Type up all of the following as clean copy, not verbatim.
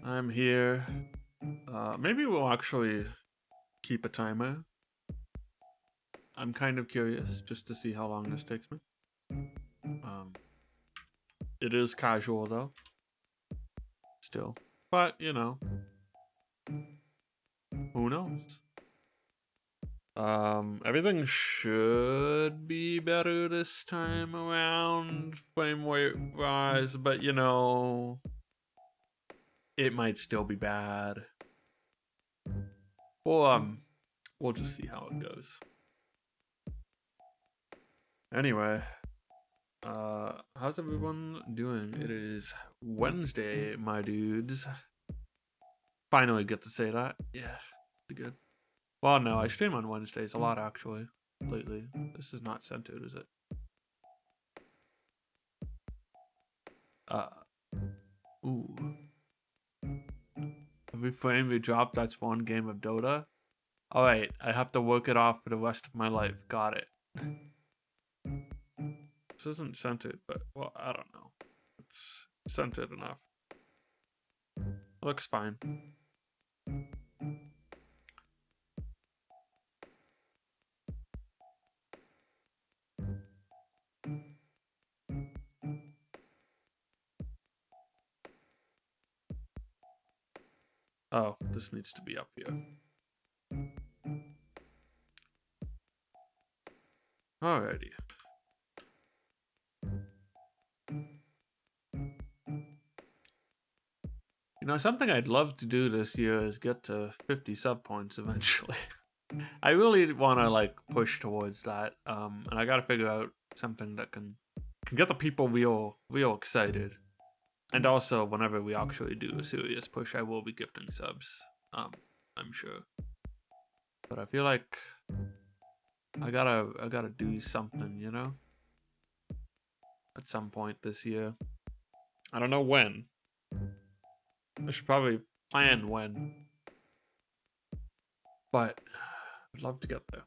I'm here. Maybe we'll actually keep a timer. I'm kind of curious just to see how long this takes me. It is casual though, still. But, you know, who knows? Everything should be better this time around, frame rate wise, but you know, it might still be bad. Well, we'll just see how it goes. Anyway, how's everyone doing? It is Wednesday, my dudes. Finally get to say that. Yeah, pretty good. Well, no, I stream on Wednesdays a lot actually, lately. This is not centered, is it? Uh, ooh. Every frame you drop, that's one game of Dota. Alright, I have to work it off for the rest of my life. Got it. This isn't centered, but, well, I don't know. It's centered enough. Looks fine. Oh, this needs to be up here. Alrighty. You know, something I'd love to do this year is get to 50 sub points eventually. I really want to like push towards that, and I got to figure out something that can get the people real excited. And also, whenever we actually do a serious push, I will be gifting subs. I'm sure. But I feel like I gotta do something, you know? At some point this year. I don't know when. I should probably plan when. But I'd love to get there.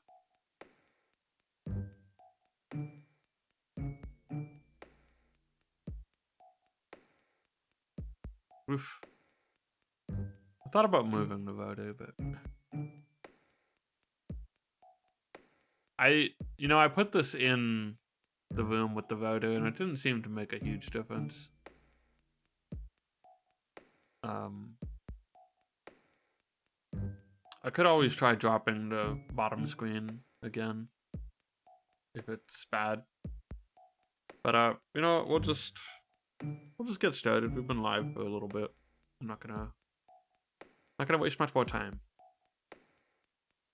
Oof. I thought about moving to Vode, but I put this in the room with the Vode and it didn't seem to make a huge difference. I could always try dropping the bottom screen again if it's bad. But we'll just get started. We've been live for a little bit. I'm not gonna waste much more time.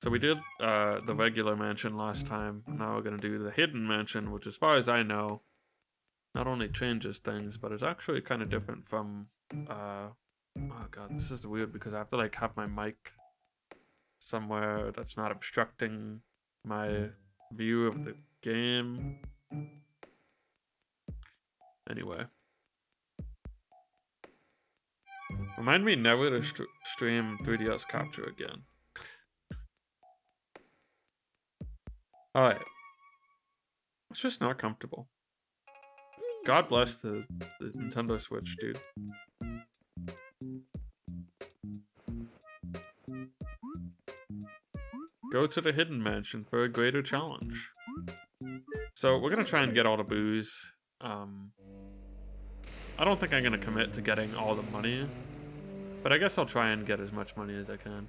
So we did the regular mansion last time. Now we're gonna do the hidden mansion, which as far as I know, not only changes things, but it's actually kind of different from oh god, this is weird because I have to like have my mic somewhere that's not obstructing my view of the game. Anyway. Remind me never to stream 3DS capture again. Alright. It's just not comfortable. God bless the Nintendo Switch, dude. Go to the hidden mansion for a greater challenge. So we're gonna try and get all the booze. I don't think I'm gonna commit to getting all the money, but I guess I'll try and get as much money as I can.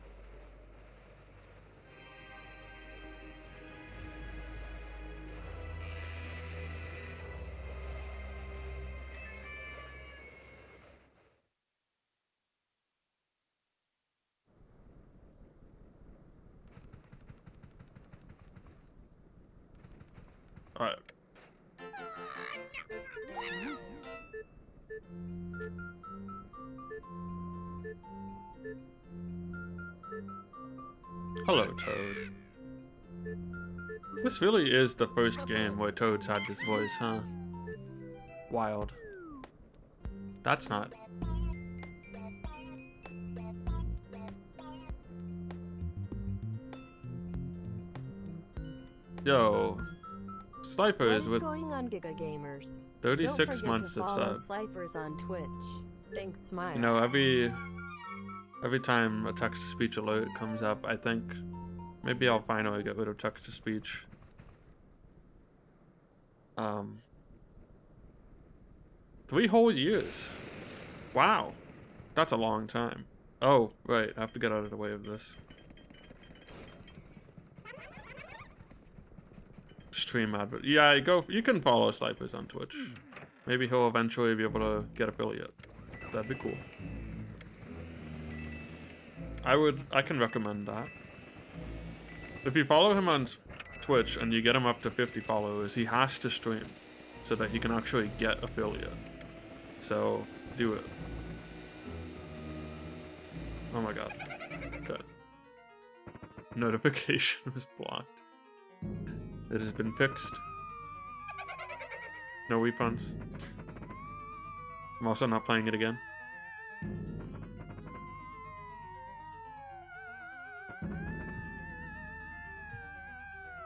Alright. Hello, Toad. This really is the first game where Toad's had this voice, huh? Wild. That's not. Yo. Slifer is with going on, Giga Gamers? 36 months of sub. Slifers on Twitch. Thanks, smile. You know, every time a text-to-speech alert comes up, I think maybe I'll finally get rid of text-to-speech. 3 whole years. Wow. That's a long time. Oh, right. I have to get out of the way of this. Stream advert. Yeah, you can follow Snipers on Twitch. Maybe he'll eventually be able to get affiliate. That'd be cool. I can recommend that. If you follow him on Twitch and you get him up to 50 followers, he has to stream so that he can actually get affiliate. So, do it. Oh my god. Good. Notification was blocked. It has been fixed. No refunds. I'm also not playing it again.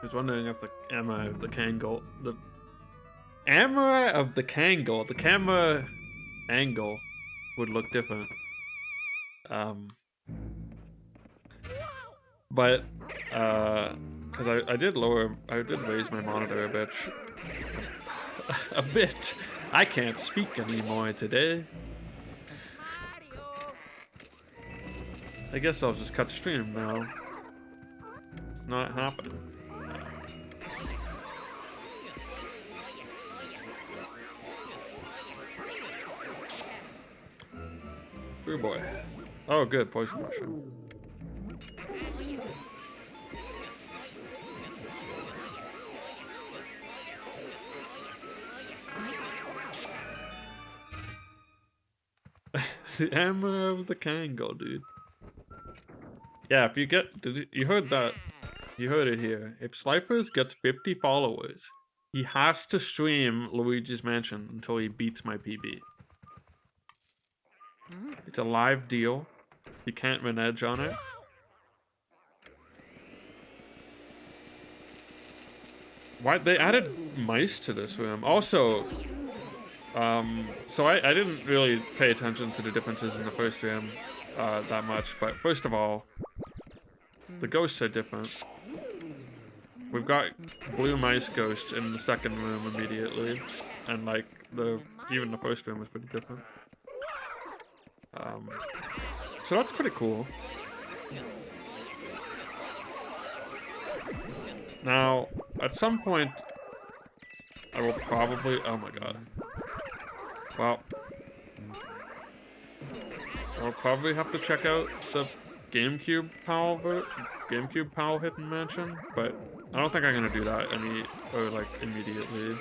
I was wondering if the camera of the Kangle, the camera of the Kangle, the camera angle would look different. But because I did raise my monitor a bit. A bit. I can't speak anymore today. I guess I'll just cut stream now. It's not happening. Oh boy. Oh good, poison mushroom. The hammer of the Kangle, dude. Yeah, if you get, you heard that. You heard it here. If Slipers gets 50 followers, he has to stream Luigi's Mansion until he beats my PB. It's a live deal. You can't renege on it. Why they added mice to this room? Also, so I didn't really pay attention to the differences in the first room that much. But first of all, the ghosts are different. We've got blue mice ghosts in the second room immediately, and like even the first room was pretty different. So that's pretty cool. Now, at some point, I will probably. Oh my god. Well, I'll probably have to check out the GameCube PAL Hidden Mansion, but I don't think I'm gonna do that immediately.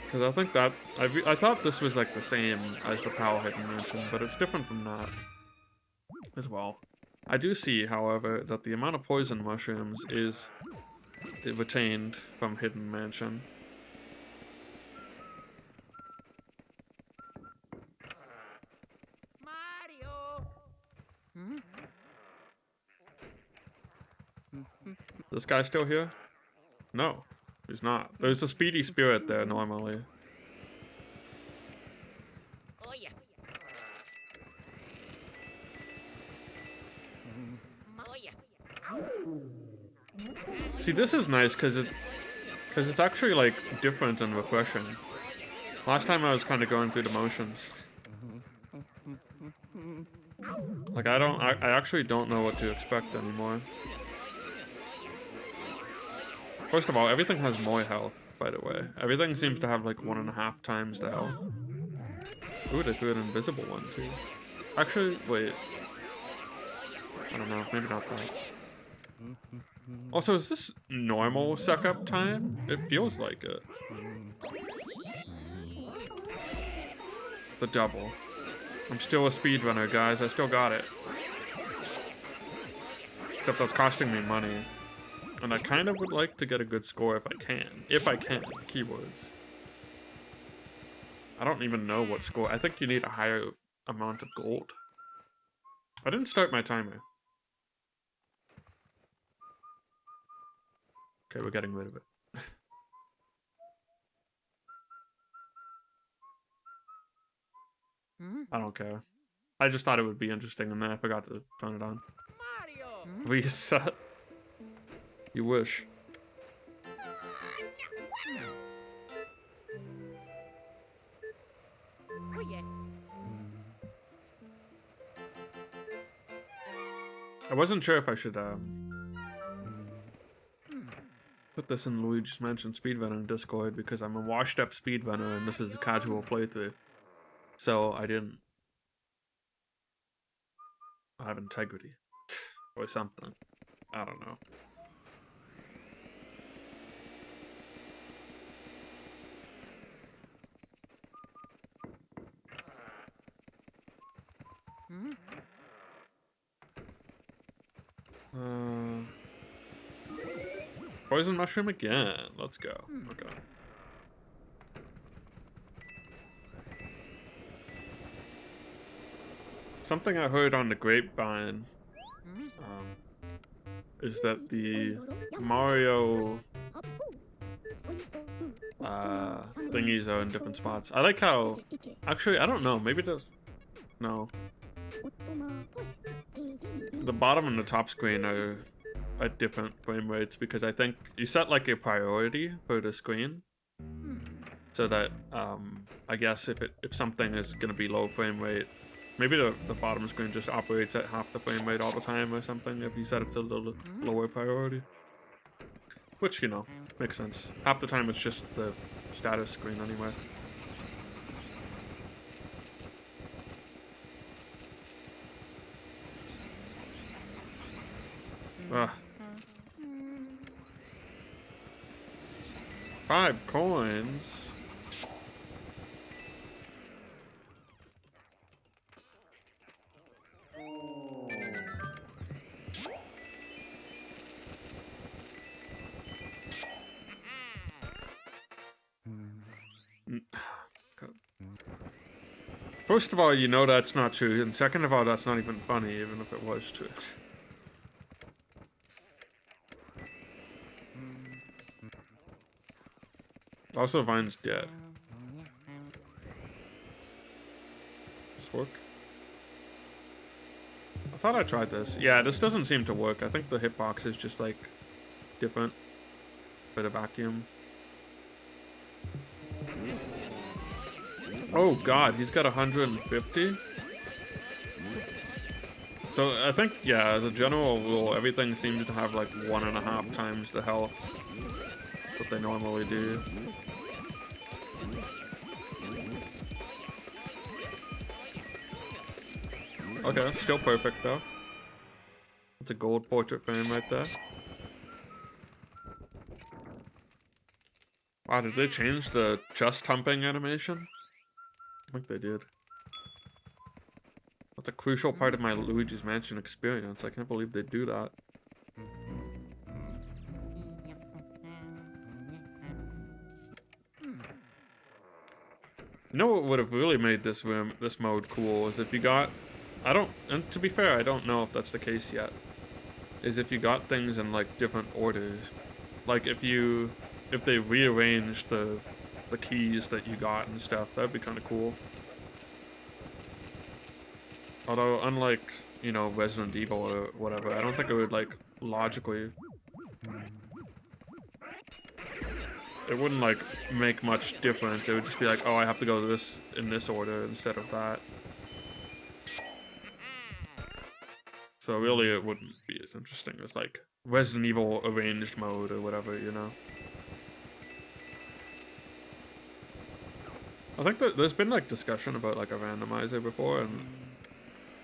Because I think that I thought this was like the same as the PAL Hidden Mansion, but it's different from that as well. I do see, however, that the amount of poison mushrooms is retained from Hidden Mansion. This guy still here? No, he's not. There's a speedy spirit there normally. See, this is nice because it's actually like different and refreshing. Last time I was kind of going through the motions. Like I actually don't know what to expect anymore. First of all, everything has more health, by the way. Everything seems to have like 1.5 times the health. Ooh, they threw an invisible one too. Actually, wait. I don't know, maybe not that. Also, is this normal suck-up time? It feels like it. The double. I'm still a speedrunner, guys. I still got it. Except that's costing me money. And I kind of would like to get a good score if I can. If I can. Keywords. I don't even know what score. I think you need a higher amount of gold. I didn't start my timer. Okay, we're getting rid of it. I don't care. I just thought it would be interesting, and then I forgot to turn it on. Reset. You wish. I wasn't sure if I should put this in Luigi's Mansion speedrunner in Discord because I'm a washed up speedrunner and this is a casual playthrough. So I didn't have integrity or something. I don't know. Poison mushroom again. Let's go. Okay. Something I heard on the grapevine is that the Mario thingies are in different spots. I like how... Actually, I don't know. Maybe there's... No. The bottom and the top screen are at different frame rates because I think you set like a priority for the screen so that I guess if something is gonna be low frame rate, maybe the bottom screen just operates at half the frame rate all the time or something if you set it to the lower priority. Which, you know, makes sense. Half the time it's just the status screen anyway. Ugh. 5 coins. First of all, you know that's not true, and second of all, that's not even funny, even if it was true. Also, Vine's dead. Does this work? I thought I tried this. Yeah, this doesn't seem to work. I think the hitbox is just, like, different for the vacuum. Oh god, he's got 150? So, I think, yeah, as a general rule, everything seems to have, like, 1.5 times the health that they normally do. Okay, still perfect though. It's a gold portrait frame right there. Wow, did they change the chest humping animation? I think they did. That's a crucial part of my Luigi's Mansion experience. I can't believe they do that. You know what would have really made this mode cool is if you got... and to be fair, I don't know if that's the case yet. Is if you got things in like different orders. Like if they rearranged the keys that you got and stuff, that'd be kind of cool. Although unlike, you know, Resident Evil or whatever, I don't think it would like logically... It wouldn't like make much difference. It would just be like, oh, I have to go this in this order instead of that. So really it wouldn't be as interesting as like Resident Evil arranged mode or whatever, you know? I think that there's been like discussion about like a randomizer before,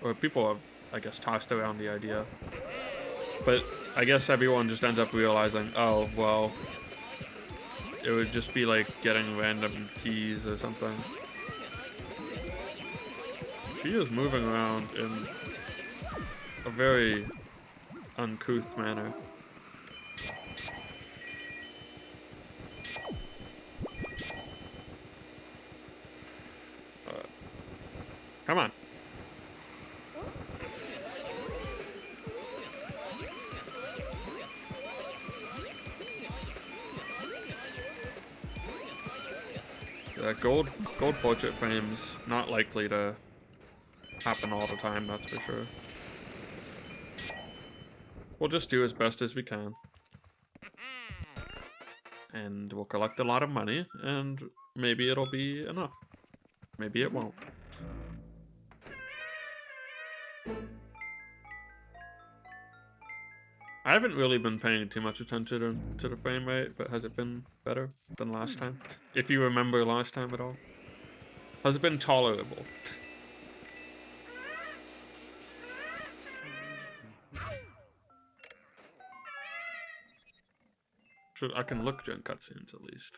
or people have, I guess, tossed around the idea. But I guess everyone just ends up realizing, oh, well, it would just be like getting random keys or something. She is moving around in a very uncouth manner. Come on. Did Yeah, gold portrait frames not likely to happen all the time, that's for sure. We'll just do as best as we can. And we'll collect a lot of money, and maybe it'll be enough. Maybe it won't. I haven't really been paying too much attention to the frame rate, but has it been better than last time? If you remember last time at all. Has it been tolerable? I can look during cutscenes at least.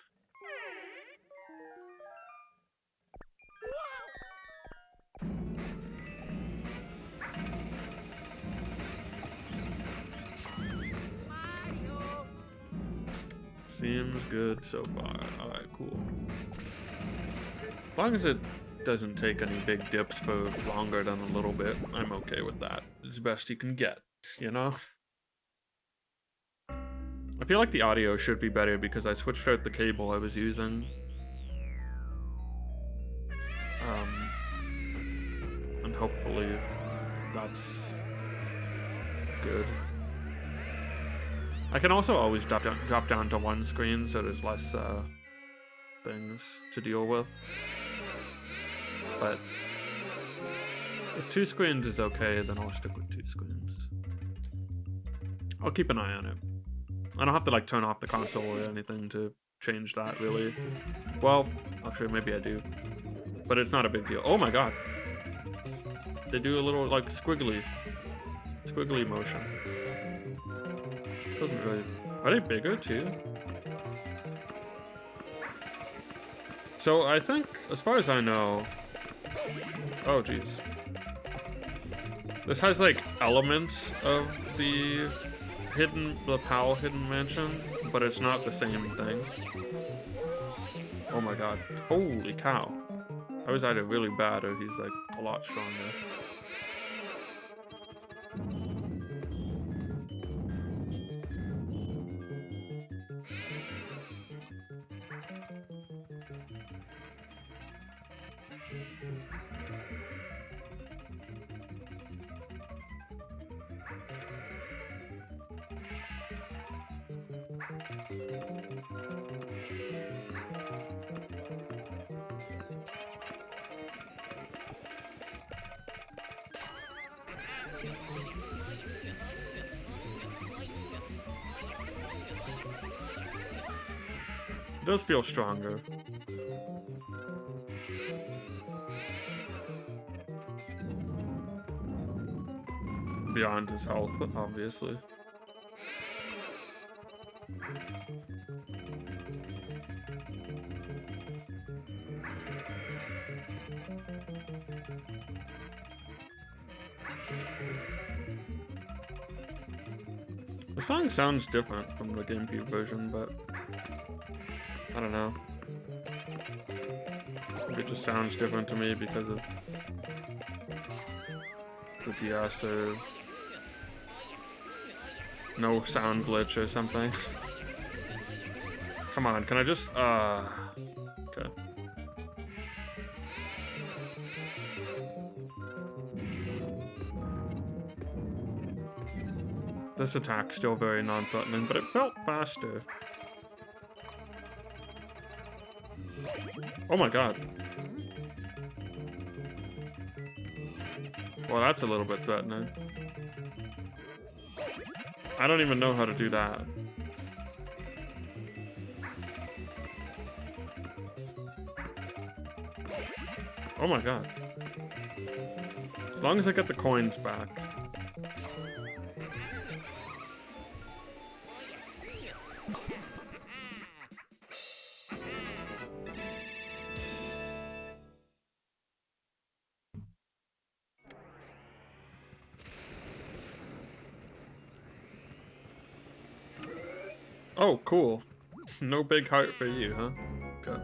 Seems good so far. Alright, cool. As long as it doesn't take any big dips for longer than a little bit, I'm okay with that. It's the best you can get, you know? I feel like the audio should be better because I switched out the cable I was using. And hopefully that's good. I can also always drop down to one screen so there's less things to deal with. But if 2 screens is okay, then I'll stick with 2 screens. I'll keep an eye on it. I don't have to like turn off the console or anything to change that really. Well, actually maybe I do. But it's not a big deal. Oh my god. They do a little like squiggly motion. Doesn't really... Are they bigger too? So I think, as far as I know... Oh jeez. This has like elements of the PAL hidden mansion, but it's not the same thing. Oh my god. Holy cow. I was either really bad or he's like a lot stronger. It does feel stronger. Beyond his health, obviously. The song sounds different from the GameCube version, but I don't know. It just sounds different to me because of the DS or no sound glitch or something. Come on, can I just, okay. This attack's still very non-threatening, but it felt faster. Oh my god. Well, that's a little bit threatening. I don't even know how to do that. Oh my god. As long as I get the coins back. Oh, cool. No big heart for you, huh? Okay.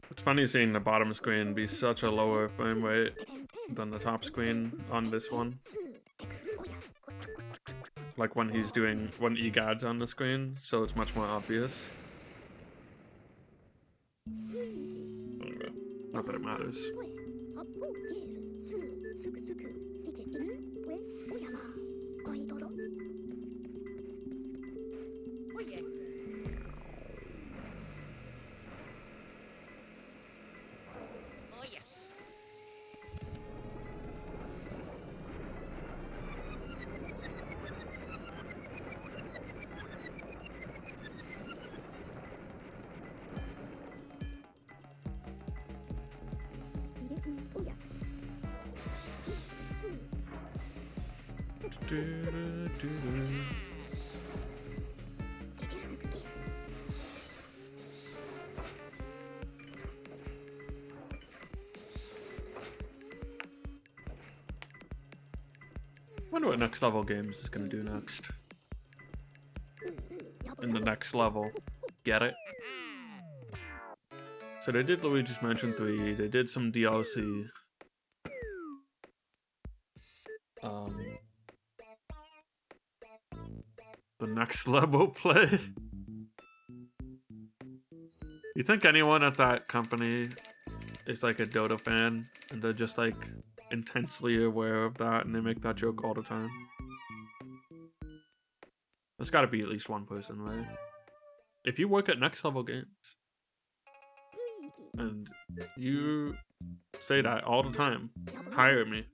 It's funny seeing the bottom screen be such a lower frame rate than the top screen on this one. Like when EGAD's on the screen, so it's much more obvious. Anyway, not that it matters. Wonder what Next Level Games is gonna do next. In the next level. Get it? So they did Luigi's Mansion 3, they did some DLC. The next level play. You think anyone at that company is like a Dota fan and they're just like intensely aware of that and they make that joke all the time? There's gotta be at least one person, right? If you work at Next Level Games and you say that all the time, hire me.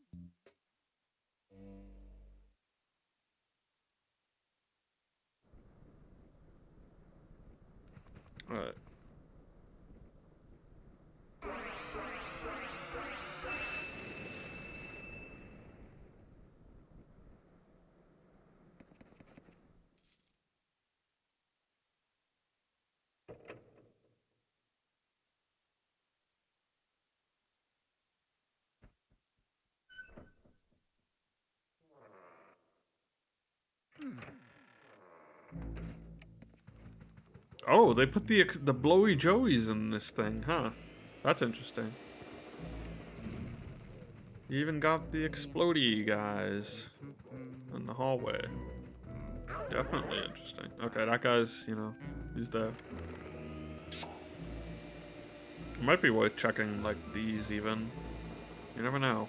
Alright. Oh, they put the blowy joeys in this thing, huh? That's interesting. You even got the explodey guys in the hallway. Definitely interesting. Okay, that guy's, you know, he's there. It might be worth checking, like, these even. You never know.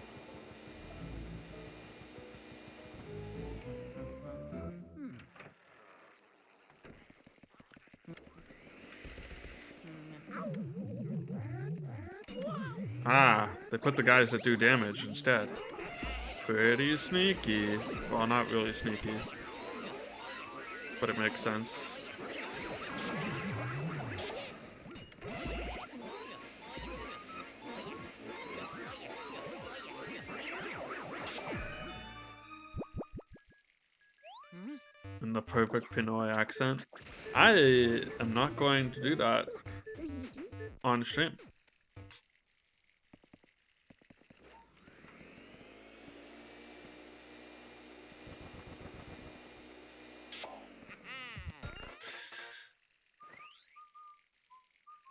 Ah, they put the guys that do damage instead. Pretty sneaky. Well, not really sneaky. But it makes sense. In the perfect Pinoy accent. I am not going to do that on stream.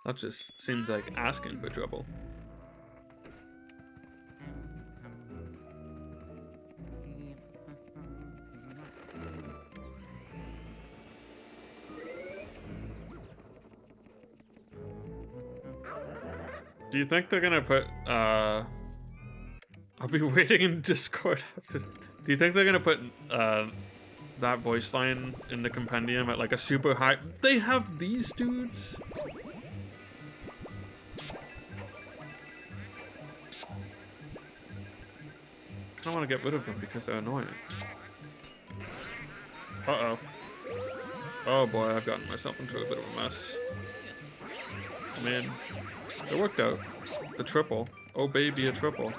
That just seems like asking for trouble. Do you think they're gonna put, I'll be waiting in Discord after. Do you think they're gonna put, that voice line in the compendium at like a super high? They have these dudes? I don't want to get rid of them because they're annoying. Uh-oh. Oh boy, I've gotten myself into a bit of a mess. I mean, it worked out. The triple. Oh baby, a triple.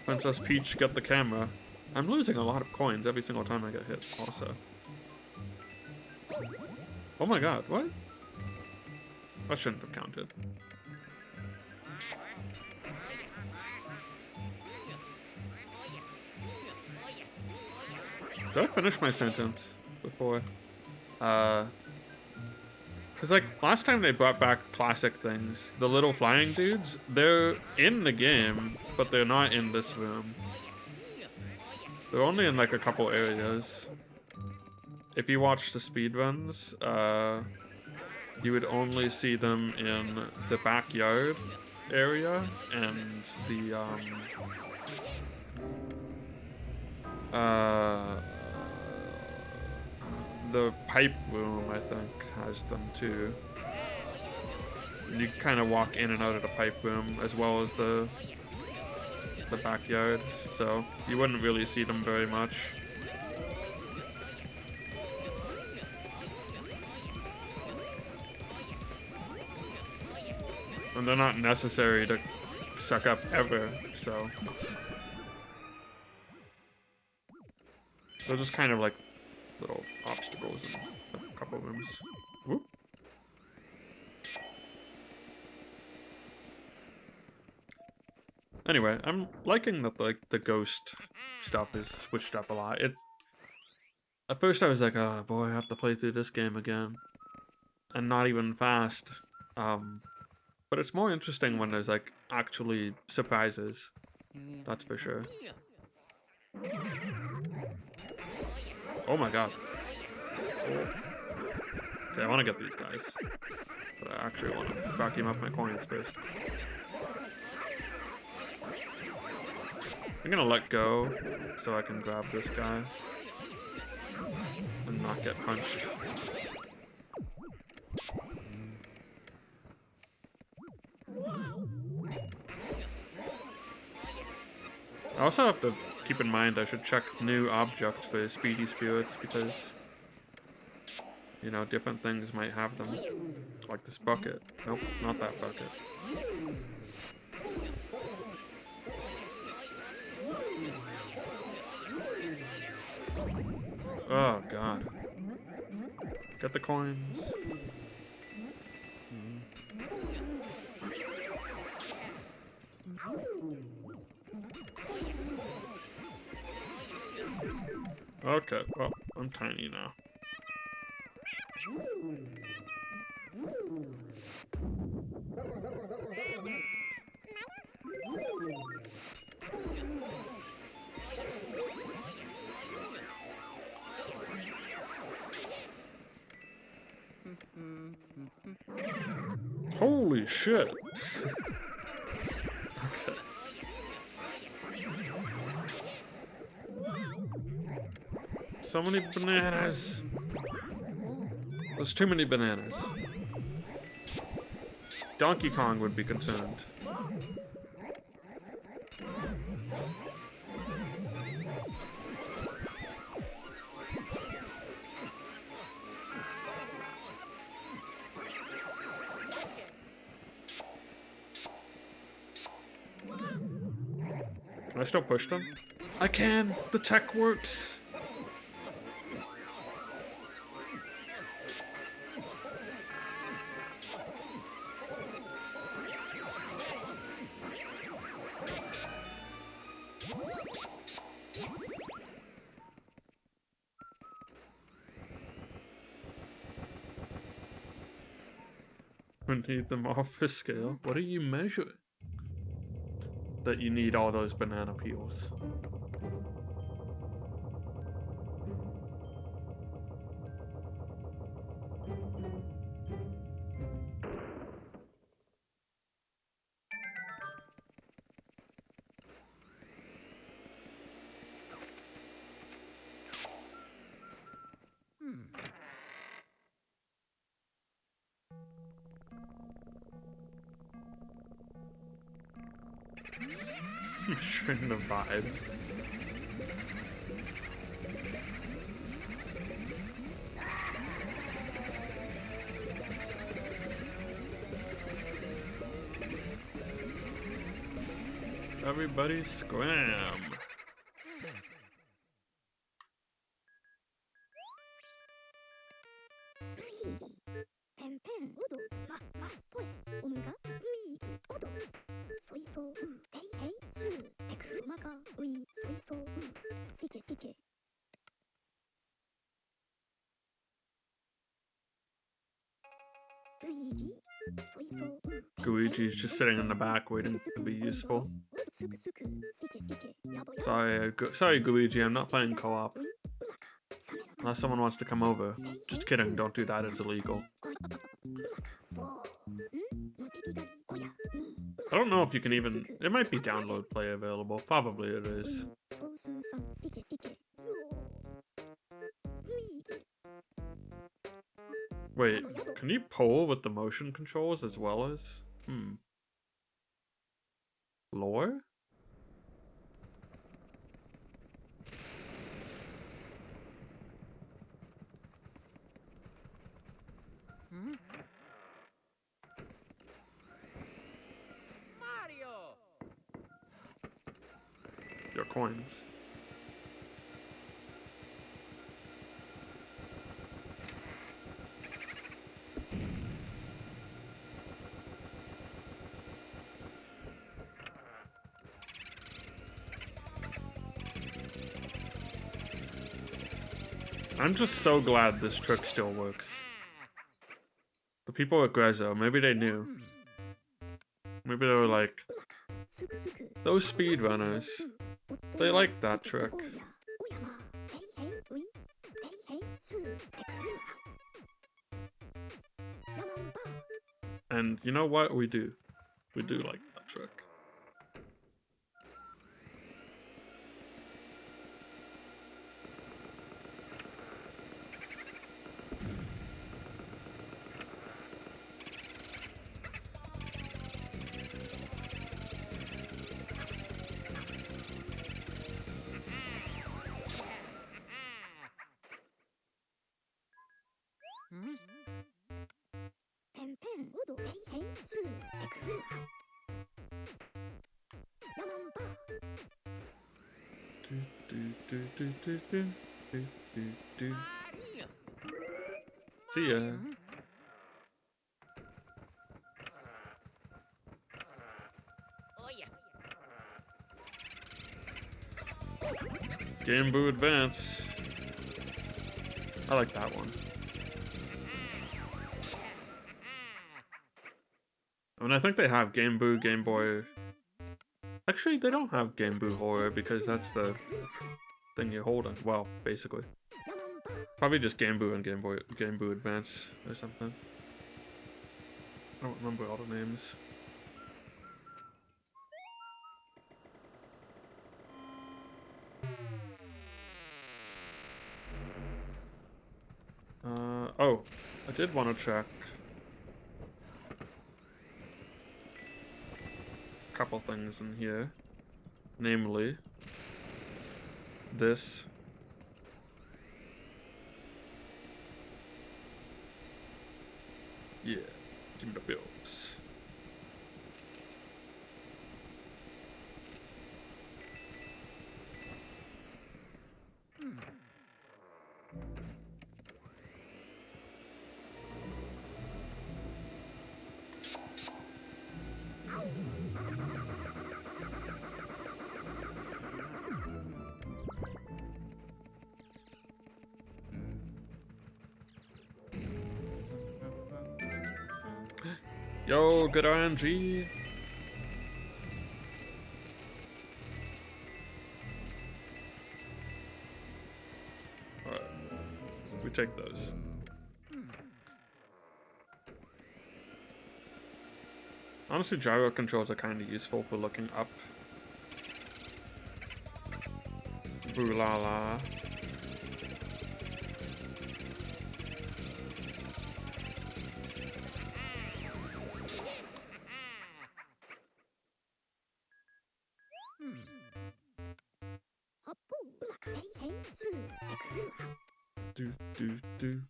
Princess Peach, get the camera. I'm losing a lot of coins every single time I get hit, also. Oh my god, what? That shouldn't have counted. Did I finish my sentence before? Cause like last time they brought back classic things, the little flying dudes, they're in the game, but they're not in this room. They're only in like a couple areas. If you watch the speedruns, you would only see them in the backyard area and the pipe room, I think, has them too. And you kind of walk in and out of the pipe room as well as the backyard, so you wouldn't really see them very much. And they're not necessary to suck up ever, so they're just kind of like little obstacles in a couple rooms. Whoop. Anyway, I'm liking that like the ghost stuff is switched up a lot. At first I was like, oh boy, I have to play through this game again, and not even fast. But it's more interesting when there's like actually surprises. That's for sure. Oh my god. Okay, I want to get these guys, but I actually want to vacuum up my coins first. I'm gonna let go so I can grab this guy and not get punched. I also have to keep in mind I should check new objects for speedy spirits because, you know, different things might have them. Like this bucket. Nope, not that bucket. Oh god. Get the coins. Okay, well, I'm tiny now. Holy shit. Okay. So many bananas. There's too many bananas. Donkey Kong would be concerned. Can I still push them? I can! The tech works! We need them off for scale. What are you measuring? That you need all those banana peels. Measuring the vibes. Everybody scram! Luigi's just sitting in the back waiting to be useful. Sorry, Luigi, I'm not playing co-op. Unless someone wants to come over. Just kidding, don't do that, it's illegal. I don't know if you can even... It might be download play available. Probably it is. Wait, can you pull with the motion controls as well as... Lore? Your coins. I'm just so glad this trick still works. The people at Grezzo, maybe they knew. Maybe they were like, those speedrunners, they like that trick. And you know what? We do. We do like that trick. See ya. Game Boy Advance. I like that one. I mean, I think they have Game Boy, Game Boy. Actually, they don't have Game Boy Horror because that's the thing you hold on. Well, basically. Probably just Game Boy and Game Boy Advance or something. I don't remember all the names. Oh, I did want to check a couple things in here. Namely, this. Yeah, give me the bills. Yo, good RNG. Alright, we take those. Honestly, gyro controls are kind of useful for looking up. Boo la la. Do.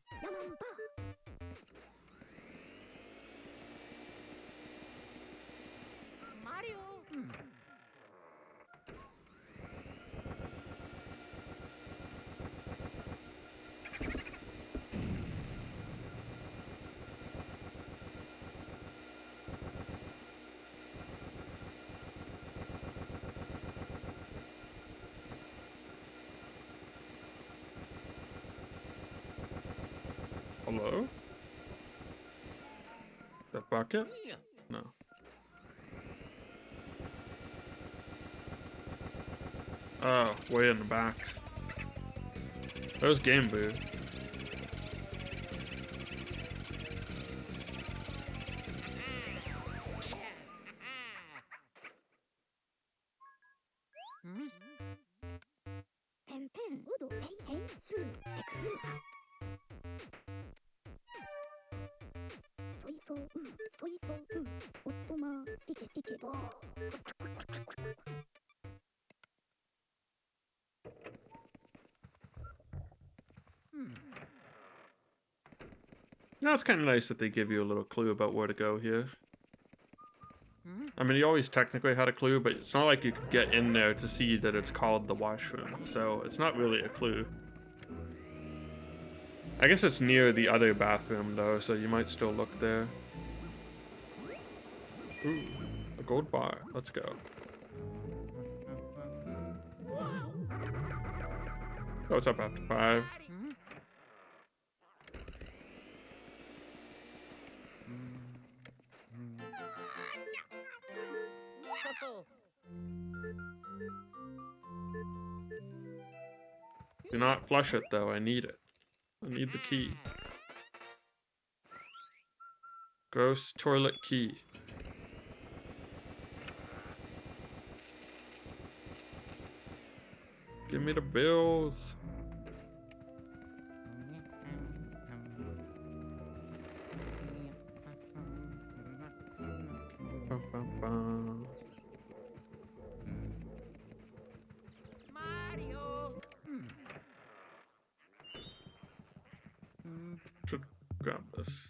Hello? bucket? No. Oh, way in the back. There's Game Boo. You know, it's kind of nice that they give you a little clue about where to go here. I mean, you always technically had a clue, but it's not like you could get in there to see that it's called the washroom, so it's not really a clue. I guess it's near the other bathroom, though, so you might still look there. Ooh, a gold bar. Let's go. Oh, what's up after 5? Do not flush it, though. I need it. I need the key. Gross toilet key. Give me the bills. Bum, bum, bum. Should grab this.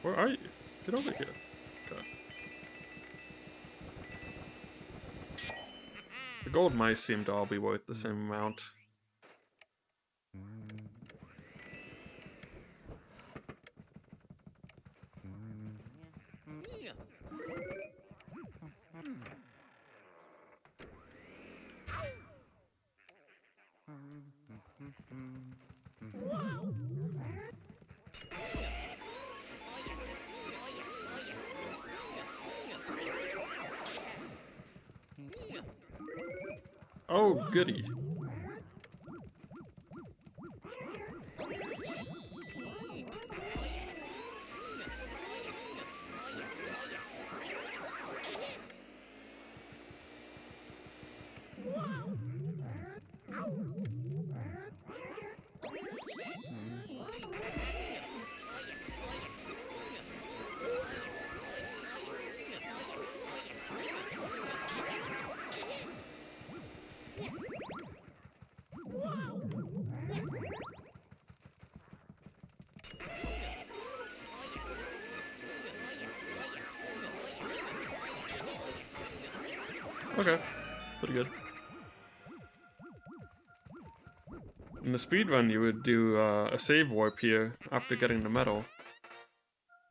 Where are you? Get over here. Okay. The gold mice seem to all be worth the same amount. Oh, goody. Okay, pretty good. In the speedrun, you would do a save warp here after getting the medal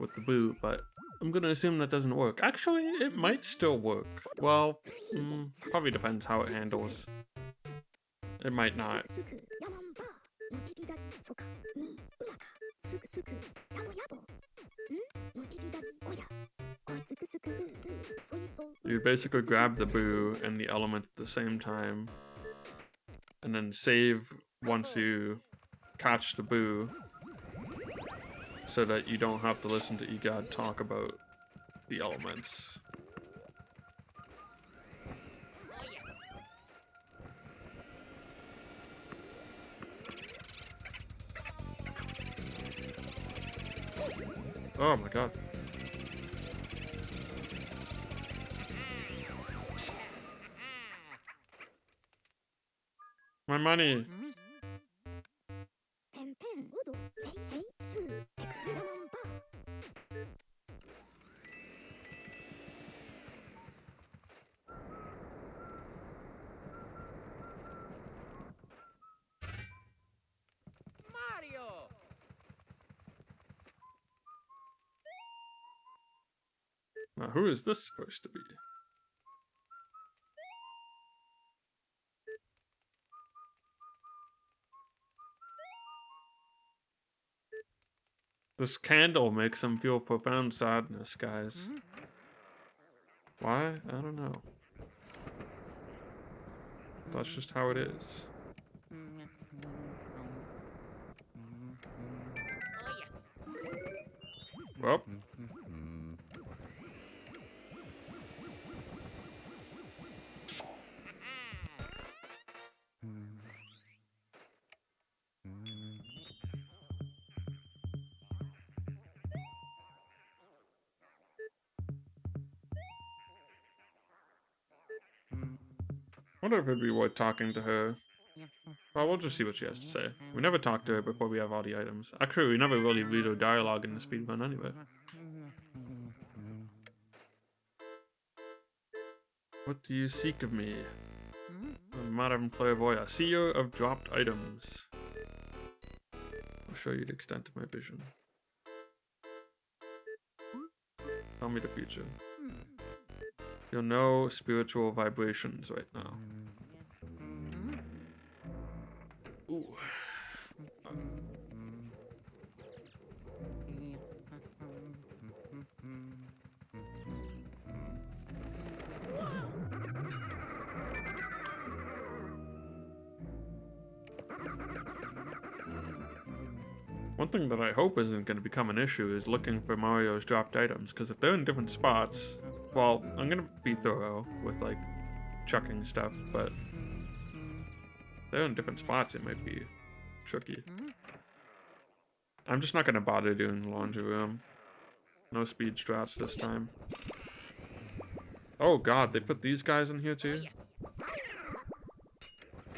with the boo, but I'm gonna assume that doesn't work. Actually, it might still work. Well, probably depends how it handles. It might not. You basically grab the boo and the element at the same time, and then save once you catch the boo, so that you don't have to listen to Egad talk about the elements. Oh my god. My money! Now, who is this supposed to be? This candle makes him feel profound sadness, guys. Why? I don't know. That's just how it is. Well. Wonder if it'd be worth talking to her. Well, we'll just see what she has to say. We never talked to her before we have all the items. Actually, we never really read her dialogue in the speedrun anyway. What do you seek of me? Madame Clairvoyant, seer of dropped items. I'll show you the extent of my vision. Tell me the future. You'll know spiritual vibrations right now. Ooh. One thing that I hope isn't going to become an issue is looking for Mario's dropped items, because if they're in different spots, well, I'm going to be thorough with, like, chucking stuff, but if they're in different spots, it might be tricky. I'm just not going to bother doing the laundry room. No speed strats this time. Oh god, they put these guys in here too?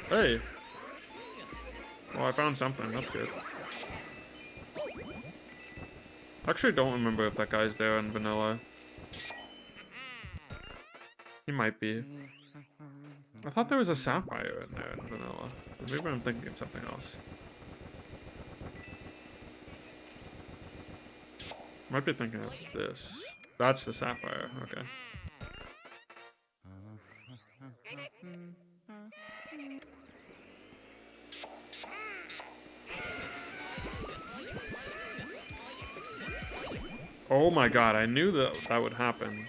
Hey! Well, I found something, that's good. I actually don't remember if that guy's there in vanilla. He might be. I thought there was a sapphire in there in vanilla. Maybe I'm thinking of something else. Might be thinking of this. That's the sapphire, okay. Oh my god, I knew that that would happen.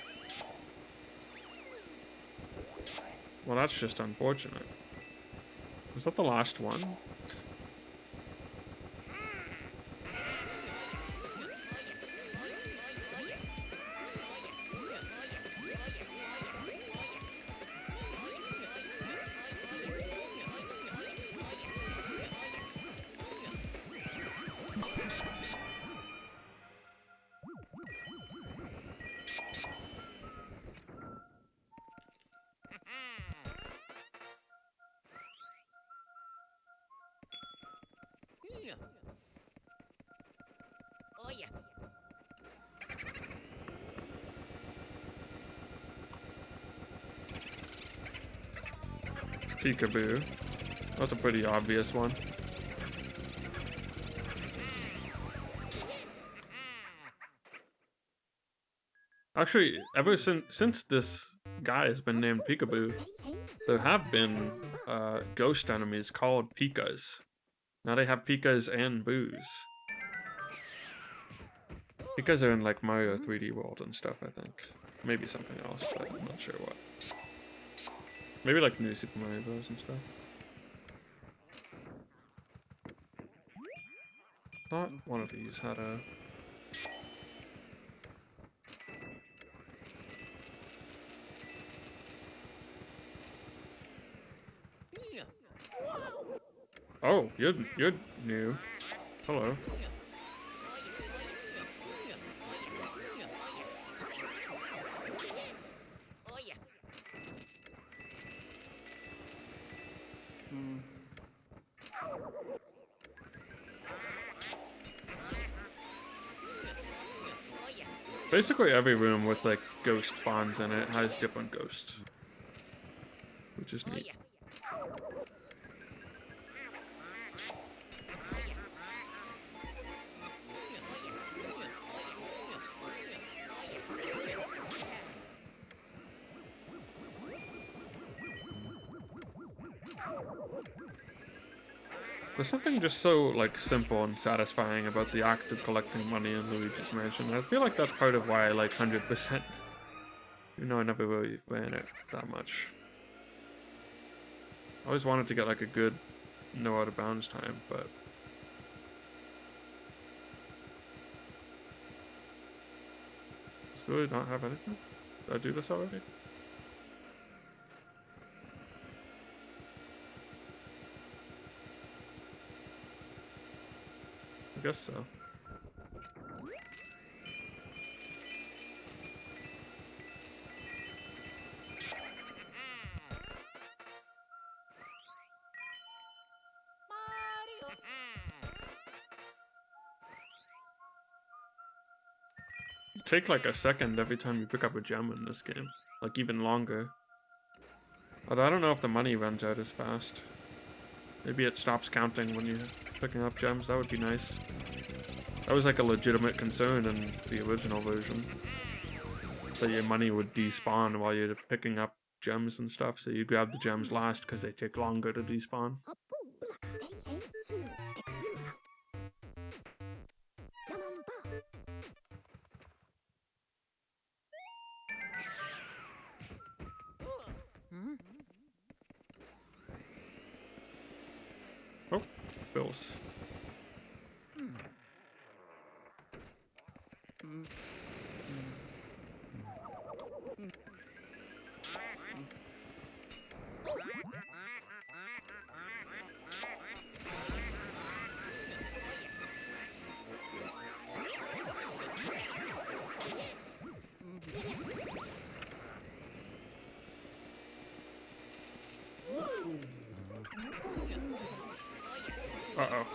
Well, that's just unfortunate. Was that the last one? Peekaboo. That's a pretty obvious one. Actually, ever since this guy has been named Peekaboo, there have been ghost enemies called Pikas. Now they have Pikas and Boos. Pikas are in like Mario 3D World and stuff, I think. Maybe something else, but I'm not sure what. Maybe like New Super Mario Bros. And stuff. Thought one of these had a... Oh, you're new. Hello. Basically every room with like ghost spawns in it has different ghosts, which is neat. There's something just so, like, simple and satisfying about the act of collecting money in Luigi's Mansion. I feel like that's part of why I like 100%. Even though I never really ran it that much. I always wanted to get, like, a good no out of bounds time, but... Does it really not have anything? Did I do this already? I guess so. You take like a second every time you pick up a gem in this game. Like even longer. Although I don't know if the money runs out as fast. Maybe it stops counting when you're picking up gems. That would be nice. That was like a legitimate concern in the original version. That your money would despawn while you're picking up gems and stuff. So you grab the gems last because they take longer to despawn. Oh, bills. Uh-oh.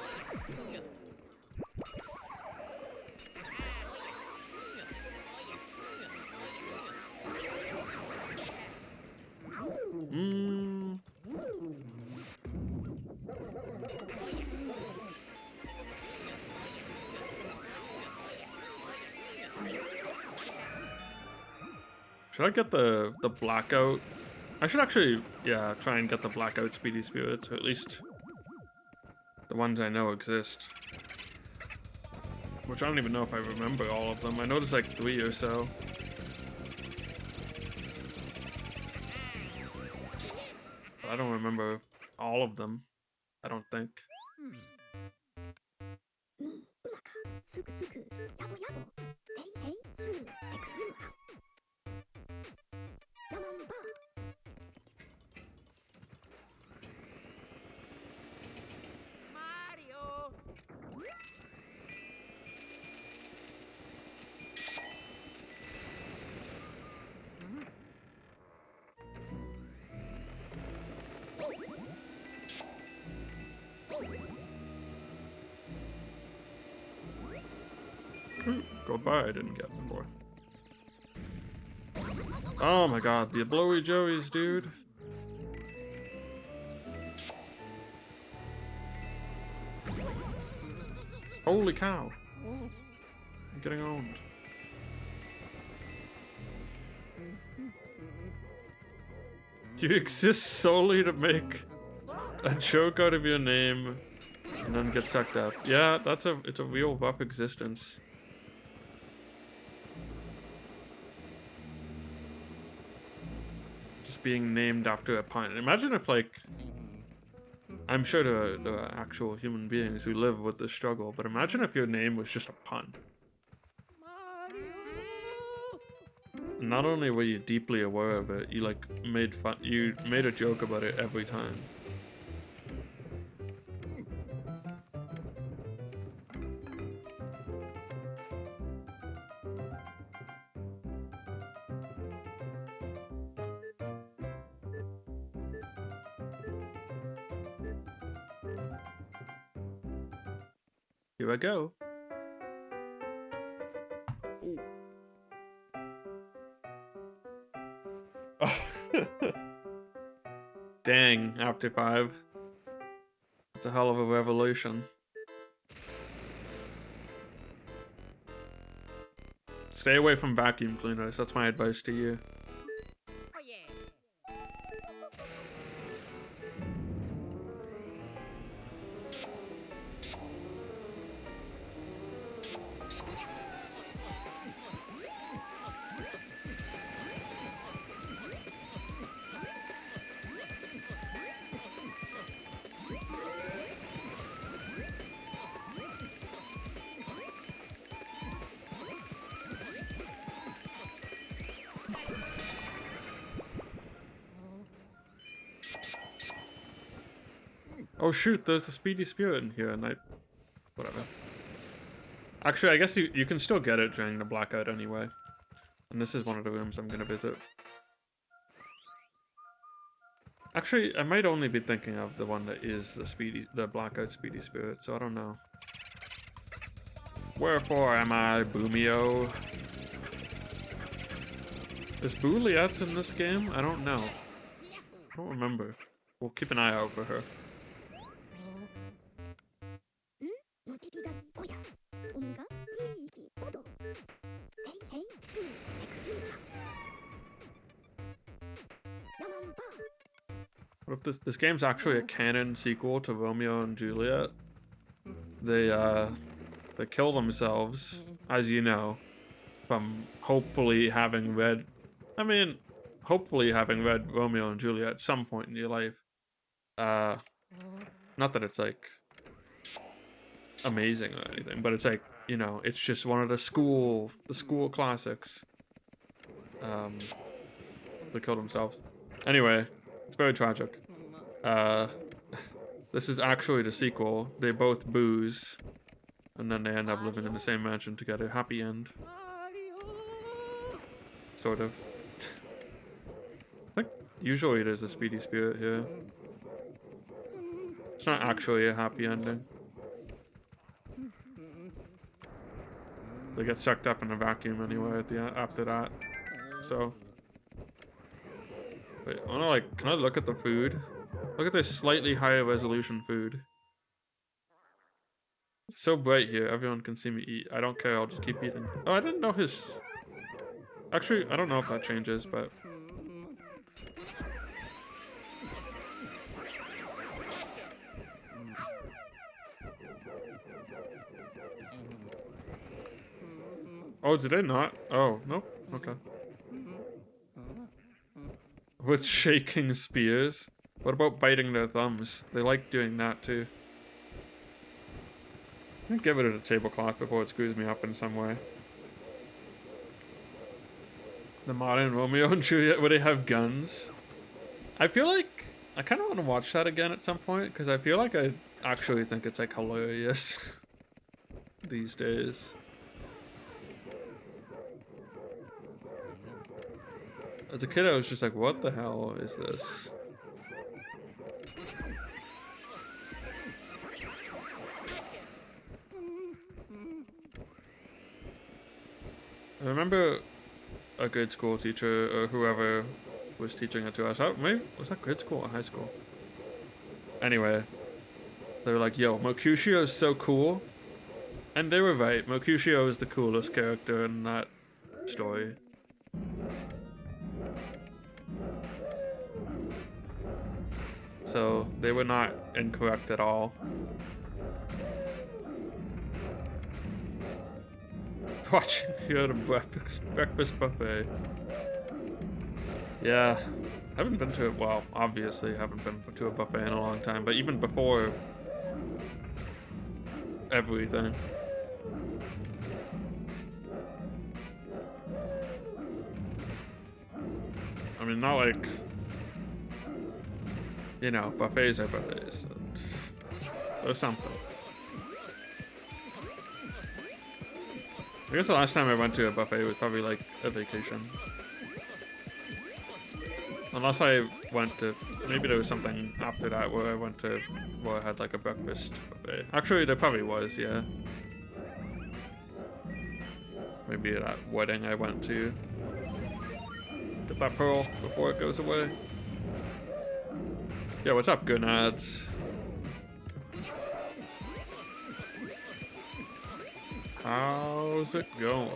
Should I get the blackout? I should actually, yeah, try and get the blackout speedy spirits, or at least the ones I know exist. Which I don't even know if I remember all of them. I know there's like 3 or so. But I don't remember all of them. I don't think. Gold bar I didn't get before. Oh my god, the blowy joeys, dude. Holy cow. I'm getting owned. Do you exist solely to make a joke out of your name and then get sucked up? Yeah, it's a real rough existence. Just being named after a pun. Imagine if, like, I'm sure there are actual human beings who live with this struggle, but imagine if your name was just a pun. Not only were you deeply aware of it, you like made a joke about it every time. Here I go. Oh. Dang, after 5. It's a hell of a revelation. Stay away from vacuum cleaners, that's my advice to you. Oh shoot, there's a speedy spirit in here, and whatever. Actually, I guess you can still get it during the blackout anyway. And this is one of the rooms I'm gonna visit. Actually, I might only be thinking of the one that is the blackout speedy spirit, so I don't know. Wherefore am I, Boomio? Is Booliette in this game? I don't know. I don't remember. We'll keep an eye out for her. What if this game's actually a canon sequel to Romeo and Juliet? They kill themselves, as you know, from hopefully having read Romeo and Juliet at some point in your life. Not that it's like amazing or anything, but it's like, you know, it's just one of the school classics. They killed themselves. Anyway, it's very tragic. This is actually the sequel. They both booze, and then they end up living in the same mansion together. Happy end. Sort of. I think usually there's a speedy spirit here. It's not actually a happy ending. They get sucked up in a vacuum anyway at the end, after that. So. Wait, I wanna can I look at the food? Look at this slightly higher resolution food. It's so bright here, everyone can see me eat. I don't care, I'll just keep eating. Oh, I didn't know his... Actually, I don't know if that changes, but... Oh, did they not? Oh, nope. Okay. With shaking spears? What about biting their thumbs? They like doing that too. I'm gonna give it a tablecloth before it screws me up in some way. The modern Romeo and Juliet, where they have guns. I feel like I kind of want to watch that again at some point, because I feel like I actually think it's like hilarious these days. As a kid, I was just like, what the hell is this? I remember a grade school teacher, or whoever was teaching it to us. Maybe, was that grade school or high school? Anyway, they were like, yo, Mercutio is so cool. And they were right. Mercutio is the coolest character in that story. So they were not incorrect at all. Watching you at a breakfast buffet. Yeah, haven't been to it. Well, obviously haven't been to a buffet in a long time. But even before everything. I mean, not like, you know, buffets are buffets. Or something. I guess the last time I went to a buffet was probably like a vacation. Unless I went to, maybe there was something after that where I had like a breakfast buffet. Actually, there probably was, yeah. Maybe that wedding I went to. Get that pearl before it goes away. Yeah, what's up, gonads? How's it going?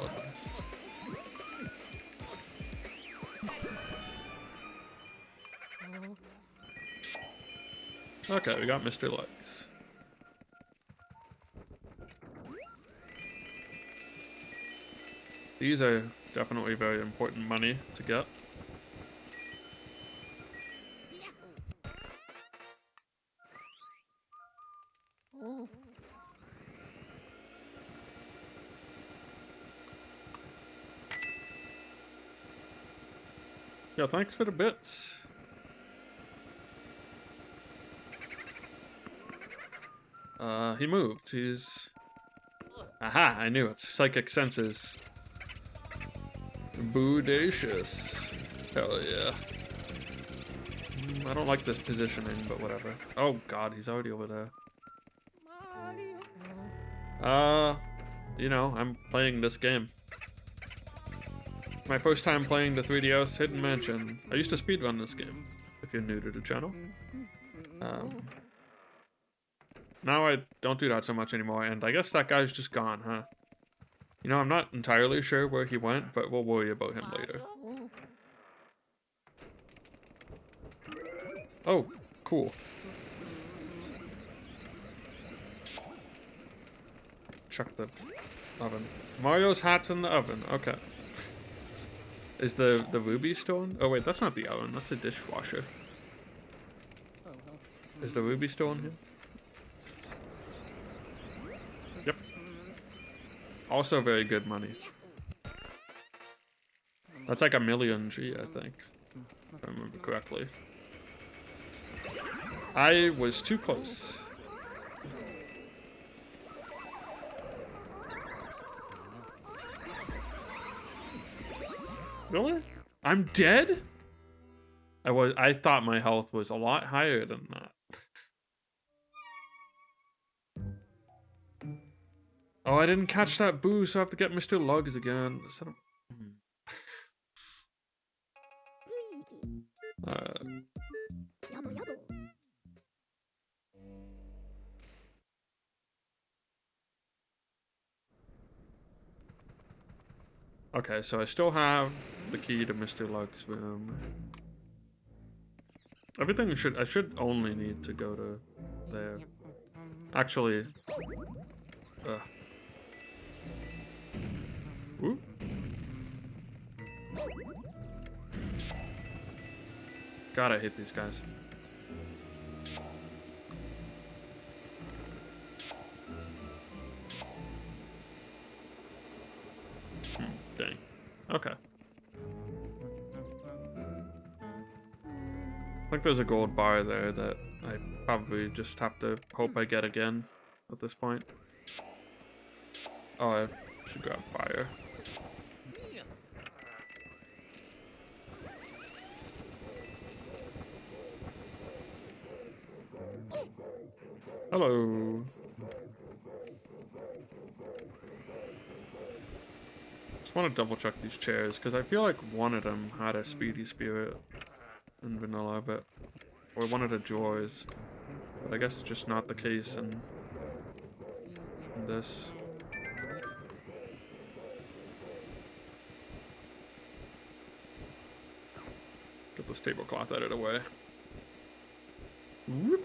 Okay, we got Mr. Legs. These are definitely very important money to get. Yeah, thanks for the bits. He moved. He's... Aha, I knew it. Psychic senses. Bodacious. Hell yeah. I don't like this positioning, but whatever. Oh god, he's already over there. You know, I'm playing this game. My first time playing the 3DS Hidden Mansion. I used to speedrun this game, if you're new to the channel. Now I don't do that so much anymore, and I guess that guy's just gone, huh? You know, I'm not entirely sure where he went, but we'll worry about him later. Oh, cool. Chuck the oven. Mario's hat's in the oven. Okay. Is the ruby stone? Oh wait, that's not the oven. That's a dishwasher. Is the ruby stone here? Yep. Also very good money. That's like 1,000,000 G, I think. If I remember correctly. I was too close. Really? I'm dead? I thought my health was a lot higher than that. Oh, I didn't catch that boo, so I have to get Mr. Lugs again. Okay, so I still have the key to Mr. Luck's room. Everything I should only need to go to there. Actually, Ooh. God, I hate these guys. Dang. Okay. I think there's a gold bar there that I probably just have to hope I get again at this point. Oh, I should grab fire. Hello. Just want to double check these chairs because I feel like one of them had a speedy spirit in vanilla, or one of the drawers, but I guess it's just not the case in this. Get this tablecloth out of the way. Whoop.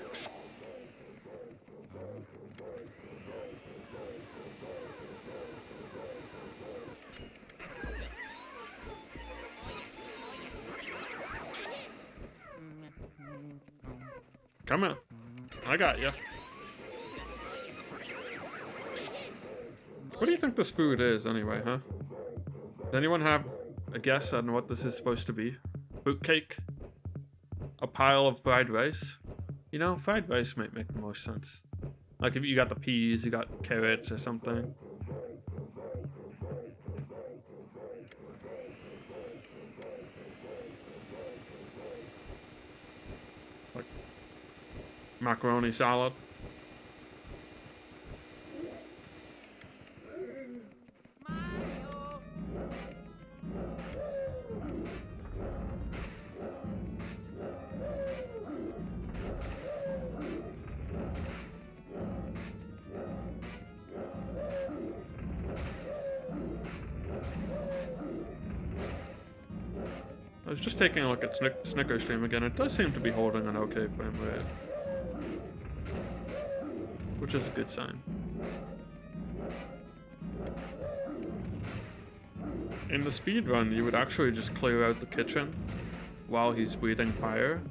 Come on. I got you. What do you think this food is anyway, huh? Does anyone have a guess on what this is supposed to be? Fruit cake? A pile of fried rice? You know, fried rice might make the most sense. Like if you got the peas, you got carrots or something. Like macaroni salad. I was just taking a look at Snickers stream again. It does seem to be holding an okay frame rate, which is a good sign. In the speedrun, you would actually just clear out the kitchen while he's breathing fire.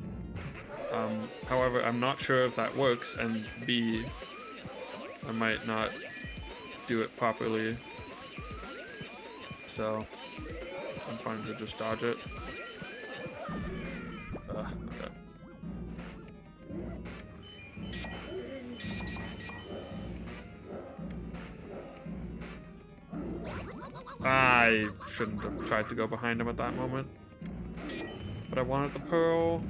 However, I'm not sure if that works, and B, I might not do it properly, so I'm trying to just dodge it. Okay. I shouldn't have tried to go behind him at that moment. But I wanted the pearl.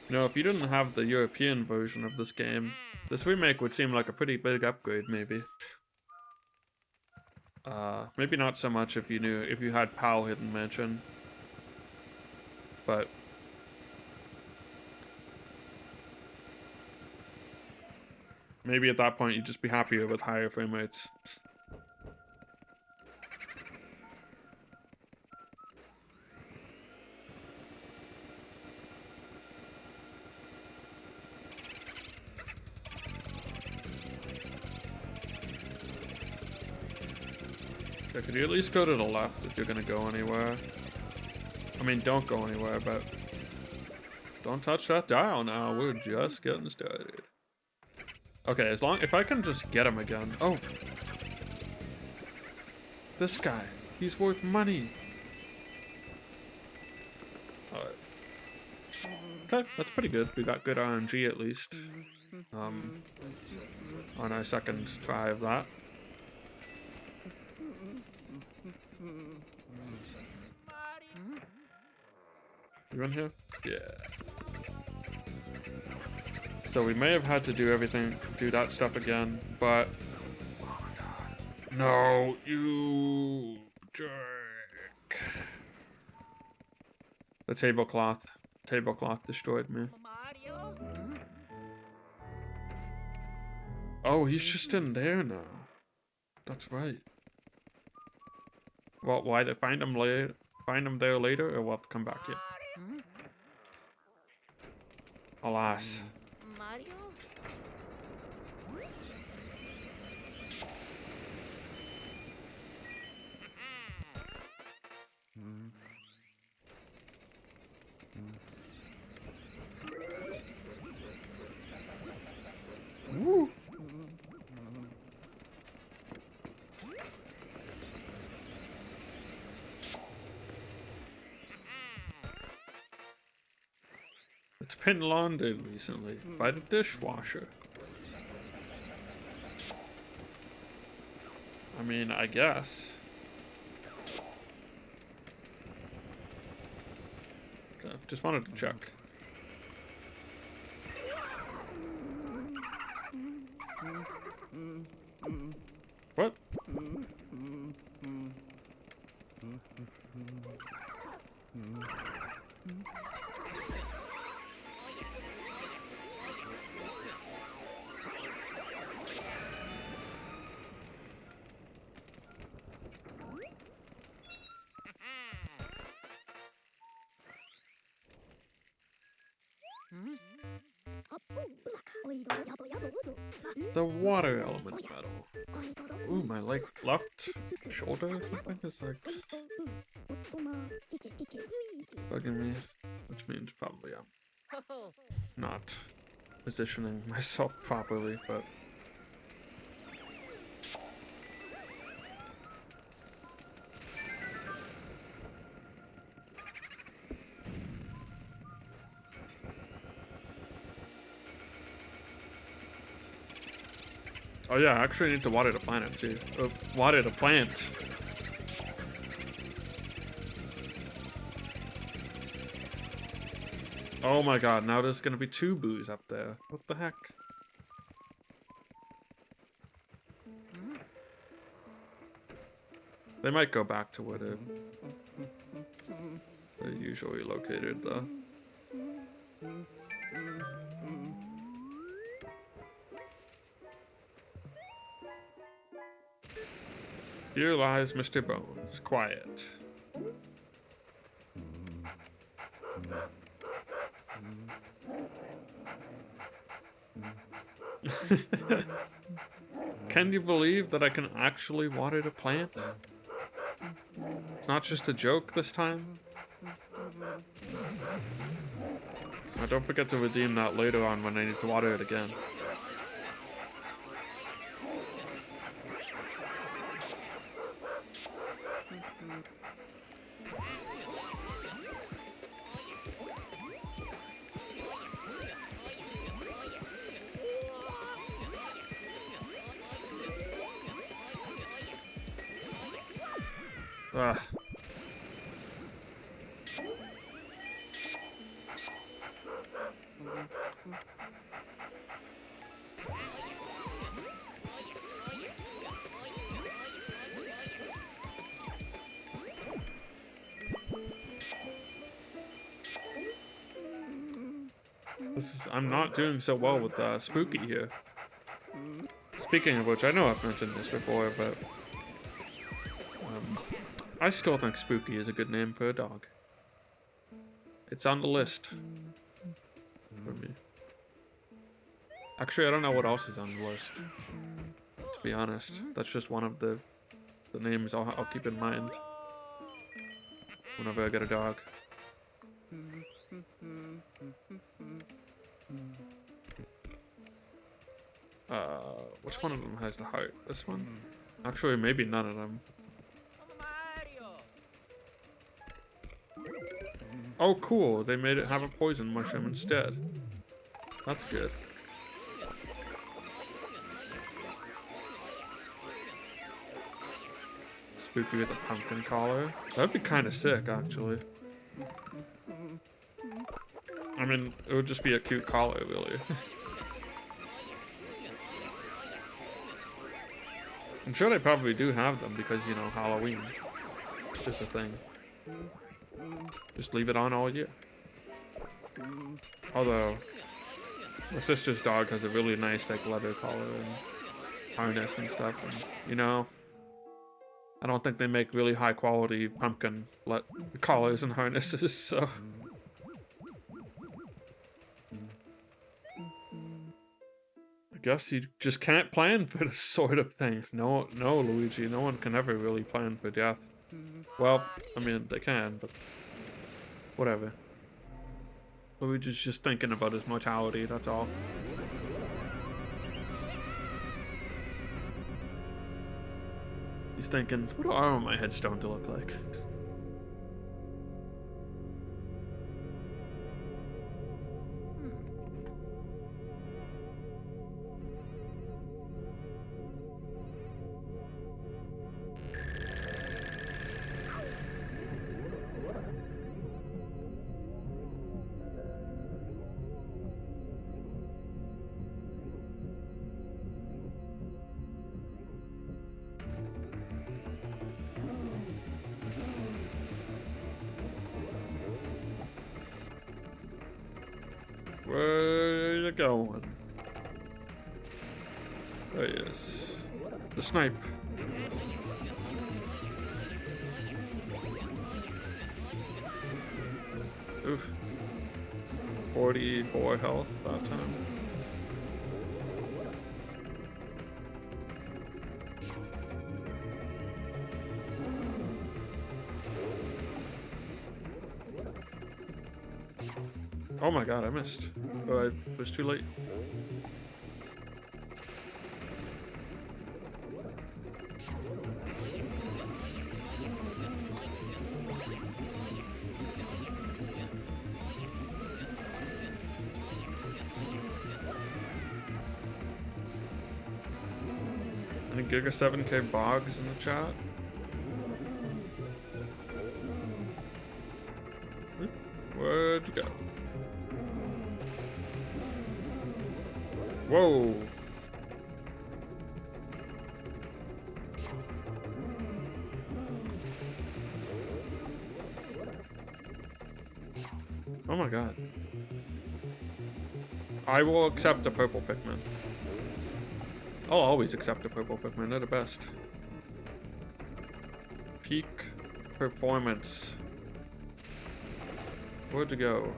You know, if you didn't have the European version of this game, this remake would seem like a pretty big upgrade, maybe. Maybe not so much if you had PAL Hidden Mansion. But maybe at that point you'd just be happier with higher frame rates. Okay, could you at least go to the left if you're gonna go anywhere? I mean, don't go anywhere, but don't touch that dial now. We're just getting started. Okay, if I can just get him again. Oh, this guy, he's worth money. Alright. Okay, that's pretty good. We got good RNG at least. On our second try of that. You in here? Yeah. So we may have had to do that stuff again, but... Oh my god. No, you jerk. The tablecloth destroyed me. Oh, he's just in there now. That's right. Well, why did I find him later? Find him there later, or what? Come back yet? Alas. Woo. It's been laundered recently by the dishwasher. I mean, I guess. Okay, just wanted to check. What? The water element medal. Ooh, my left shoulder or something is like bugging me, which means probably I'm not positioning myself properly, but oh yeah, I actually need to water the planet too. Water the plant. Oh my god, now there's gonna be 2 boos up there. What the heck? They might go back to where they're usually located though. Here lies Mr. Bones, quiet. Can you believe that I can actually water the plant? It's not just a joke this time. Don't forget to redeem that later on when I need to water it again. Ugh. I'm not doing so well with Spooky here. Speaking of which, I know I've mentioned this before, but I still think Spooky is a good name for a dog. It's on the list for me. Actually, I don't know what else is on the list, to be honest. That's just one of the names I'll keep in mind whenever I get a dog. Which one of them has the heart? This one? Actually, maybe none of them. Oh, cool. They made it have a poison mushroom instead. That's good. Spooky with a pumpkin collar. That'd be kind of sick, actually. I mean, it would just be a cute collar, really. I'm sure they probably do have them because, you know, Halloween is just a thing. Just leave it on all year. Although, my sister's dog has a really nice, like, leather collar and harness and stuff. And, you know, I don't think they make really high quality pumpkin collars and harnesses, so. I guess you just can't plan for this sort of thing. No, Luigi, no one can ever really plan for death. Well, I mean, they can, but whatever. Luigi's just thinking about his mortality, that's all. He's thinking, what do I want my headstone to look like? Where you going? There he is. The snipe. Oof. 44 health that time. Oh my god, I missed. Oh, I was too late. Any Giga 7K bogs in the chat? Where'd you go? Whoa! Oh my god. I will accept a purple Pikmin. I'll always accept a purple Pikmin, they're the best. Peak performance. Where'd you go?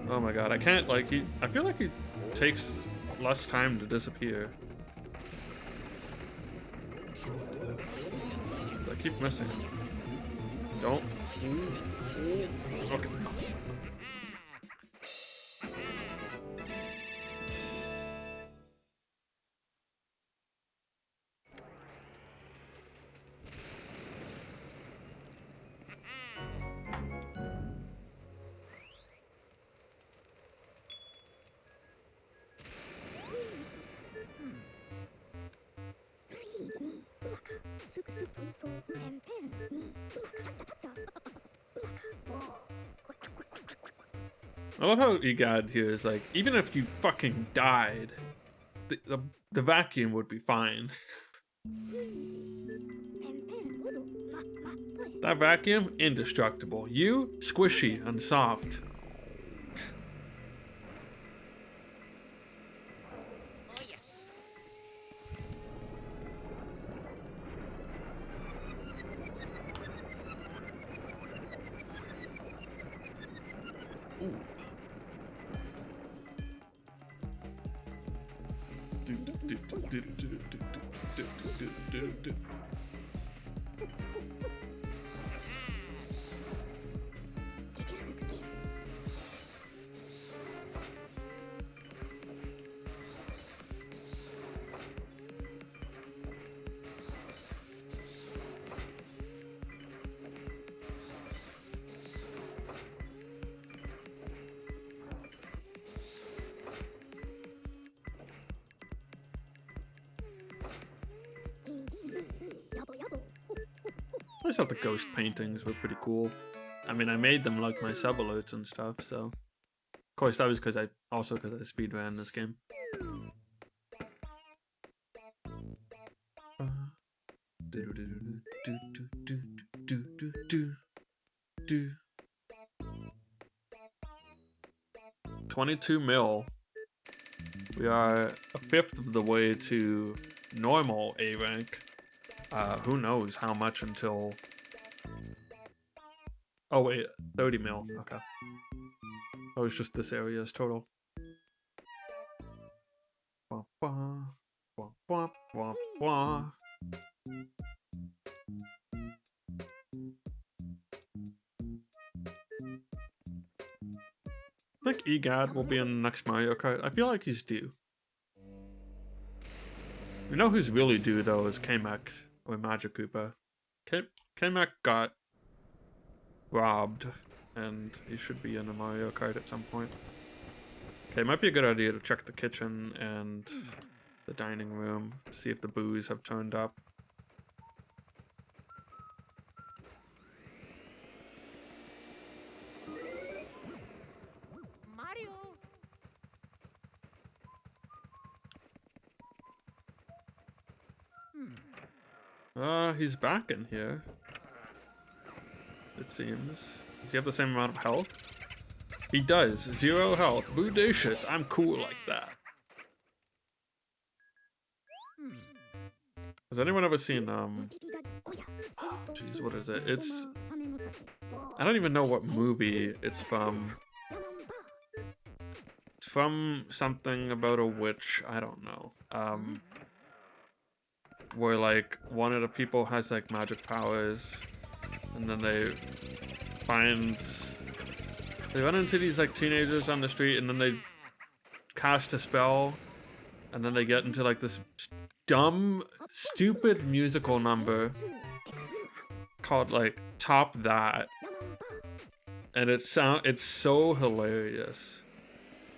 Oh my god, I can't, like, I feel like he takes less time to disappear. I keep missing. Don't. Okay. I love how Egad here is like, even if you fucking died, the vacuum would be fine. That vacuum, indestructible. You, squishy and soft. Ooh. 'I just thought the ghost paintings were pretty cool. I mean, I made them like my sub alerts and stuff, so. Of course, that was because I speedran this game. 22 mil. We are a fifth of the way to normal A rank. Who knows how much until... Oh wait, 30 mil, okay. That was just this area's total. Wah, wah, wah, wah, wah, wah. I think Egad will be in the next Mario Kart. I feel like he's due. You know who's really due though is K-Mac or Magic Koopa. K-Mac got robbed, and he should be in a Mario Kart at some point. Okay, it might be a good idea to check the kitchen and the dining room to see if the boos have turned up. He's back in here. It seems. Does he have the same amount of health? He does. 0 health. Bodacious. I'm cool like that. Has anyone ever seen, jeez, what is it? It's... I don't even know what movie it's from. It's from something about a witch. I don't know. Where, like, one of the people has, like, magic powers. And then they run into these, like, teenagers on the street, and then they cast a spell. And then they get into, like, this dumb, stupid musical number called, like, Top That. And it's so hilarious.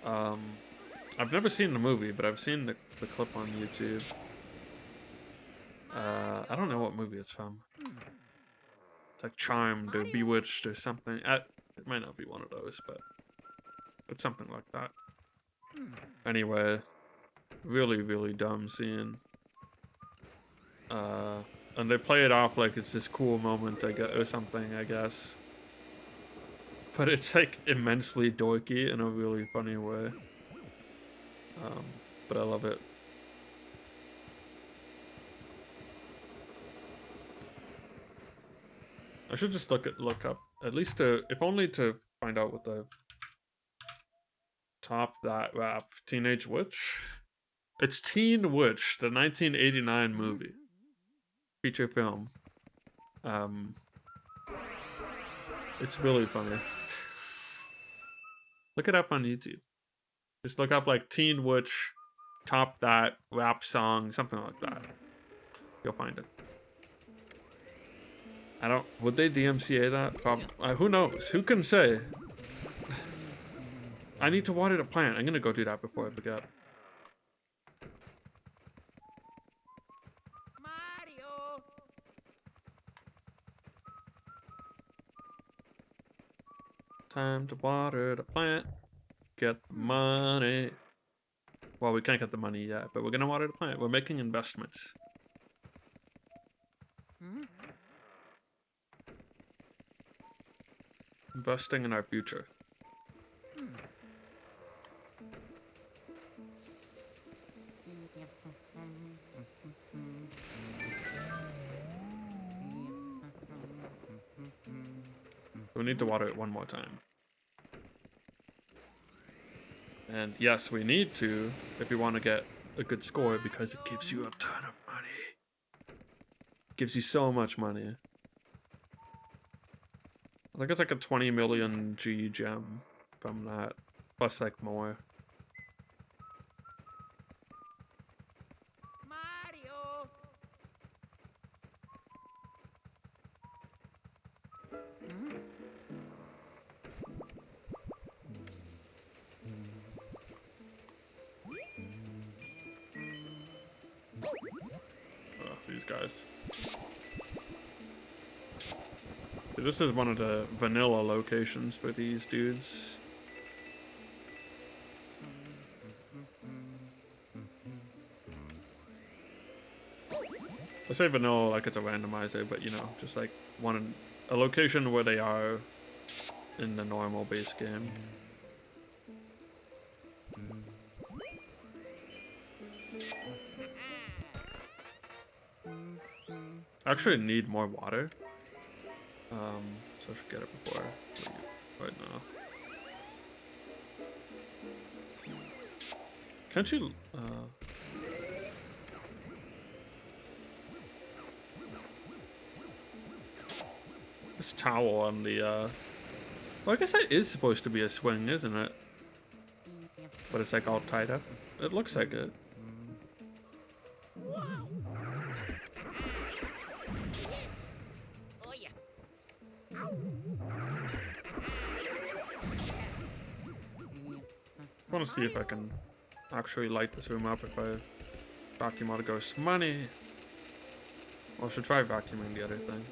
I've never seen the movie, but I've seen the clip on YouTube. I don't know what movie it's from. It's like Charmed or Bewitched or something. It might not be one of those, but it's something like that. Anyway, really, really dumb scene. And they play it off like it's this cool moment, or something, I guess. But it's like immensely dorky in a really funny way. But I love it. I should just look up at least if only to find out what the Top That rap Teenage Witch. It's Teen Witch, the 1989 movie. Feature film. It's really funny. Look it up on YouTube. Just look up like Teen Witch, top that, rap song, something like that. You'll find it. I don't. Would they DMCA that? Who knows? Who can say? I need to water the plant. I'm gonna go do that before I forget. Mario. Time to water the plant. Get the money. Well, we can't get the money yet, but we're gonna water the plant. We're making investments. Investing in our future. We need to water it one more time. And yes, we need to if we want to get a good score because it gives you a ton of money. Gives you so much money. I think it's like a 20 million G gem from that, plus like more. Mario. Oh, these guys. This is one of the vanilla locations for these dudes. I say vanilla like it's a randomizer, but you know, just like a location where they are in the normal base game. I actually need more water. So I should get it before I leave right now. Can't you, this towel on the, well, I guess that is supposed to be a swing, isn't it? But it's like all tied up. It looks like it. Oh yeah. I want to see if I can actually light this room up if I vacuum out a ghost money. Well, I should try vacuuming the other thing.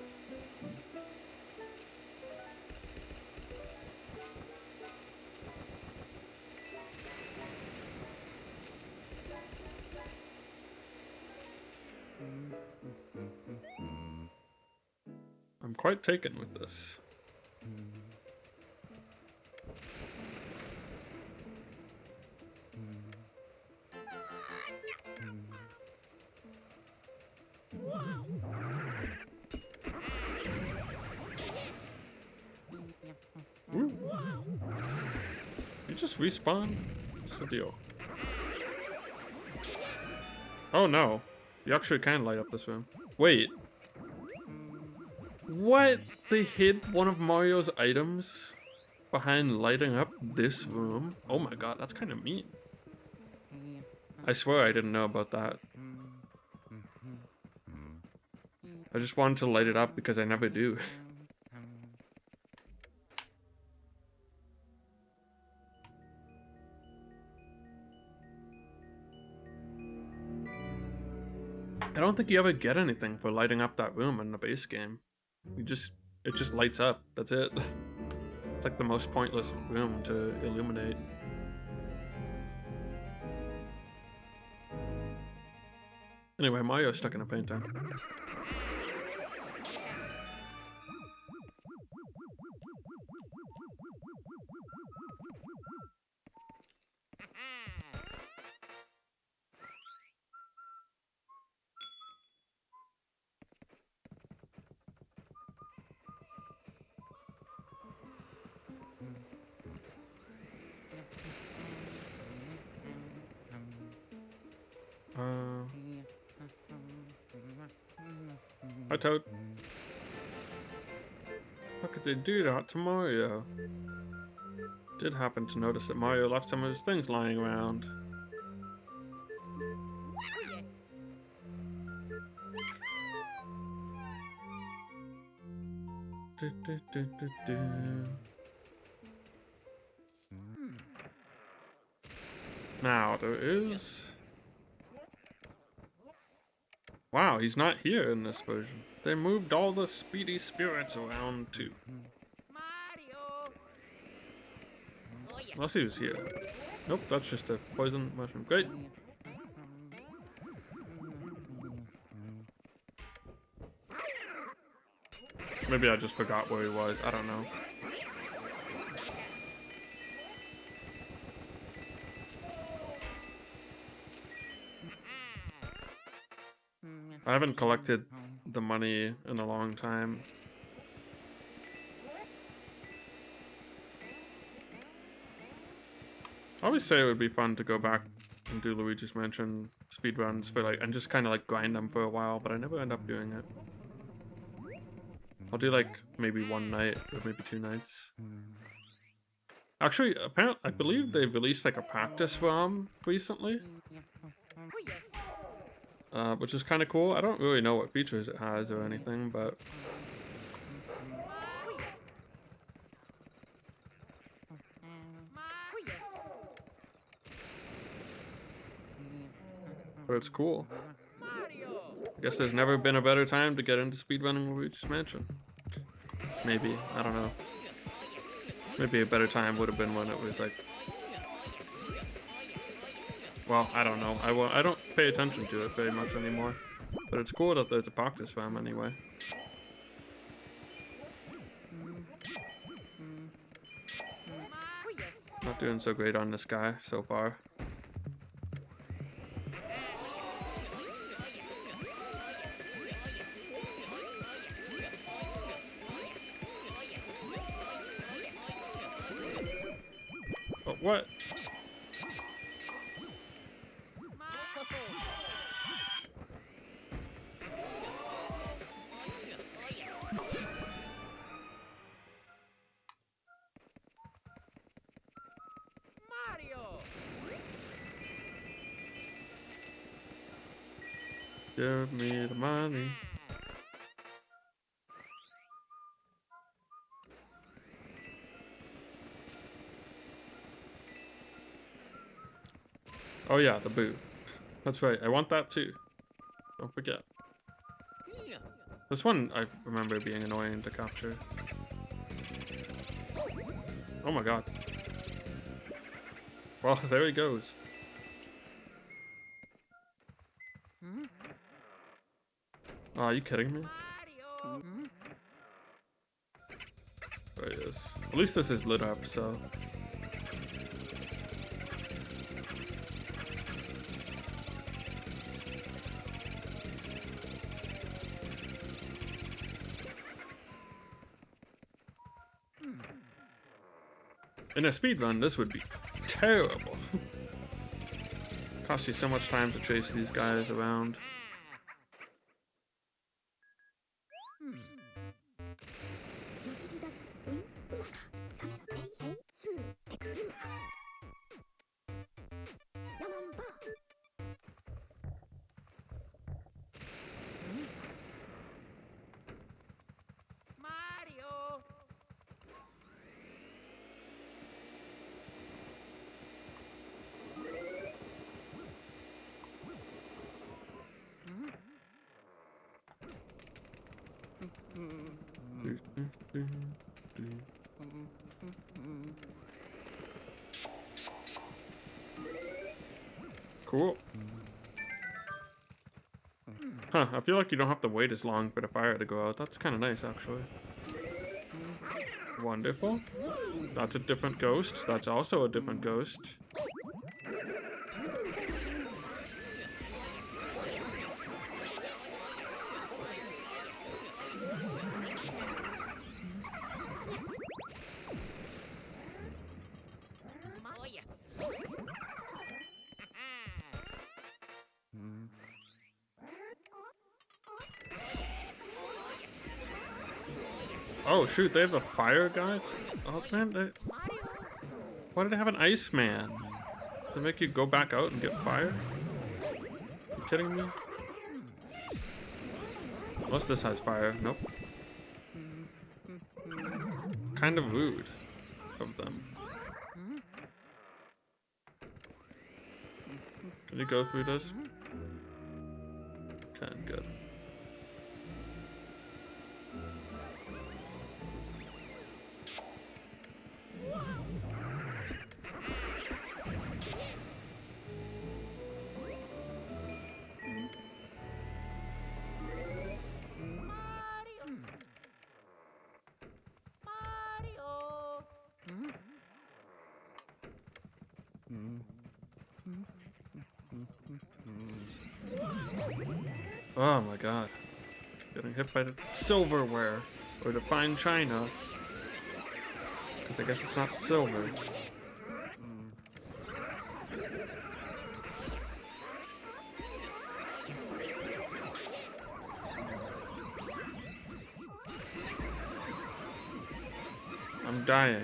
I'm quite taken with this. Ooh. You just respawn? What's the deal? Oh no. You actually can light up this room. Wait. What? They hid one of Mario's items behind lighting up this room? Oh my god, that's kind of mean. I swear I didn't know about that. I just wanted to light it up because I never do. I don't think you ever get anything for lighting up that room in the base game. It just lights up. That's it. It's like the most pointless room to illuminate. Anyway, Mario's stuck in a painting. Hi, Toad. How could they do that to Mario? Did happen to notice that Mario left some of his things lying around. Oh yeah. Do, do, do, do, do. Now, there is... Wow, he's not here in this version. They moved all the speedy spirits around too. Mario. Oh yeah. Unless he was here. Nope, that's just a poison mushroom. Great. Maybe I just forgot where he was. I don't know. I haven't collected the money in a long time. I always say it would be fun to go back and do Luigi's Mansion speedruns for like, and just kind of like grind them for a while, but I never end up doing it. I'll do like maybe one night or maybe 2 nights. Actually, apparently, I believe they released like a practice ROM recently, Oh yes. which is kind of cool. I don't really know what features it has or anything, but Oh yeah. Oh yes. it's cool. Mario. I guess there's never been a better time to get into speedrunning Luigi's Mansion. Maybe, I don't know. Maybe a better time would have been when it was like... Well, I don't know. I don't pay attention to it very much anymore. But it's cool that there's a practice ROM anyway. Oh yes. Not doing so great on this guy so far. But what? Mario. Give me the money. Oh yeah, the boo. That's right, I want that too. Don't forget. This one I remember being annoying to capture. Oh my god. Well, there he goes. Oh, are you kidding me? Mario. There he is. At least this is lit up, so... In a speedrun, this would be terrible. Costs you so much time to chase these guys around. Mario. Cool. Huh, I feel like you don't have to wait as long for the fire to go out. That's kind of nice, actually. Wonderful. That's a different ghost. That's also a different ghost. Oh yeah. Oh shoot, they have a fire guy? Oh man, Mario. why did they have an ice man? To make you go back out and get fire? You kidding me? Unless this has fire. Nope. Kind of rude of them. Can you go through this? Can, good. Mario. Mario. Oh my god. Getting hit by the silverware. Or the fine china. Because I guess it's not silver. I'm dying.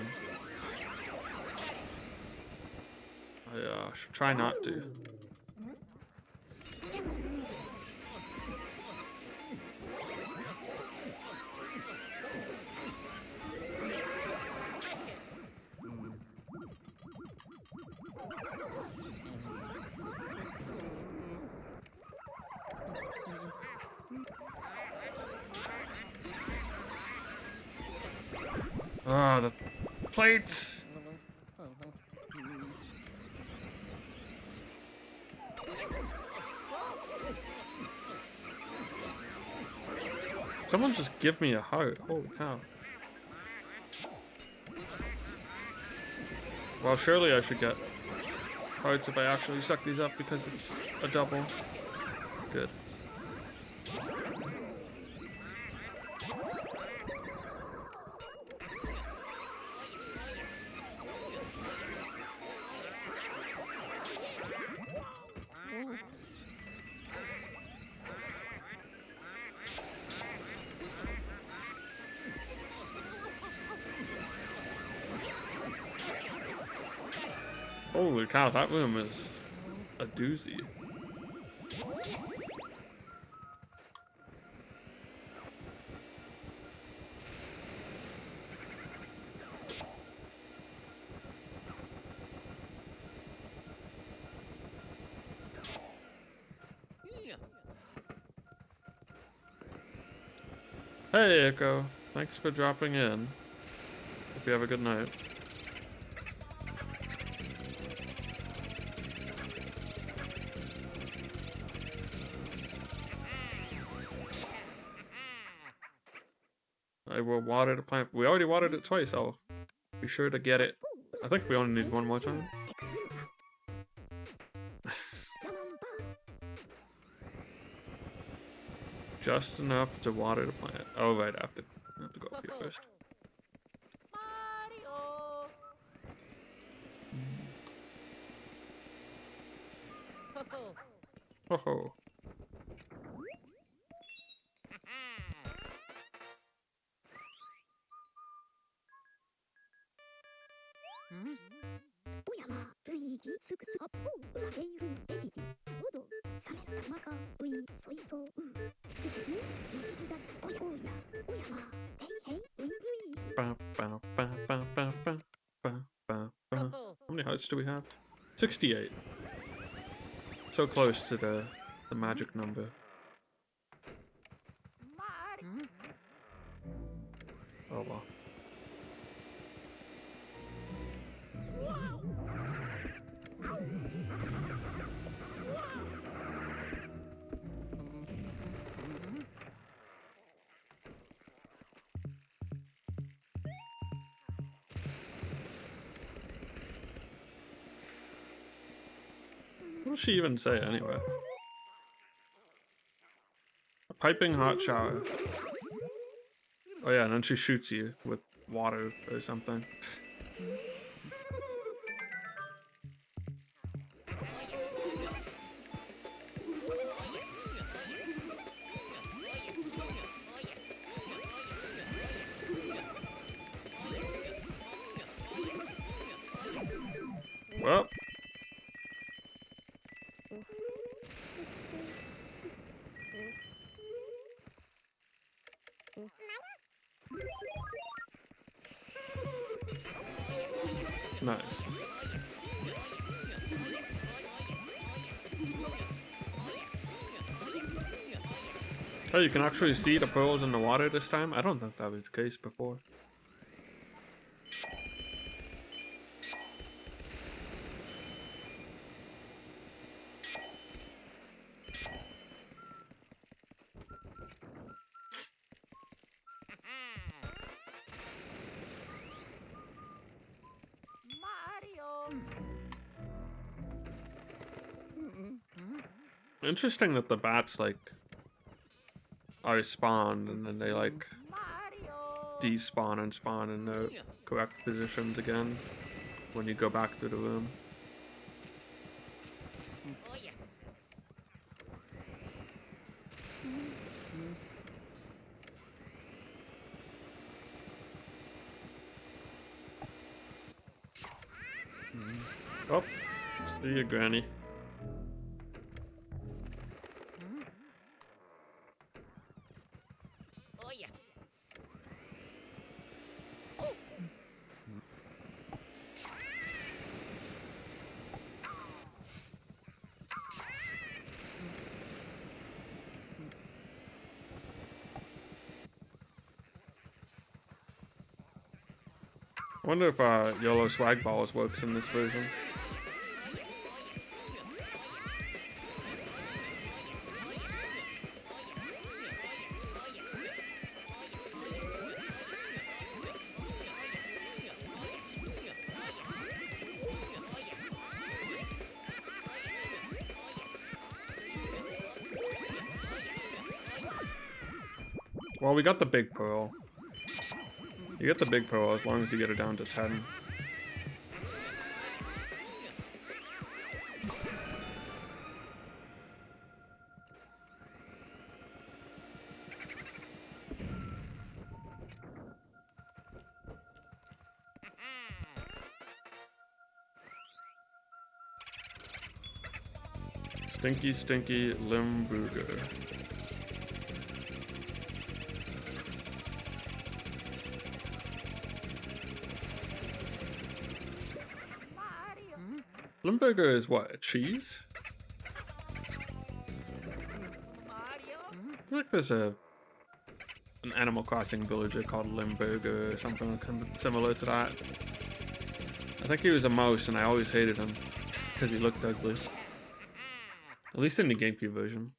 I should try not to. Ah, the plates! Someone just give me a heart. Holy cow. Well, surely I should get hearts if I actually suck these up because it's a double. Good. Holy cow, that room is a doozy. Hey, Echo. Thanks for dropping in. Hope you have a good night. I will water the plant. We already watered it twice. I'll be sure to get it. I think we only need one more time. Just enough to water the plant. Oh, right, I have to go up here first. Mario. Ho ho. Luigi, すくす八方裏ゲイルエジジオドサメの玉かウイソイソウスキムマジキダおやおやおやまヘイヘイウイルイー Ba, ba, ba, ba, ba, ba, ba, ba, ba. How many hearts do we have? 68. So close to the magic number. Mario. Oh well. What does she even say anyway? A piping hot shower. Oh yeah, and then she shoots you with water or something. Nice. Oh, you can actually see the pearls in the water this time? I don't think that was the case before. Mario. Interesting that the bats, like, are spawned and then they, like, Mario. despawn and spawn in the correct positions again when you go back through the room. Oh yeah. Oh, see you, Granny. Oh yeah. I wonder if YOLO swag balls works in this version. Well, we got the big pearl. You get the big pearl as long as you get it down to 10. Stinky, stinky Limburger. Mario. Limburger is what, a cheese? Mario. I feel like there's an Animal Crossing villager called Limburger or something similar to that. I think he was a mouse and I always hated him because he looked ugly. At least in the GameCube version.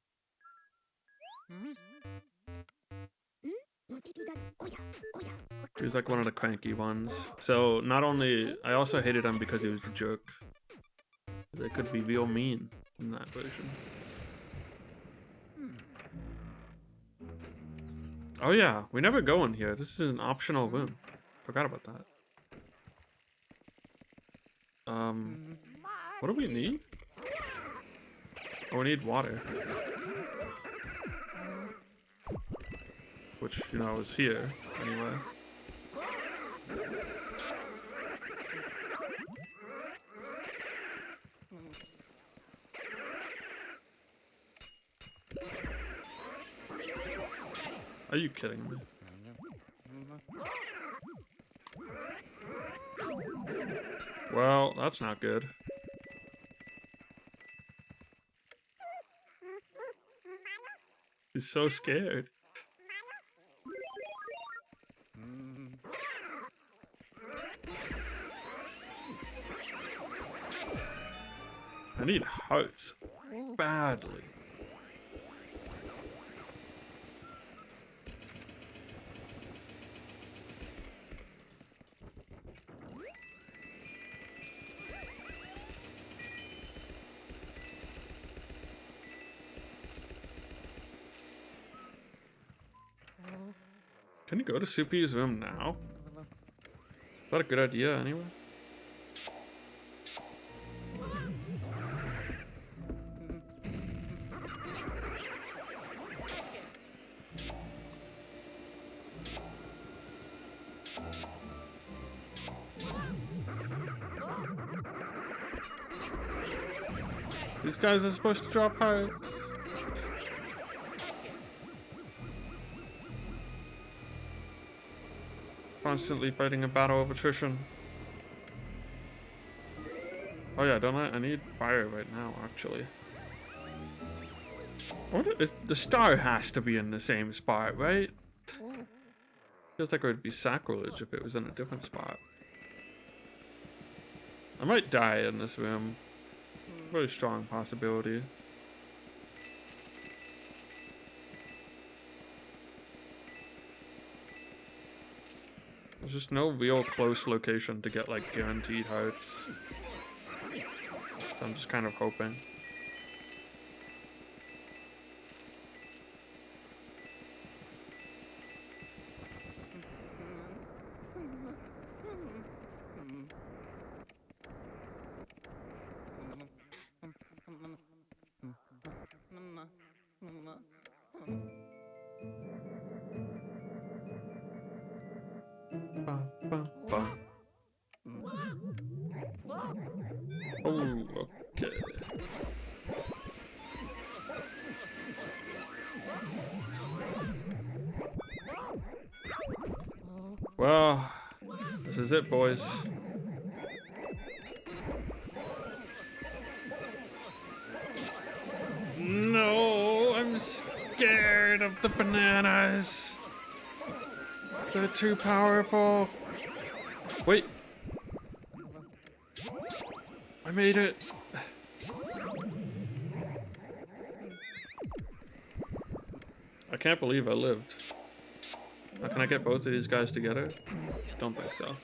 He was like one of the cranky ones. So not only, I also hated him because he was a jerk. They could be real mean in that version. Oh yeah, we never go in here. This is an optional room. Forgot about that. What do we need? Oh, we need water. Which, you know, is here anyway. Are you kidding me? Well, that's not good. He's so scared. I need hearts badly. Can you go to Soupy's room now? Is that a good idea anyway? These guys are supposed to drop hearts. Constantly fighting a battle of attrition. Oh yeah, don't I need fire right now, actually. The star has to be in the same spot, right? Feels like it would be sacrilege if it was in a different spot. I might die in this room. Very strong possibility. There's just no real close location to get like guaranteed hearts. So I'm just kind of hoping. Ba, ba, ba. Oh, okay. Well, this is it, boys. No, I'm scared of the bananas. They're too powerful. Wait. I made it. I can't believe I lived. Now, can I get both of these guys together? Don't think so.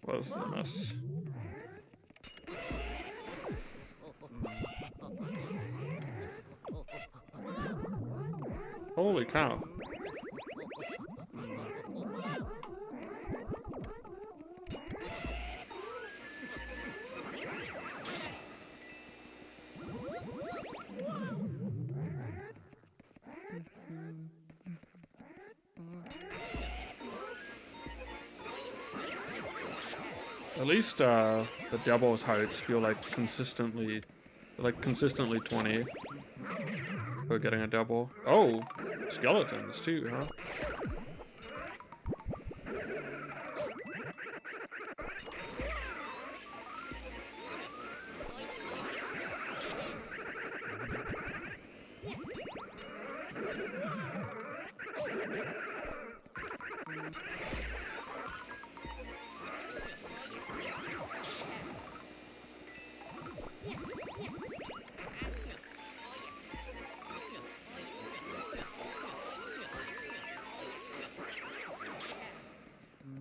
What is the mess? Holy cow. At least the devil's hearts feel like consistently 20 for getting a double. Oh, skeletons too, huh?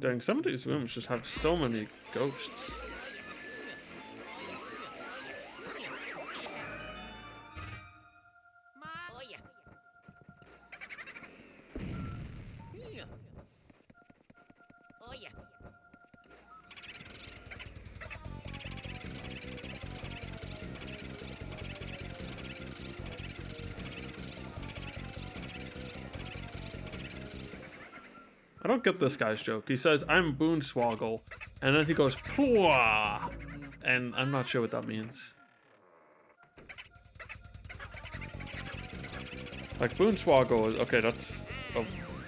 Dang, some of these rooms just have so many ghosts. I don't get this guy's joke. He says, I'm Boonswoggle, and then he goes, Pwah! And I'm not sure what that means. Like, Boonswoggle is, okay, that's a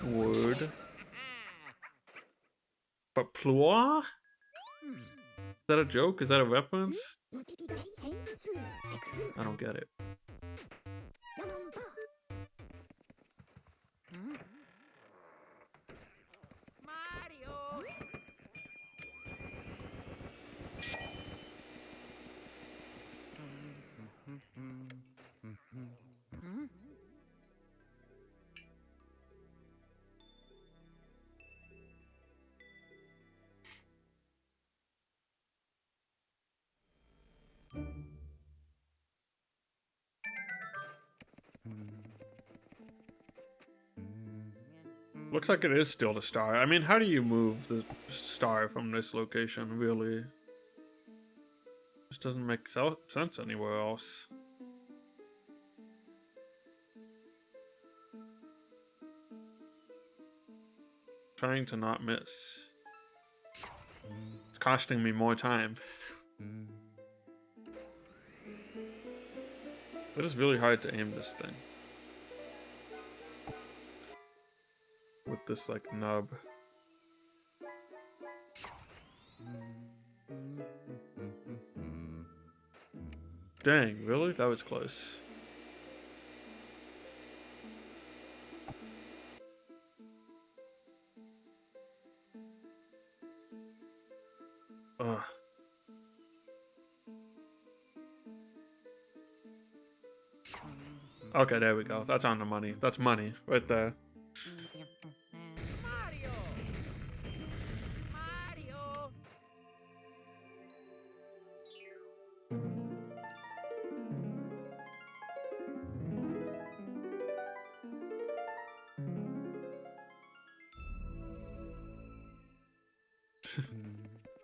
word. But Ploa? Is that a joke? Is that a reference? I don't get it. Looks like it is still the star. I mean, how do you move the star from this location, really? Just doesn't make sense anywhere else. Trying to not miss. It's costing me more time. It is really hard to aim this thing. With this, like, nub. Dang, really? That was close. Ugh. Okay, there we go. That's on the money. That's money right there. Mario!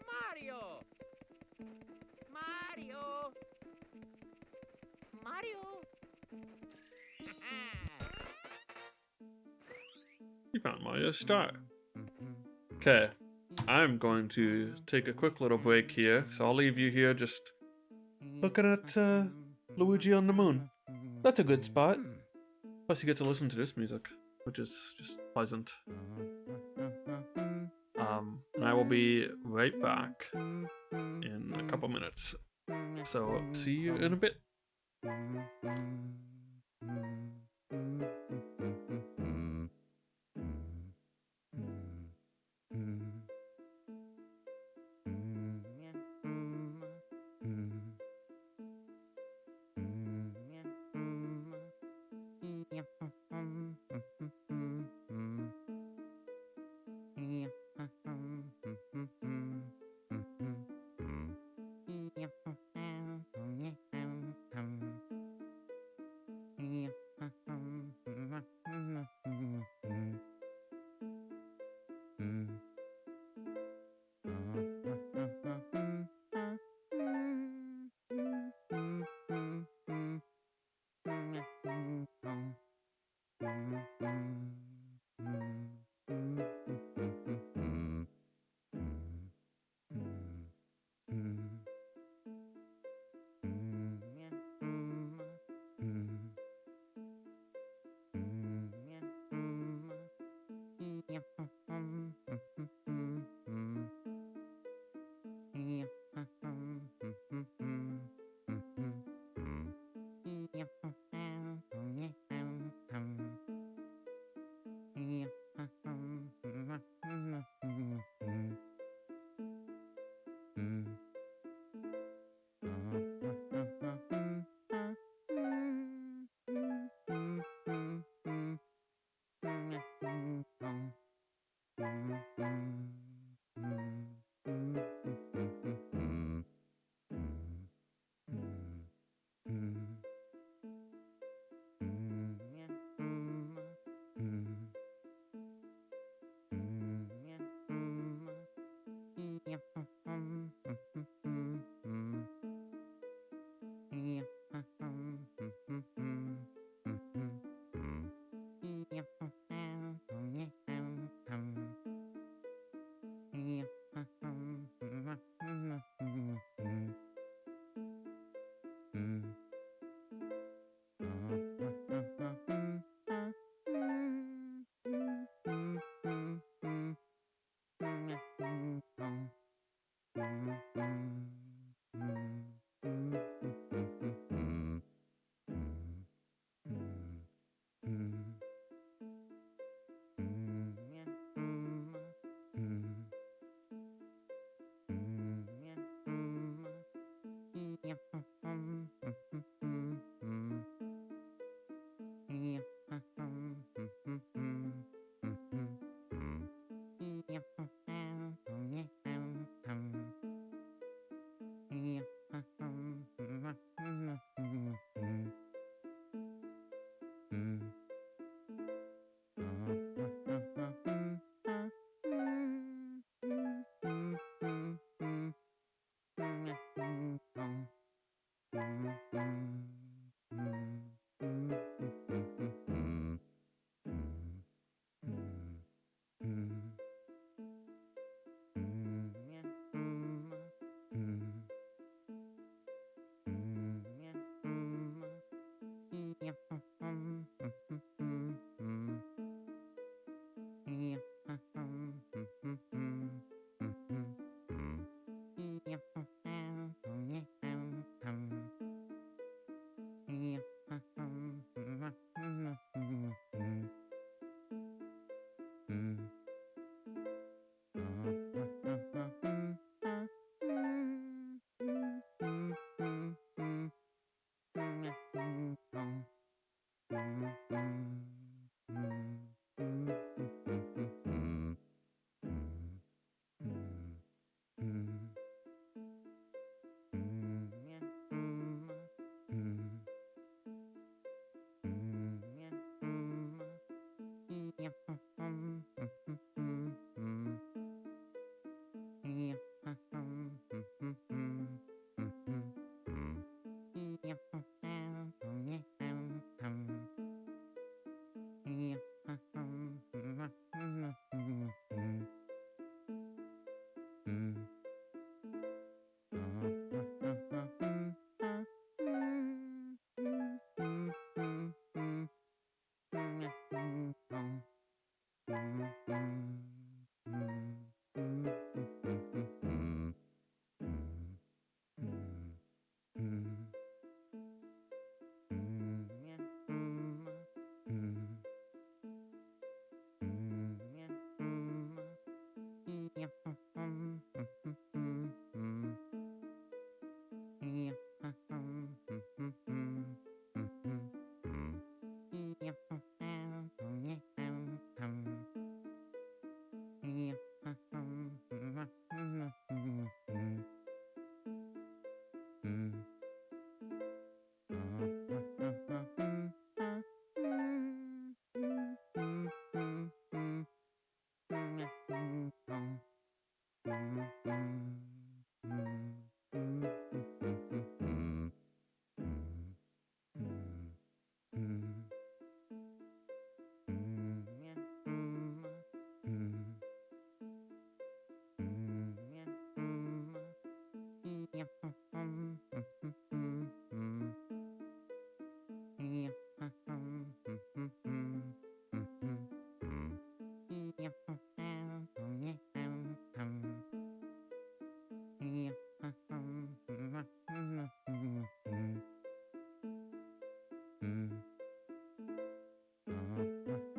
Mario! Mario! Mario! Mario! You found my star. Okay, I'm going to take a quick little break here, so I'll leave you here just looking at Luigi on the moon. That's a good spot. Plus, you get to listen to this music, which is just pleasant. And I will be right back in a couple minutes. So, see you in a bit.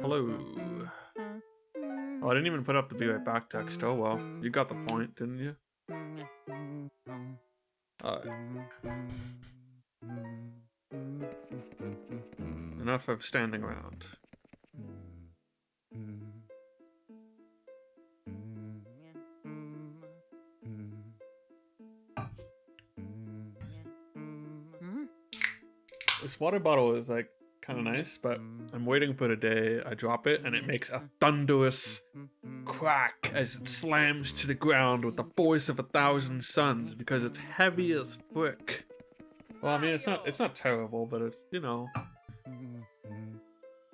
Hello. Oh, I didn't even put up the be right back text. Oh well, you got the point, didn't you? Enough of standing around. This water bottle is like kind of nice, but I'm waiting for the day I drop it and it makes a thunderous crack as it slams to the ground with the force of 1,000 suns because it's heavy as brick. Well, I mean, it's not terrible, but it's, you know,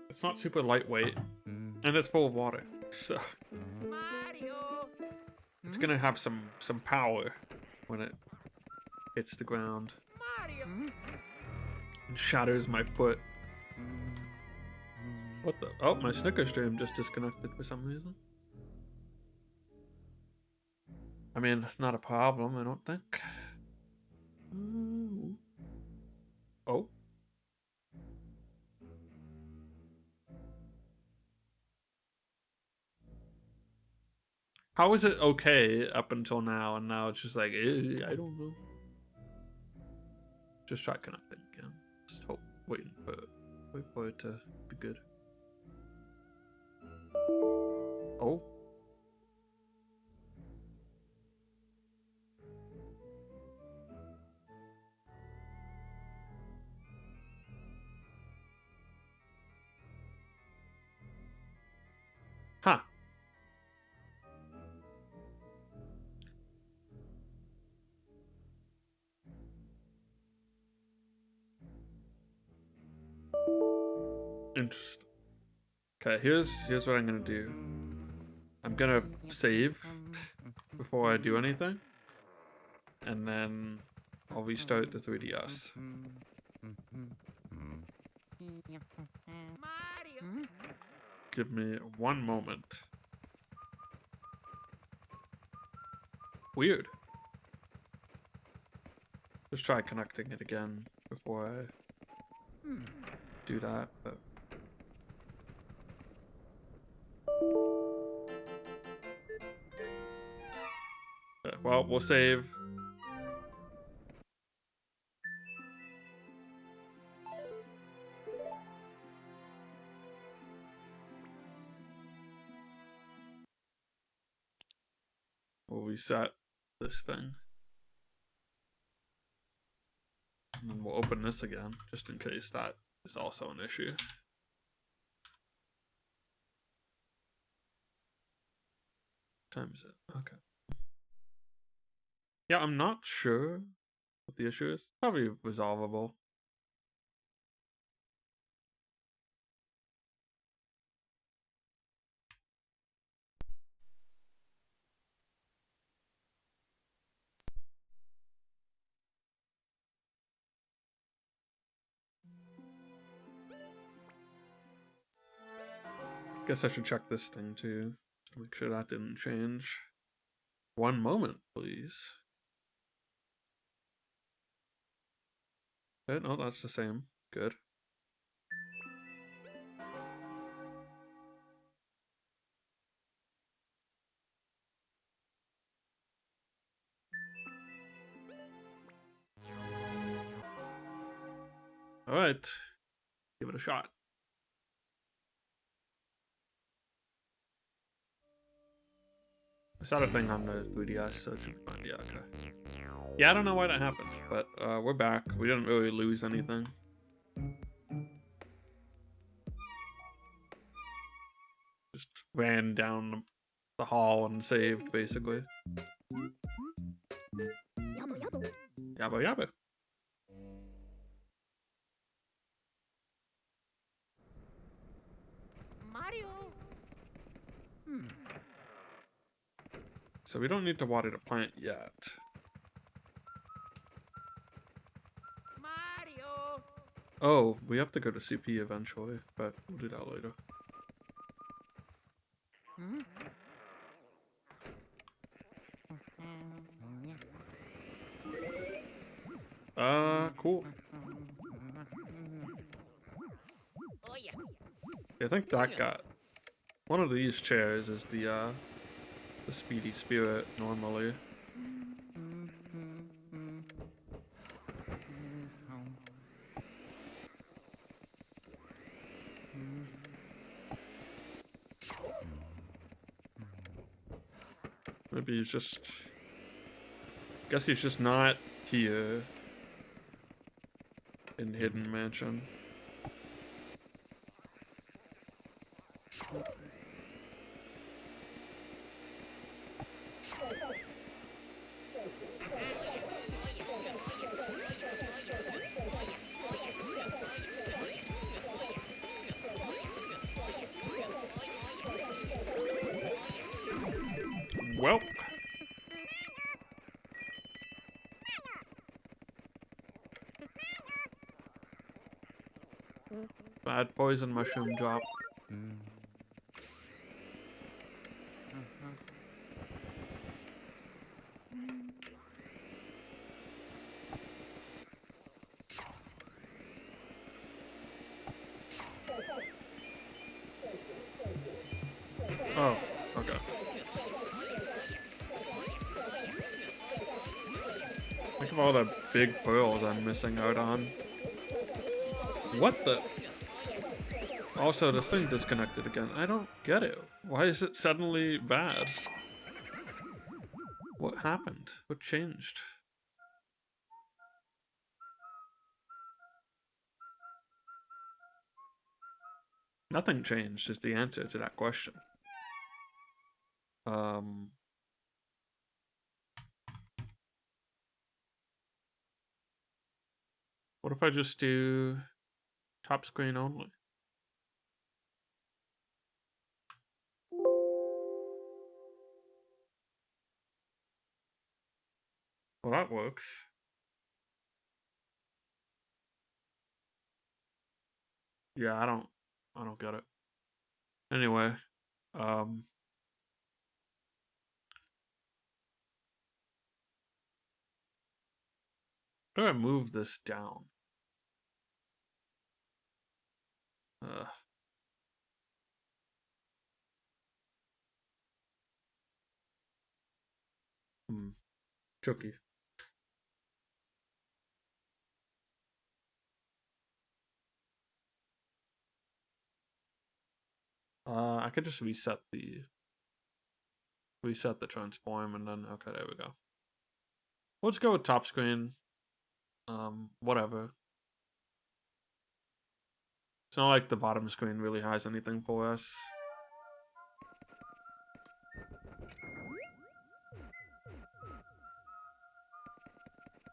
it's not super lightweight, and it's full of water, so Mario. it's gonna have some power when it hits the ground Mario. and shatters my foot. What the? Oh, my Snicker stream just disconnected for some reason. I mean, not a problem, I don't think. Oh. How is it okay up until now, and now it's just like, I don't know. Just try connecting again. Just wait for it to be good. Oh. Huh. Interesting. Okay, here's what I'm gonna do. I'm gonna save before I do anything, and then I'll restart the 3DS. Mario. Give me one moment. Weird. Just try connecting it again before I do that, but... well, we'll save. we'll reset this thing. And then we'll open this again, just in case that is also an issue. What time is it? Okay. Yeah, I'm not sure what the issue is. Probably resolvable. Guess I should check this thing too, to make sure that didn't change. One moment, please. Okay, no, that's the same. Good. Alright. Give it a shot. I saw the thing on the 3DS, so it should be fine. Yeah, okay. Yeah, I don't know why that happened, but we're back. We didn't really lose anything. Just ran down the hall and saved, basically. Yabo yabo. Yabba yabba. Mario. So we don't need to water the plant yet. Mario. Oh, we have to go to CP eventually, but we'll do that later. Cool. Oh yeah. I think that got one of these chairs is the speedy spirit normally. Maybe he's just, guess he's just not here in Hidden Mansion. Well, bad poison mushroom drop. Oh, okay. Think of all the big pearls I'm missing out on. What the? Also, this thing disconnected again. I don't get it. Why is it suddenly bad? What happened? What changed? Nothing changed is the answer to that question. What if I just do top screen only? Well, that works. Yeah, I don't get it. Anyway, how do I move this down? Uh, Tricky. I could just reset the We set the transform and then, okay, there we go. Let's go with top screen. Whatever. It's not like the bottom screen really has anything for us.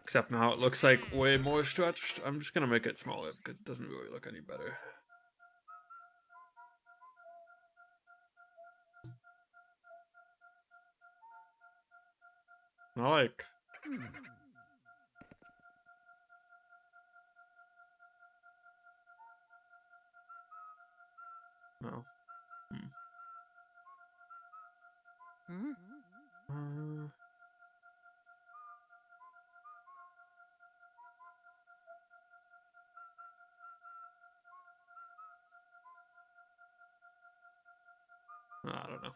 Except now it looks like way more stretched. I'm just gonna make it smaller because it doesn't really look any better. I like. No. I don't know.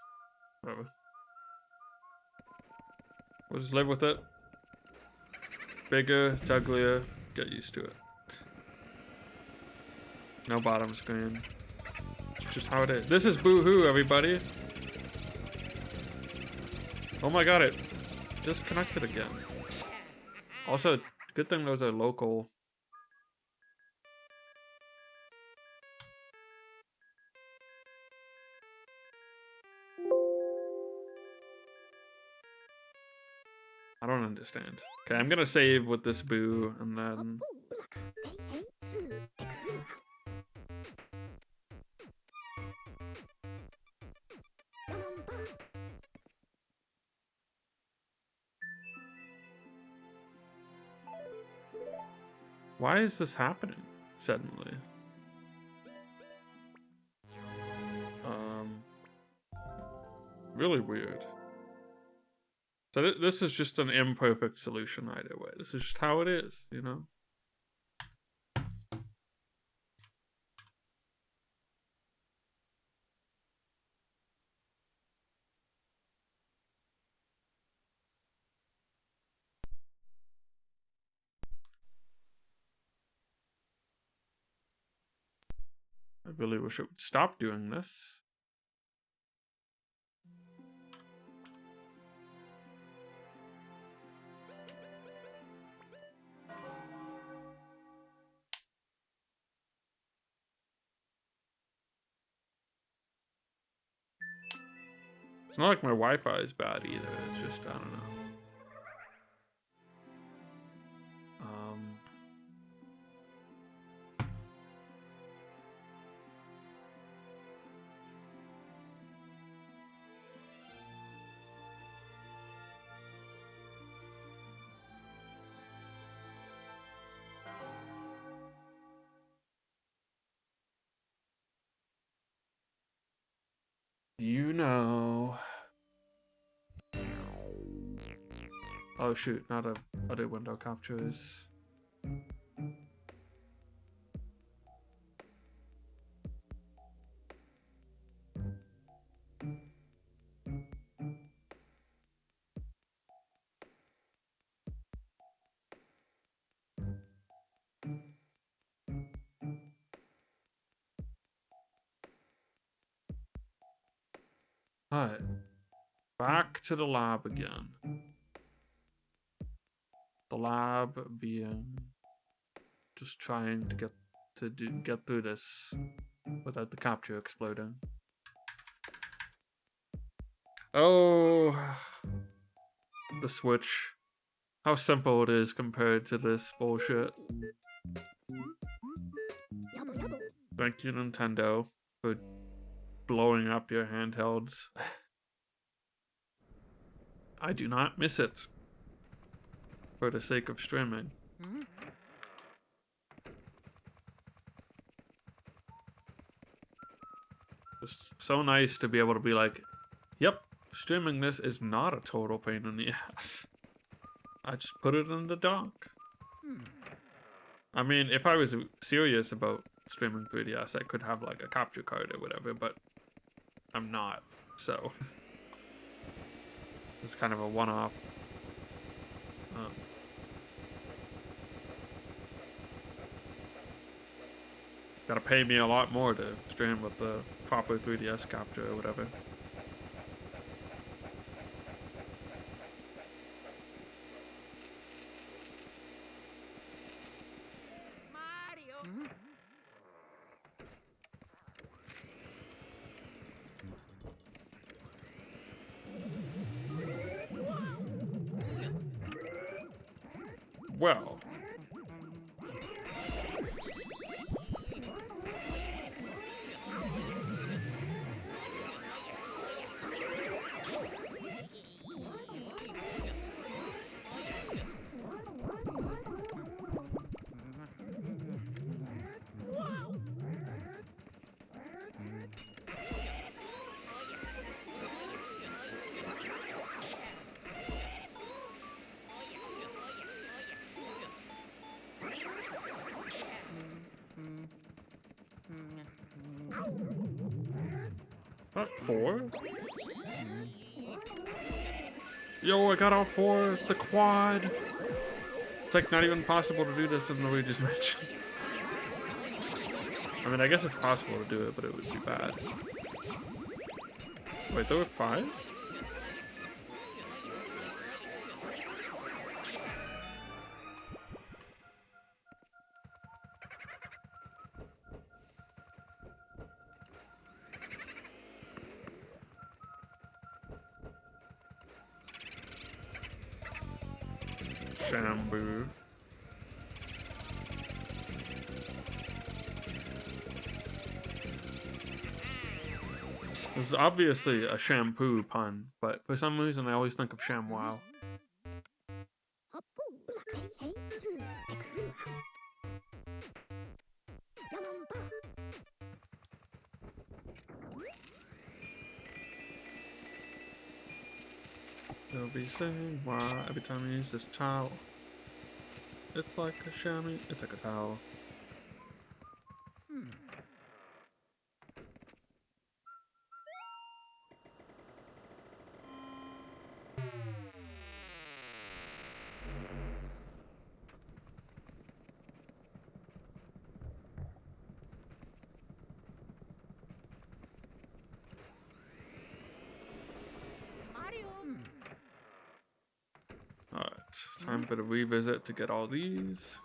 Whatever. We'll just live with it. Bigger, it's uglier. Get used to it. No bottom screen. It's just how it is. This is Boo-hoo, everybody. Oh my god, it disconnected again. Also, good thing those are local. I don't understand. Okay, I'm gonna save with this Boo, and then... Why is this happening suddenly? Really weird. So this is just an imperfect solution either way. This is just how it is, you know? I really wish it would stop doing this. It's not like my Wi-Fi is bad either. It's just, I don't know. You know. Oh shoot, not a other window captures. Alright. Back to the lab again. The lab being just trying to get through this without the capture exploding. Oh, the Switch. How simple it is compared to this bullshit. Thank you, Nintendo, for blowing up your handhelds. I do not miss it for the sake of streaming. Just so nice to be able to be like, yep, streaming this is not a total pain in the ass. I just put it in the dock. I mean, if I was serious about streaming 3DS, I could have like a capture card or whatever, but I'm not, so it's kind of a one-off. Gotta pay me a lot more to stream with the proper 3DS capture or whatever. Well. Not 4? Yo, I got all 4. The quad. It's like not even possible to do this in Luigi's Mansion. I mean, I guess it's possible to do it, but it would be bad. Wait, there were 5? Shampoo. This is obviously a shampoo pun, but for some reason I always think of ShamWow. 八方うまくてへいつテクルハラマンバー They'll be saying why every time you use this towel. It's like a chamois. It's like a towel. Mario. Alright, time for the revisit to get all these.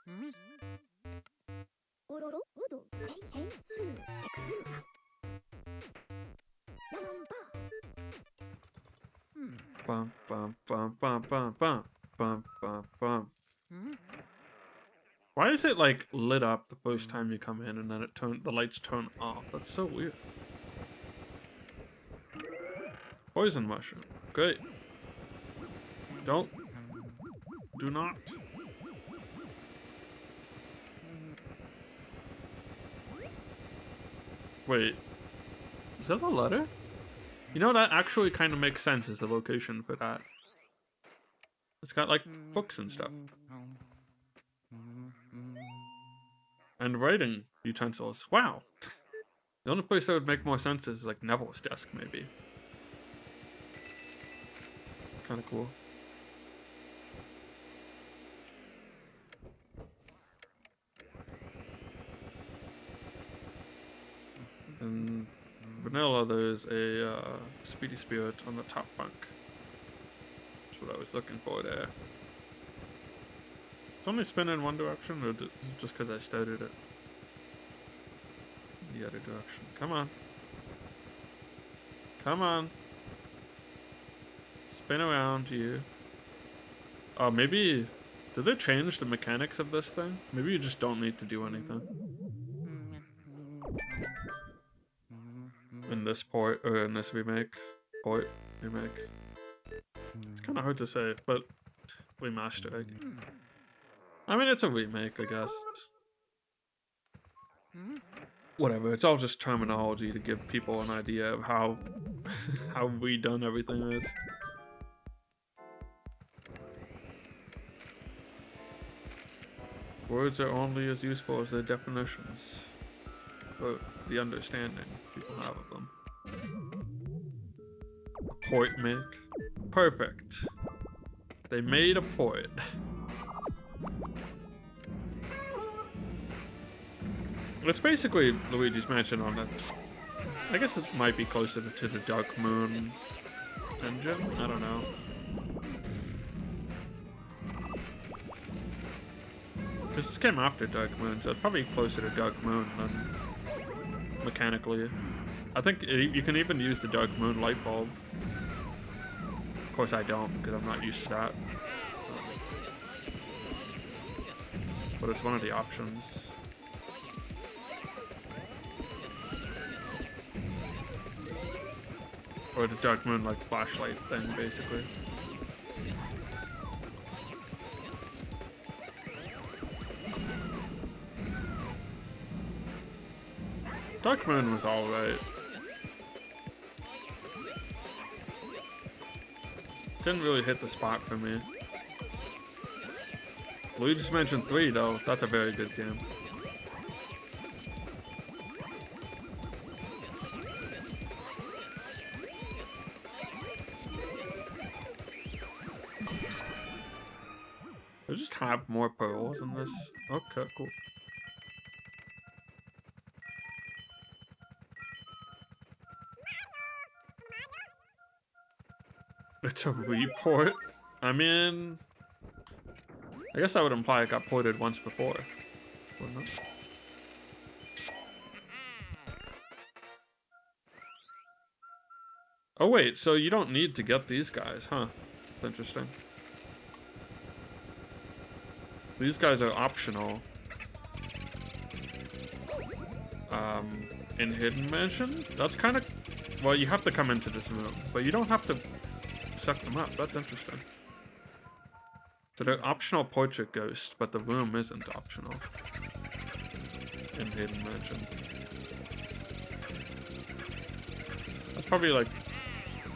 Hmm? オロロウドテイヘイツーテクルハラマンバー Bum bum bum bum bum bum bum bum bum. Hmm? Why is it like lit up the first time you come in and then the lights turn off? That's so weird. Poison mushroom. Great. Do not. Wait. Is that a letter? You know, that actually kind of makes sense as the location for that. It's got like books and stuff. And writing utensils. Wow. The only place that would make more sense is like Neville's desk, maybe. Kind of cool. In vanilla, there's a speedy spirit on the top bunk. That's what I was looking for there. It's only spinning in one direction, or just because I started it in the other direction? Come on. Come on. Spin around you. Oh, maybe... Did they change the mechanics of this thing? Maybe you just don't need to do anything. In this port, or in this remake. Remake. It's kind of hard to say, but remastering. I mean, it's a remake, I guess. Whatever, it's all just terminology to give people an idea of how redone everything is. Words are only as useful as their definitions, or the understanding people have of them. A port make? Perfect. They made a port. It's basically Luigi's Mansion on it. I guess it might be closer to the Dark Moon engine. I don't know. This came after Dark Moon, so it's probably closer to Dark Moon than mechanically. I think you can even use the Dark Moon light bulb. Of course I don't, because I'm not used to that. But it's one of the options. Or the Dark Moon like flashlight thing, basically. Dark Moon was alright. Didn't really hit the spot for me. Luigi's Mansion 3 though, that's a very good game. I just have more pearls in this. Okay, cool. It's a report? I mean, I guess that would imply it got ported once before, wouldn't it? Oh wait, so you don't need to get these guys, huh? That's interesting. These guys are optional. In Hidden Mansion? That's kind of... Well, you have to come into this room, but you don't have to suck them up. That's interesting. So they're optional portrait ghosts, but the room isn't optional in Hidden Mansion. That's probably like,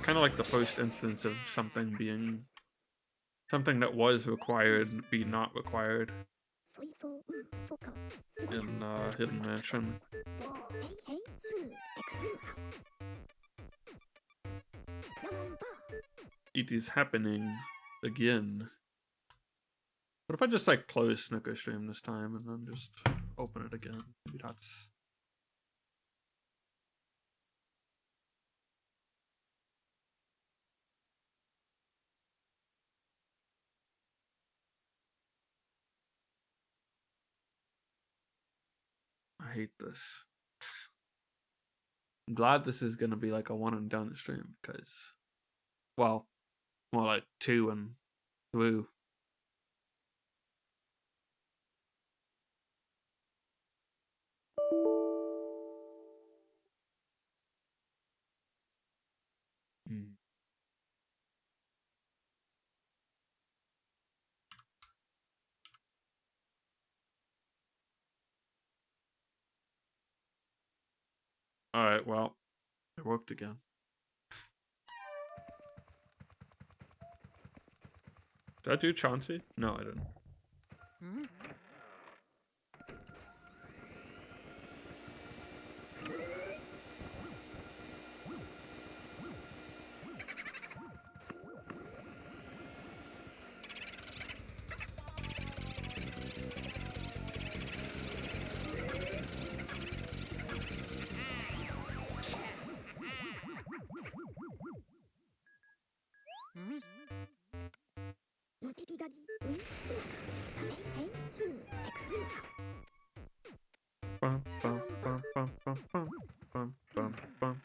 kind of like the first instance of something being... Something that was required be not required in Hidden Mansion. It is happening again. What if I just like close Snicker Stream this time and then just open it again? Maybe that's... I hate this. I'm glad this is gonna be like a one and done stream because, well, more like two and through. Mm. All right, well, it worked again. Did I do Chauncey? No, I didn't. Hmm? Hmm? Bum, bum, bum, bum, bum, bum, bum, bum, bum.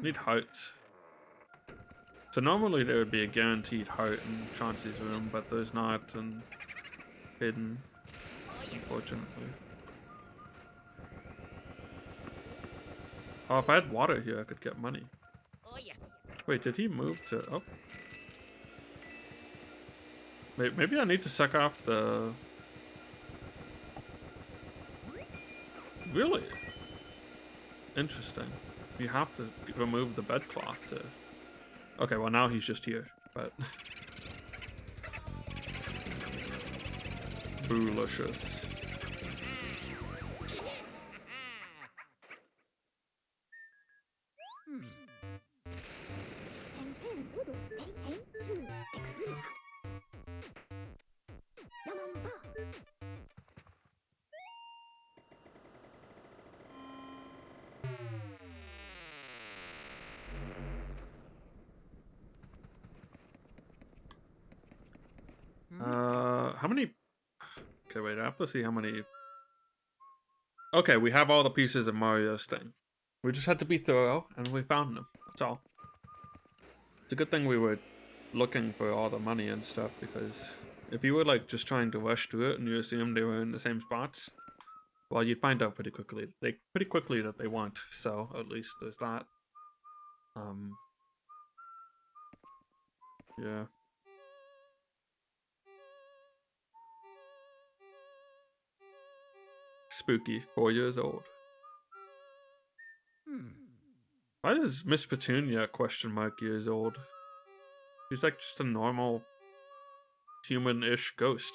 Need hearts. So normally there would be a guaranteed heart in Chauncey's room, but there's not in Hidden, unfortunately. Oh, if I had water here, I could get money. Oh yeah. Wait, did he move to... Oh. Wait, maybe I need to suck off the... Really? Interesting. You have to remove the bedcloth to... Okay, well now he's just here, but... Boolicious. How many? Okay, wait. I have to see how many. Okay, we have all the pieces of Mario's thing. We just had to be thorough, and we found them. That's all. It's a good thing we were looking for all the money and stuff, because if you were like just trying to rush through it and you assume they were in the same spots, well, you'd find out pretty quickly. Pretty quickly that they weren't. So at least there's that. Yeah. Spooky. 4 years old. Why is Miss Petunia years old? She's like just a normal human-ish ghost.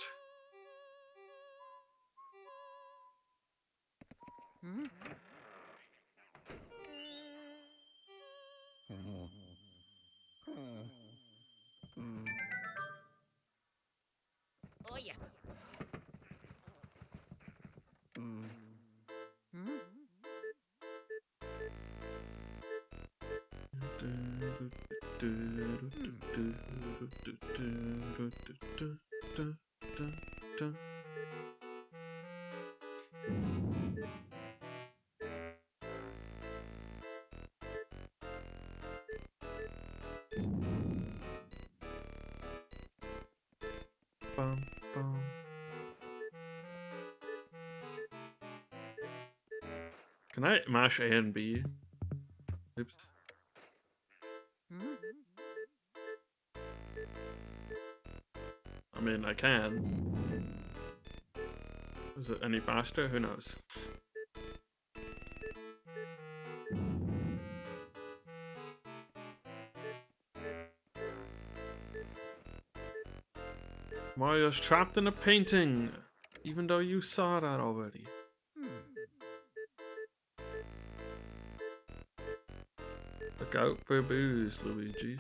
Oh yeah. Bum, bum. Can I mash A and B? Oops. I mean, I can. Is it any faster? Who knows? Mario's trapped in a painting, even though you saw that already. Look out for booze, Luigi.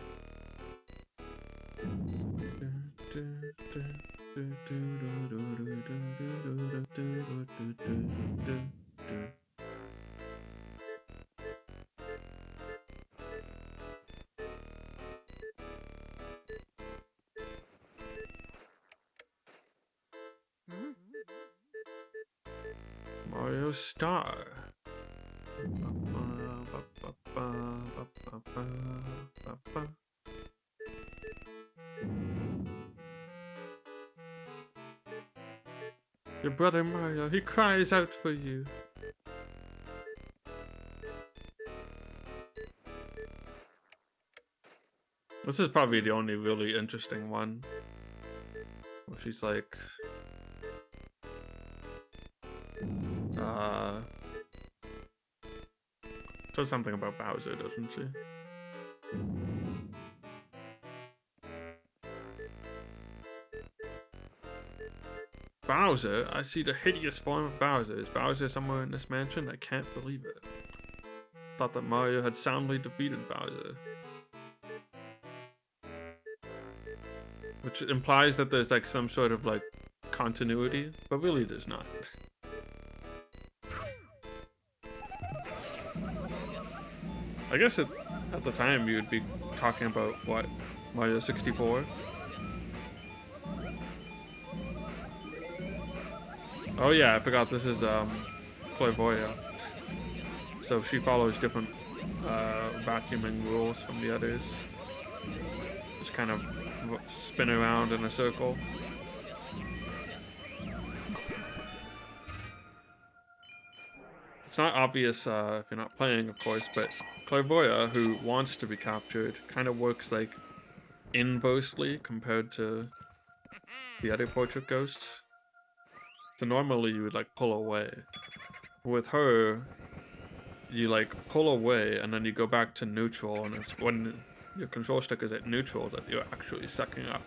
Mario Star. Your brother Mario, he cries out for you. This is probably the only really interesting one. Where she's like... says something about Bowser, doesn't she? Bowser? I see the hideous form of Bowser. Is Bowser somewhere in this mansion? I can't believe it. Thought that Mario had soundly defeated Bowser. Which implies that there's like some sort of like continuity, but really there's not. I guess at the time you would be talking about what? Mario 64? Oh yeah, I forgot this is Clairvoya. So she follows different vacuuming rules from the others. Just kind of spin around in a circle. It's not obvious if you're not playing, of course, but Clairvoya, who wants to be captured, kind of works like inversely compared to the other portrait ghosts. So normally you would like pull away. With her, you like pull away and then you go back to neutral, and it's when your control stick is at neutral that you're actually sucking up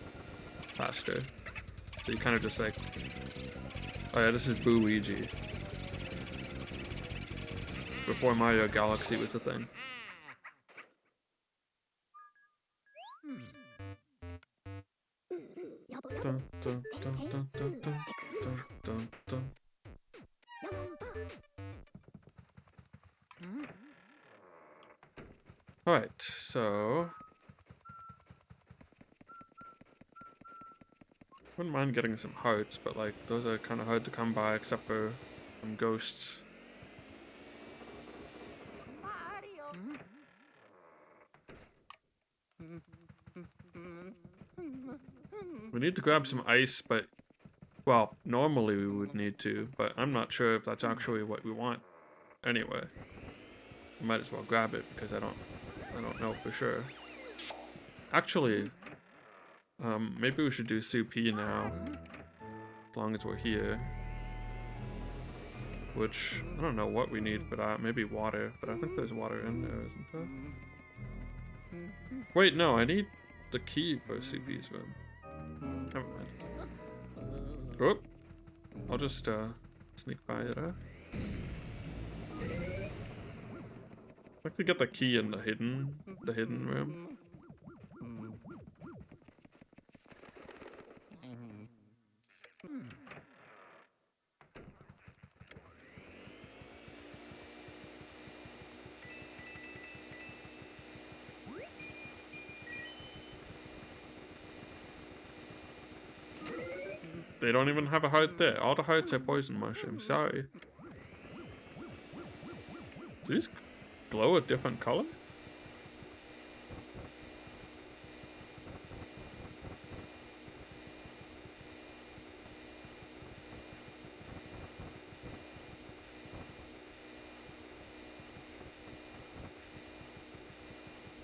faster. So you kind of just like, oh yeah, this is Luigi. Before Mario Galaxy was a thing. Dun, dun, dun, dun, dun, dun, dun, dun, dun. Alright, so... Wouldn't mind getting some hearts, but like those are kind of hard to come by except for some ghosts. Mario. We need to grab some ice, but well, normally we would need to, but I'm not sure if that's actually what we want. Anyway, we might as well grab it because I don't know for sure. Actually, maybe we should do CP now, as long as we're here. Which, I don't know what we need for that, maybe water, but I think there's water in there, isn't there? Wait, no, I need the key for CP's room. Never mind. Oh, I'll just sneak by it. I'd like to get the key in the hidden room. They don't even have a heart there. All the hearts are poison mushrooms. Sorry. Do these glow a different color?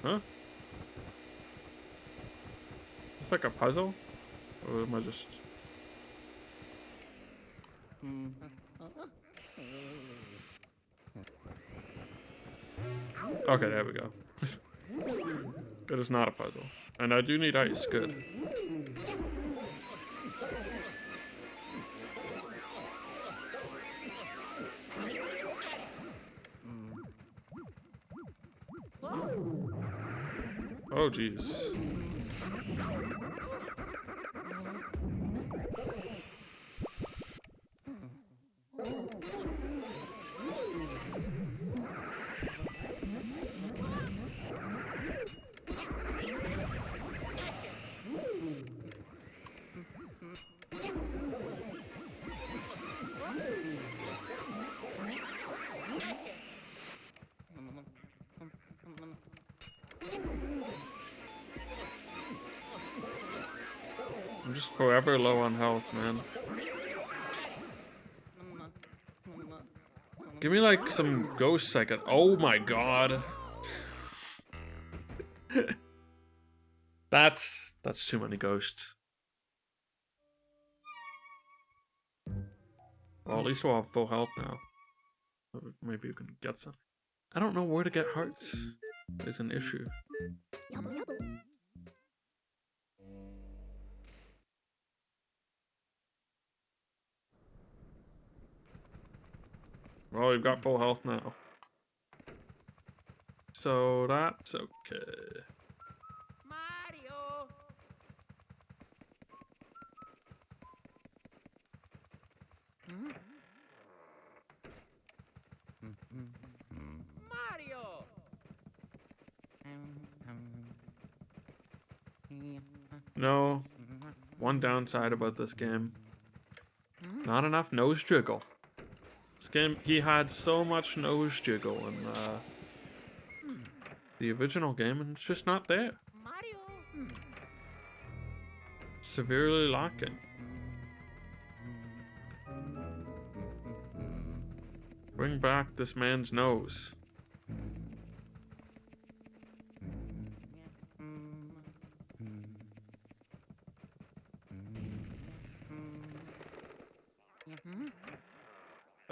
Huh? It's like a puzzle? Or am I just... Okay, there we go. It is not a puzzle. And I do need ice, good. Oh, jeez. I'm just forever low on health, man. Give me like some ghosts I could. Oh my god. That's too many ghosts. Well, at least we'll have full health now. Maybe you can get some. I don't know where to get hearts. Is an issue. Yabo yabo. Well, we've got full health now. So that's okay. Mario. Mario. No. One downside about this game. Not enough nose jiggle. This game, he had so much nose jiggle in the original game, and it's just not there. Mario. Severely lacking. Bring back this man's nose.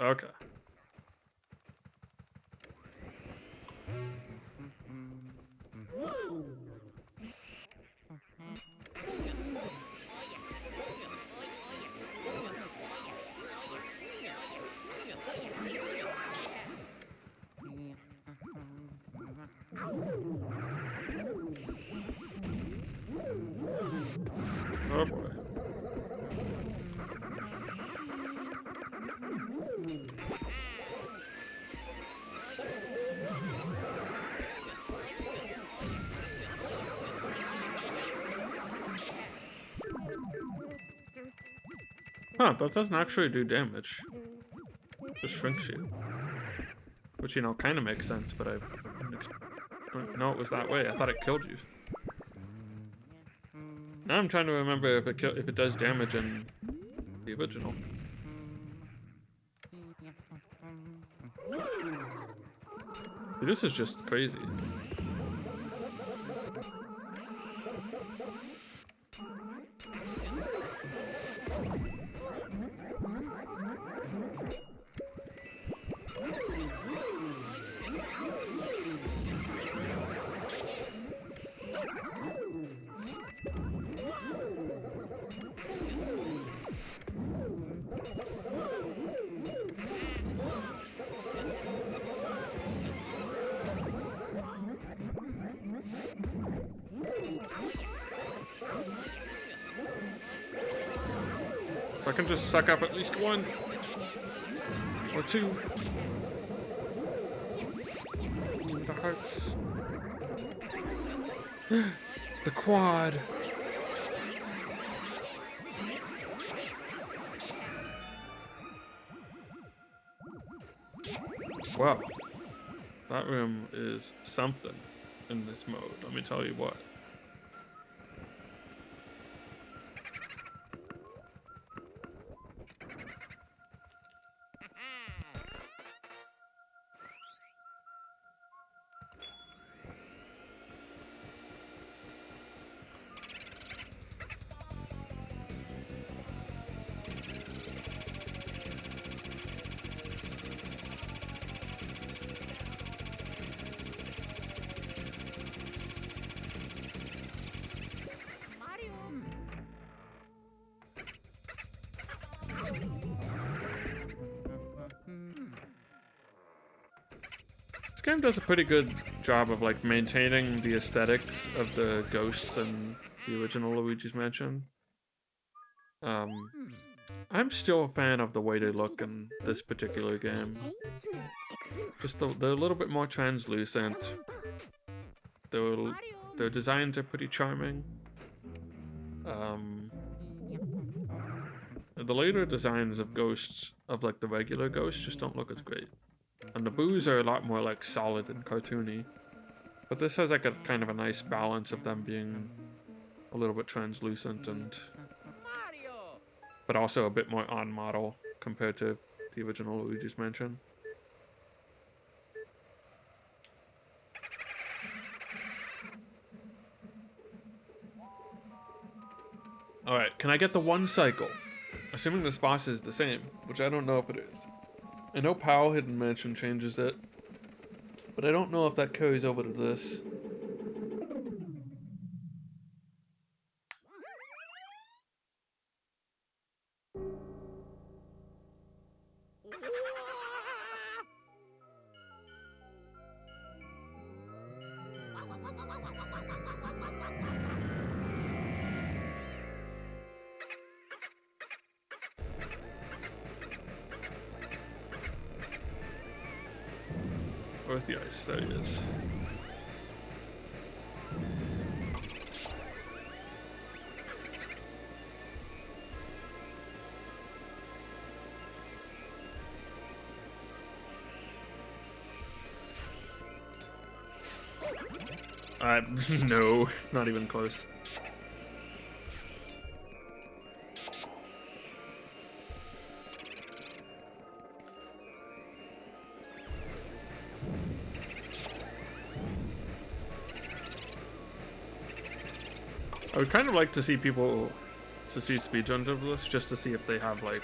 Okay. Oh boy. Huh, that doesn't actually do damage. It just shrinks you. Which, you know, kind of makes sense, but I didn't know it was that way. I thought it killed you. Now I'm trying to remember if it does damage in the original. Dude, this is just crazy. If I can just suck up at least one or two. The hearts. The quad. Wow. That room is something in this mode, let me tell you what. This game does a pretty good job of like maintaining the aesthetics of the ghosts in the original Luigi's Mansion. I'm still a fan of the way they look in this particular game. Just they're a little bit more translucent. Their designs are pretty charming. The later designs of ghosts, of like the regular ghosts, just don't look as great. And the boos are a lot more like solid and cartoony. But this has like a kind of a nice balance of them being a little bit translucent and but also a bit more on model compared to the original Luigi's Mansion. Alright, can I get the one cycle? Assuming this boss is the same, which I don't know if it is. I know POW Hidden Mansion changes it, but I don't know if that carries over to this. Where's the ice? There he is. No, not even close. I would kind of like to see people, to see speedruns of this, just to see if they have like,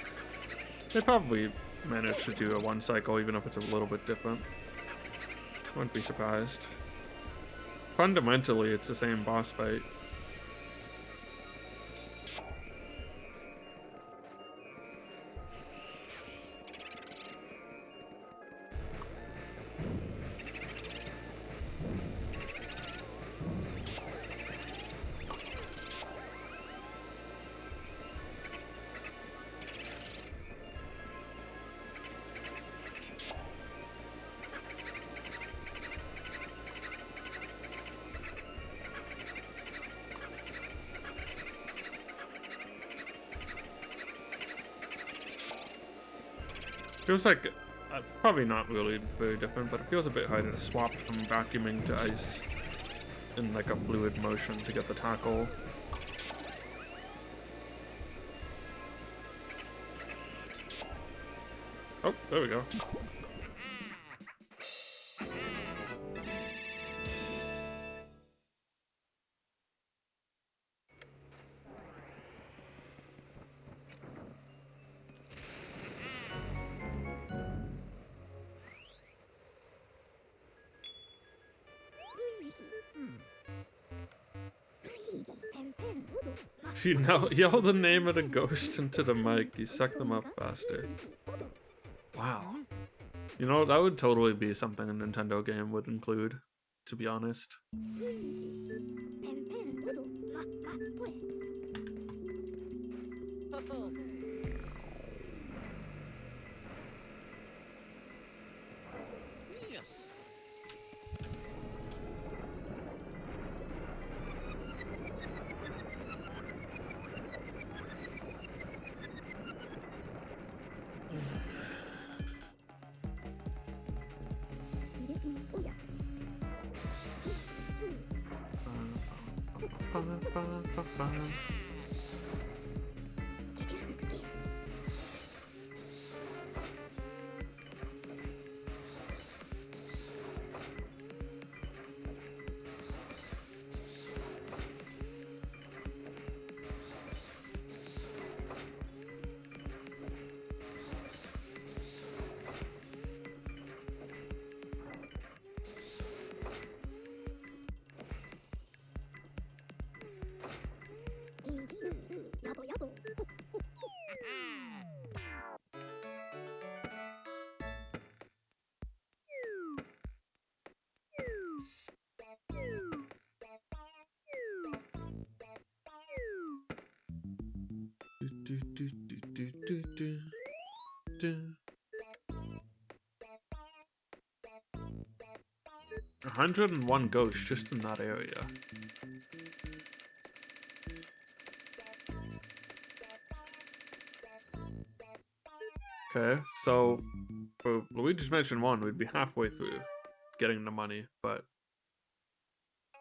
they probably manage to do a one cycle even if it's a little bit different. Wouldn't be surprised. Fundamentally, it's the same boss fight. Feels like probably not really very different, but it feels a bit harder to swap from vacuuming to ice in like a fluid motion to get the tackle. Oh, there we go. If you now yell the name of the ghost into the mic, you suck them up faster. Wow. You know, that would totally be something a Nintendo game would include, to be honest. $101 ghosts just in that area. Okay, so for Luigi's Mansion 1, we'd be halfway through getting the money, but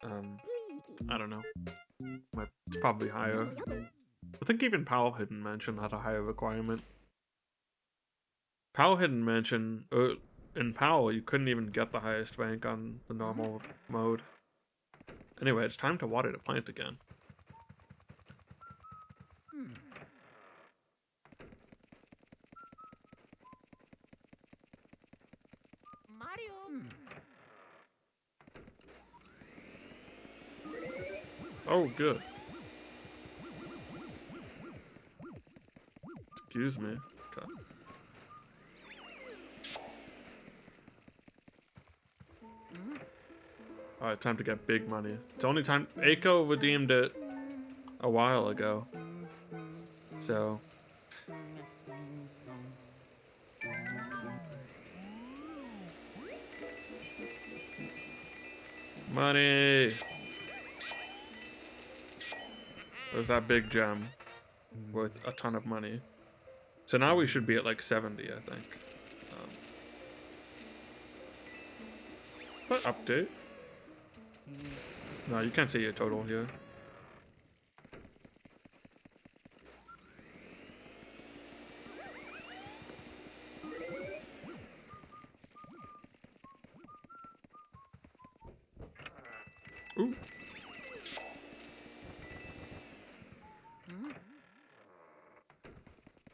I don't know. It's probably higher. I think even Powell Hidden Mansion had a higher requirement. Powell Hidden Mansion, in Powell, you couldn't even get the highest rank on the normal mode. Anyway, it's time to water the plant again. Mario. Oh, good. Excuse me. Okay. Alright, time to get big money. It's only time. Aiko redeemed it a while ago. So. Money! There's that big gem worth a ton of money. So now we should be at like 70, I think. What update? No, you can't see your total here. Ooh.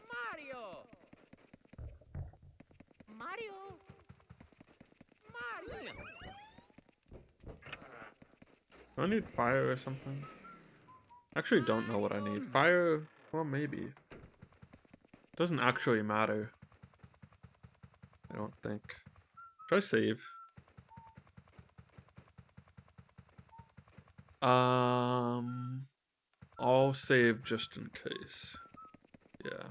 Mario. Mario. Mario. Do I need fire or something? Actually don't know what I need. Fire, well maybe. Doesn't actually matter. I don't think. Try save. I'll save just in case. Yeah.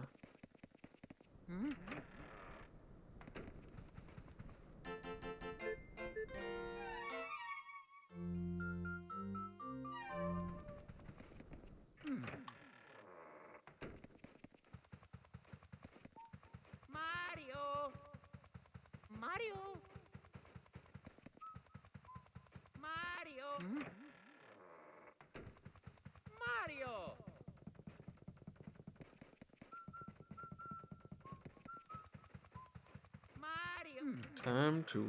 Mario. Mario. Mario. Mario. Mario. Time to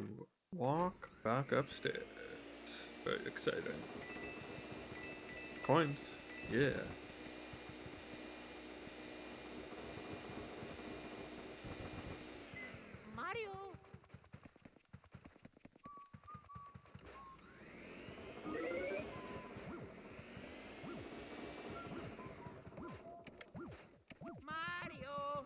walk back upstairs. Very exciting. Coins. Yeah. Mario. Mario.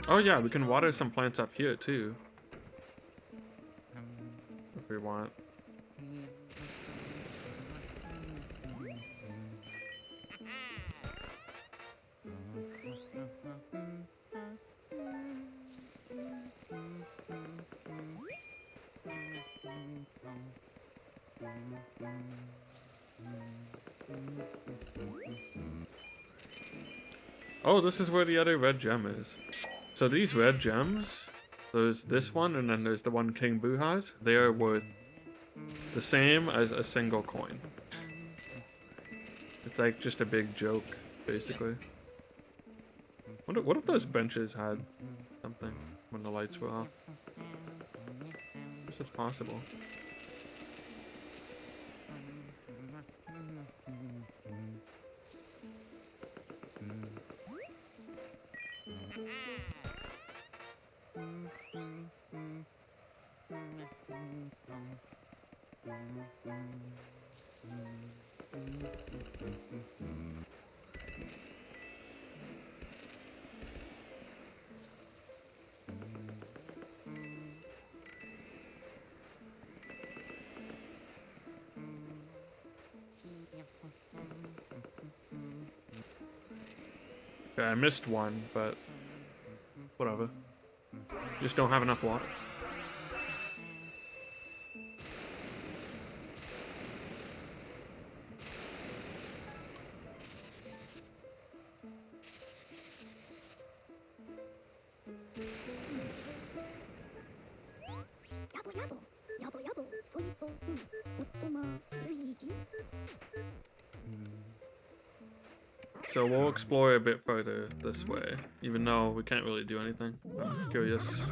Oh yeah, we can water some plants up here too. If we want. Oh, this is where the other red gem is. So these red gems, there's this one and then there's the one King Boo has. They are worth the same as a single coin. It's like just a big joke, basically. What if those benches had something when the lights were off? This is possible. Okay, I missed one, but whatever. Just don't have enough water. Yabo yabo, yabo yabo, soy so, Ottoma, Luigi. So we'll explore a bit further this way, even though we can't really do anything. I'm curious.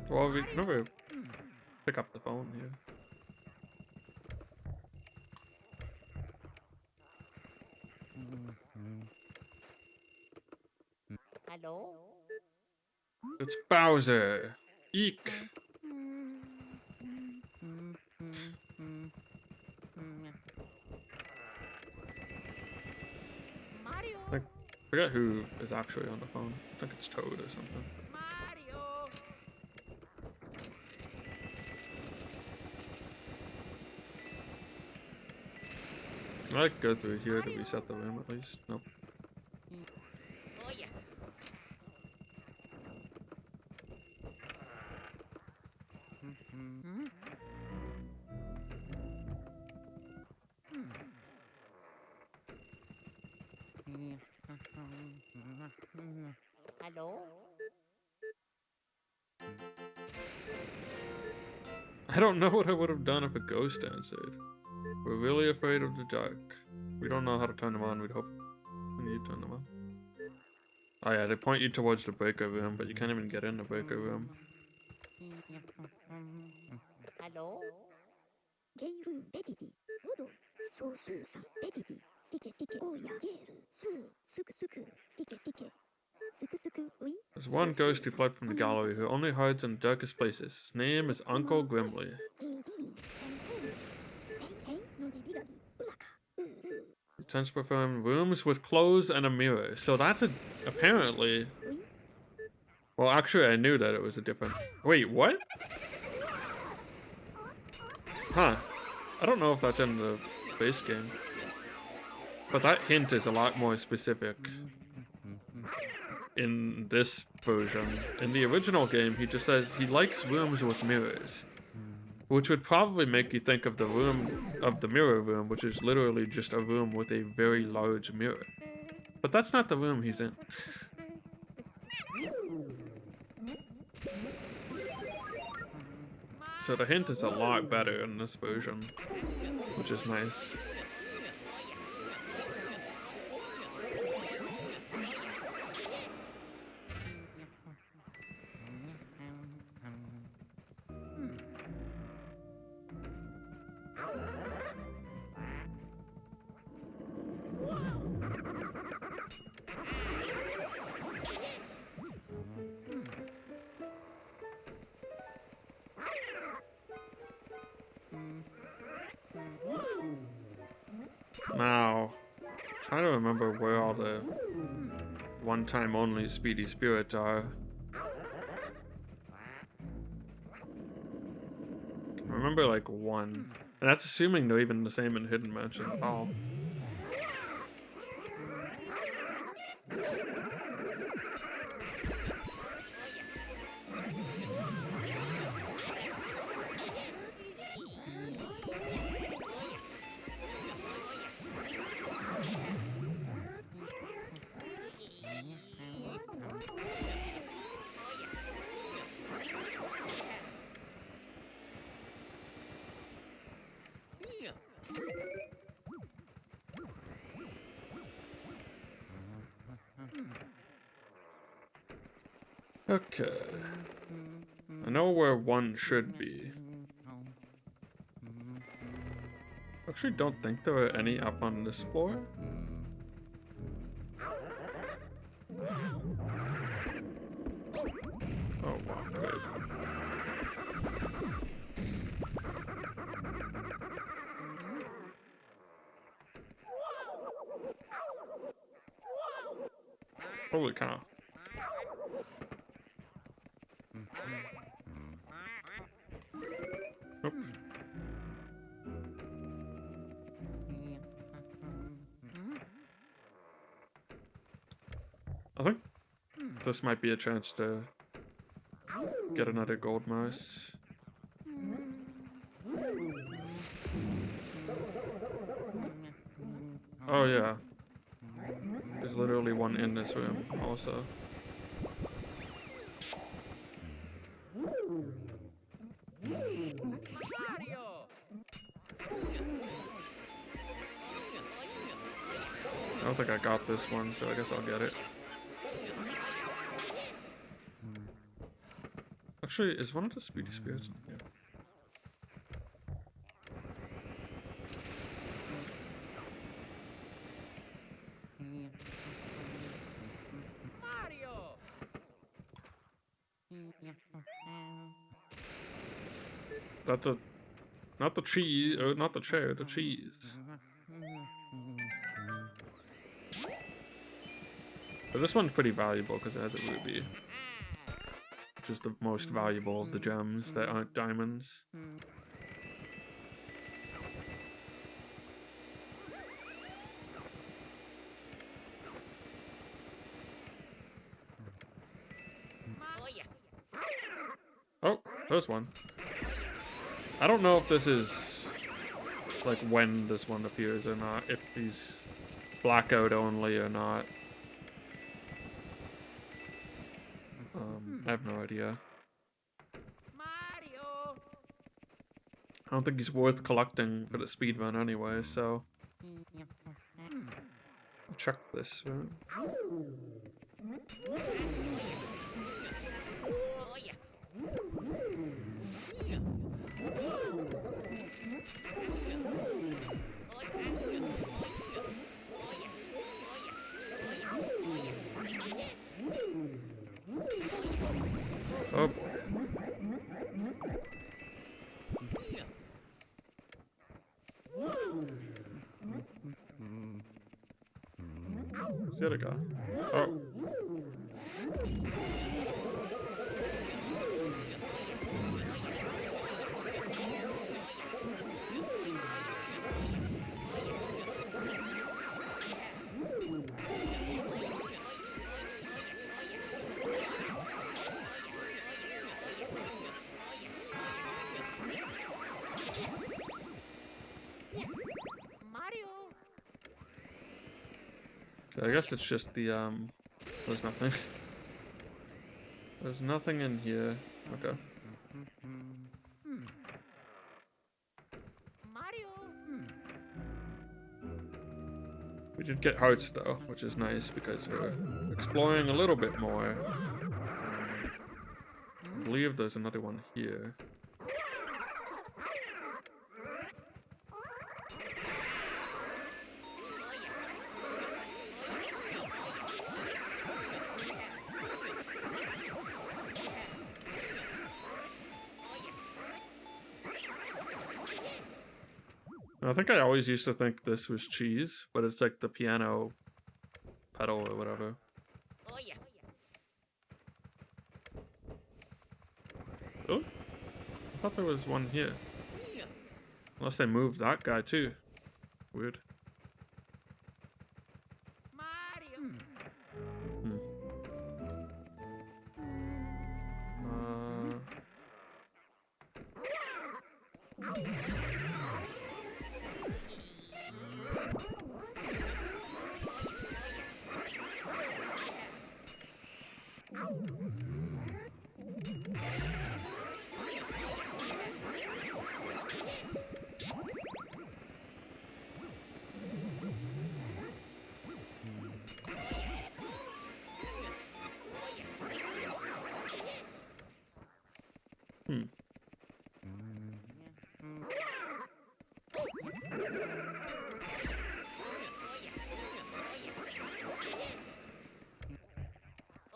Well, we can never pick up the phone here. Hello. It's Bowser! Eek! Mario. I forget who is actually on the phone. I think it's Toad or something. Mario. I like go through here to reset the room at least. Nope. Oh yeah. Hello. I don't know what I would have done if a ghost answered. We're really afraid of the dark. We don't know how to turn them on. We'd hope when you turn them on. Oh yeah, they point you towards the breaker room, but you can't even get in the breaker room. Hello. Geiru, Vegeti, Odo, Sosu-san, Vegeti, Sike Sike, Oya, Geiru, Su, Suku Suku, Sike Sike, Suku Suku, Ui. There's one ghost who fled from the gallery who only hides in the darkest places. His name is Uncle Grimly. Jimmy Jimmy, Hey Hey, Hey, Noji Bigagi, Uraka, He tends to perform rooms with clothes and a mirror. So that's apparently... Ui. Well, actually, I knew that it was a different... Wait, what? Huh. I don't know if that's in the base game. But that hint is a lot more specific in this version. In the original game, he just says he likes rooms with mirrors, which would probably make you think of the room of the mirror room, which is literally just a room with a very large mirror. But that's not the room he's in. So the hint is a lot better in this version, which is nice. Now, trying to remember where all the one-time only speedy spirits are. I remember like one, and that's assuming they're even the same in Hidden Mansion at all. Okay. I know where one should be. Actually, don't think there are any up on this floor. Oh, wow, good. Holy cow. Nope. I think this might be a chance to get another gold mouse. Oh yeah. There's literally one in this room also. I don't think I got this one, so I guess I'll get it. Actually, is one of the speedy spirits in here? That's a... Not the cheese, or not the chair, the cheese. But this one's pretty valuable because it has a ruby. Which is the most valuable of the gems that aren't diamonds. Oh, there's one. I don't know if this is like when this one appears or not, if he's blackout only or not. I have no idea. I don't think he's worth collecting for the speedrun anyway, so I'll check this room. Oh boy. Where's the other guy? Oh. I guess it's just the there's nothing. There's nothing in here. Okay. Mario. We did get hearts though, which is nice because we're exploring a little bit more. I believe there's another one here. I think I always used to think this was cheese, but it's like the piano pedal or whatever. Oh yeah. Oh, I thought there was one here. Unless they moved that guy too. Weird. Mario.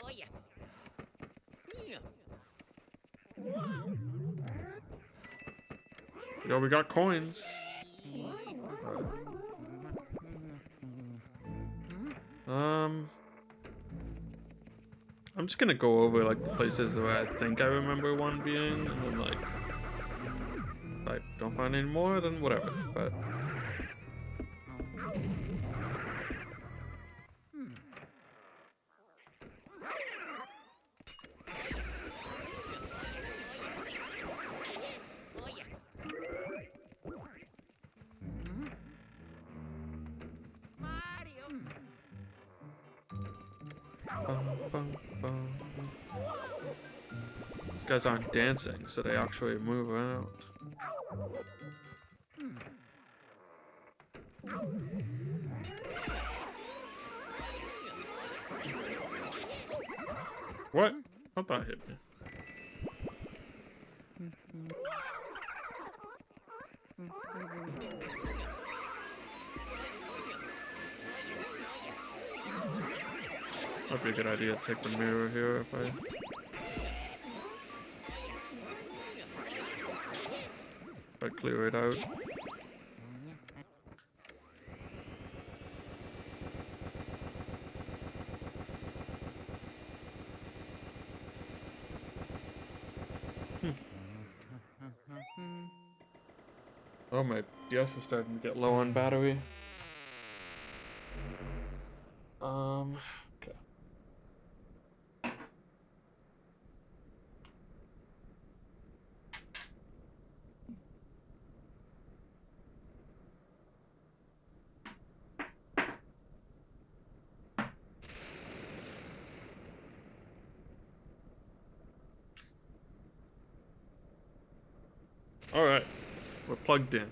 Oh yeah. Yo, we got coins. I'm just gonna go over like the places where I think I remember one being, and then like if I don't find any more, then whatever. But Oh yeah. Mario. bum, bum. These guys aren't dancing, so they actually move around. What? How'd that hit me? Might be a good idea to take the mirror here if I clear it out. Oh, my DS is starting to get low on battery. Okay. All right, we're plugged in.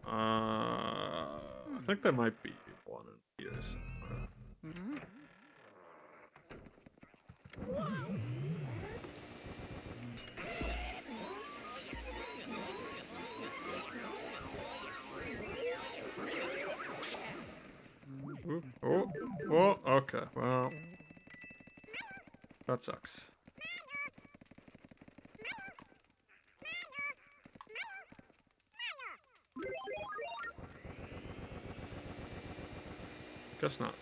I think there might be one in here somewhere. Ooh, oh, okay, well, that sucks. Guess not.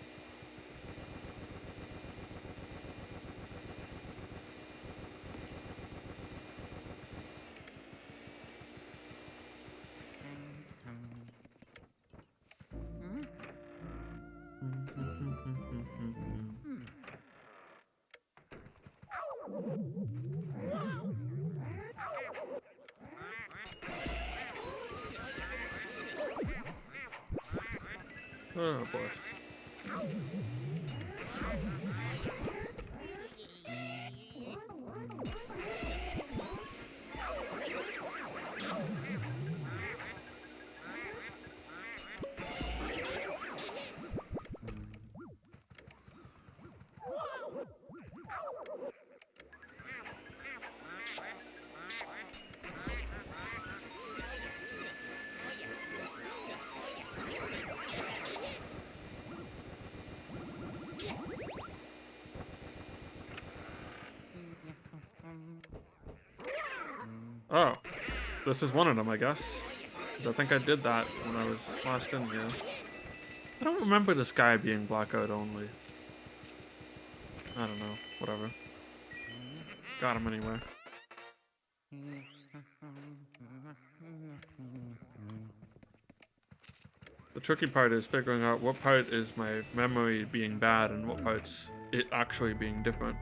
Oh boy. Oh, this is one of them, I guess. 'Cause I think I did that when I was last in here. I don't remember this guy being blackout only. I don't know. Whatever. Got him anyway. The tricky part is figuring out what part is my memory being bad and what part's it actually being different.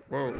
Whoa.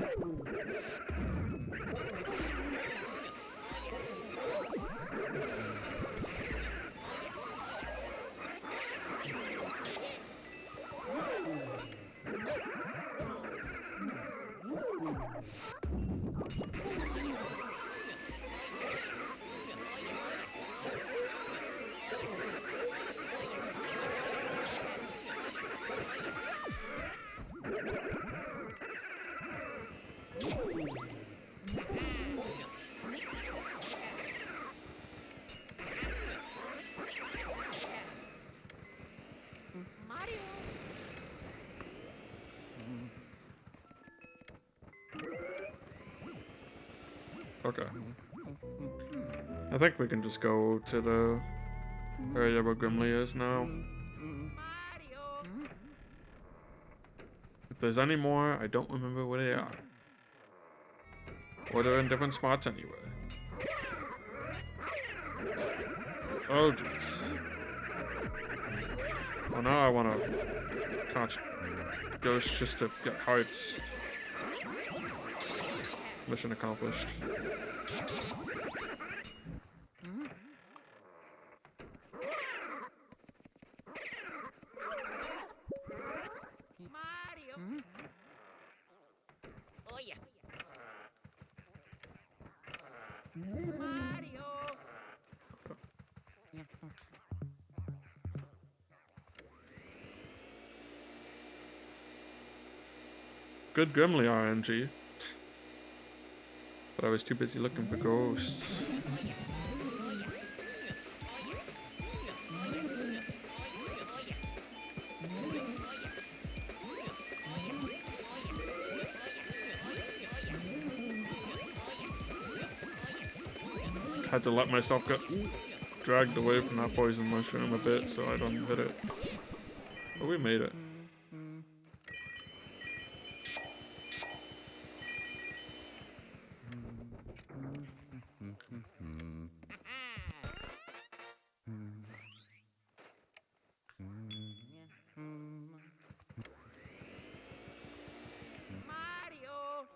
Mario. Okay. I think we can just go to the area where Grimly is now. Mario. If there's any more, I don't remember where they are. Or they're in different spots anyway. Oh, jeez. Well, now I want to catch ghosts just to get hearts. Mission accomplished. Mario. Oh yeah. Mario. Good Grimly RNG. But I was too busy looking for ghosts. Had to let myself get dragged away from that poison mushroom a bit so I don't hit it. But we made it. Mario.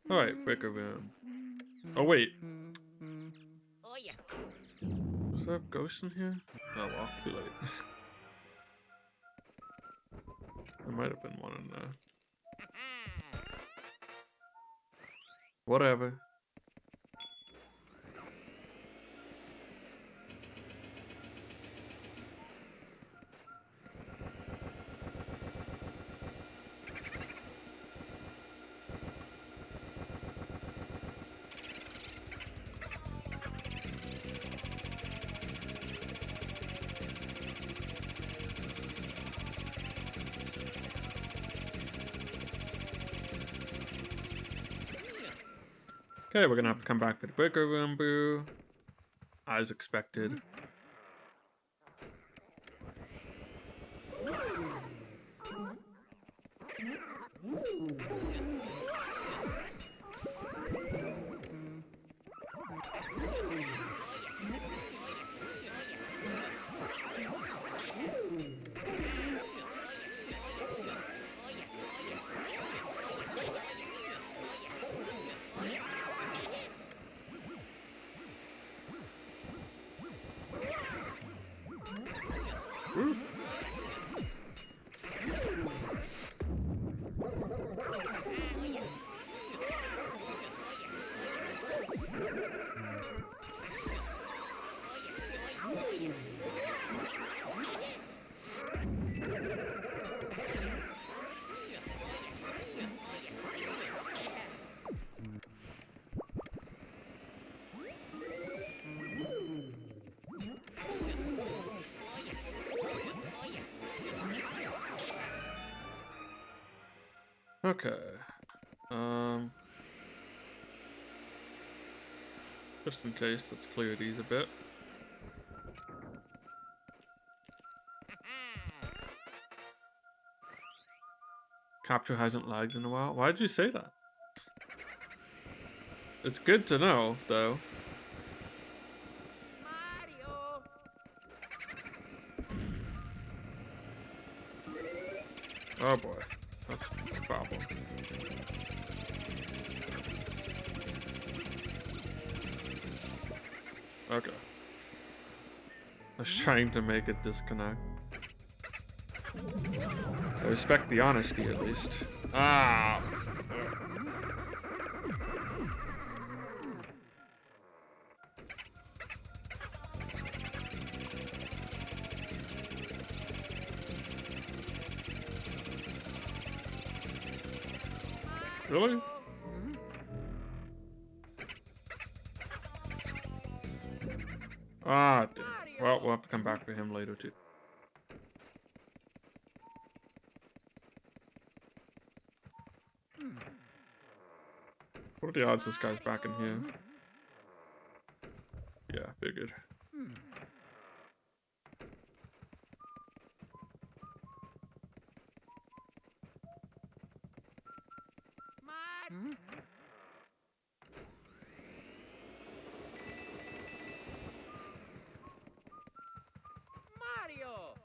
Alright, breaker room. Oh wait, Oh yeah. was there a ghost in here? Oh well, too late. There might have been one in there. Whatever. Okay, we're gonna have to come back to the bigger room, boo. As expected. Okay. Just in case, let's clear these a bit. Capture hasn't lagged in a while. Why did you say that? It's good to know, though. Mario. Oh boy, that's a problem. Okay. I was trying to make it disconnect. I respect the honesty, at least. Ah! Really? Ah, damn. Well, we'll have to come back for him later, too. What are the odds this guy's back in here? Yeah, figured. Mario.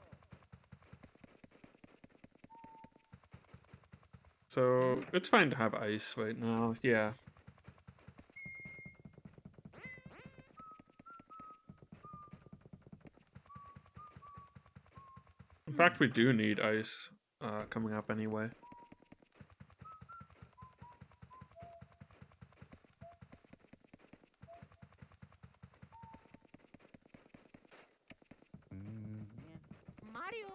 So, it's fine to have ice right now. Yeah. In fact, we do need ice coming up anyway. Mario.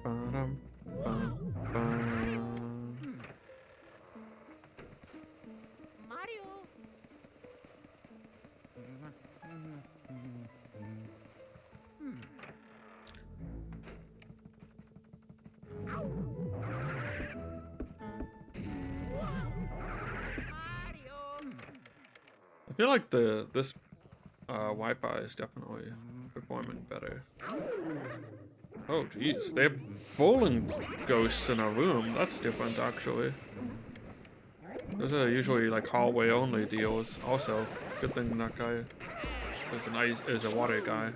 Ba-dum, bum, bum. Mario. Mario. I feel like this Wi-Fi is definitely performing better. Oh, jeez. They have bowling ghosts in a room. That's different, actually. Those are usually like hallway only deals. Also, good thing that guy is a water guy.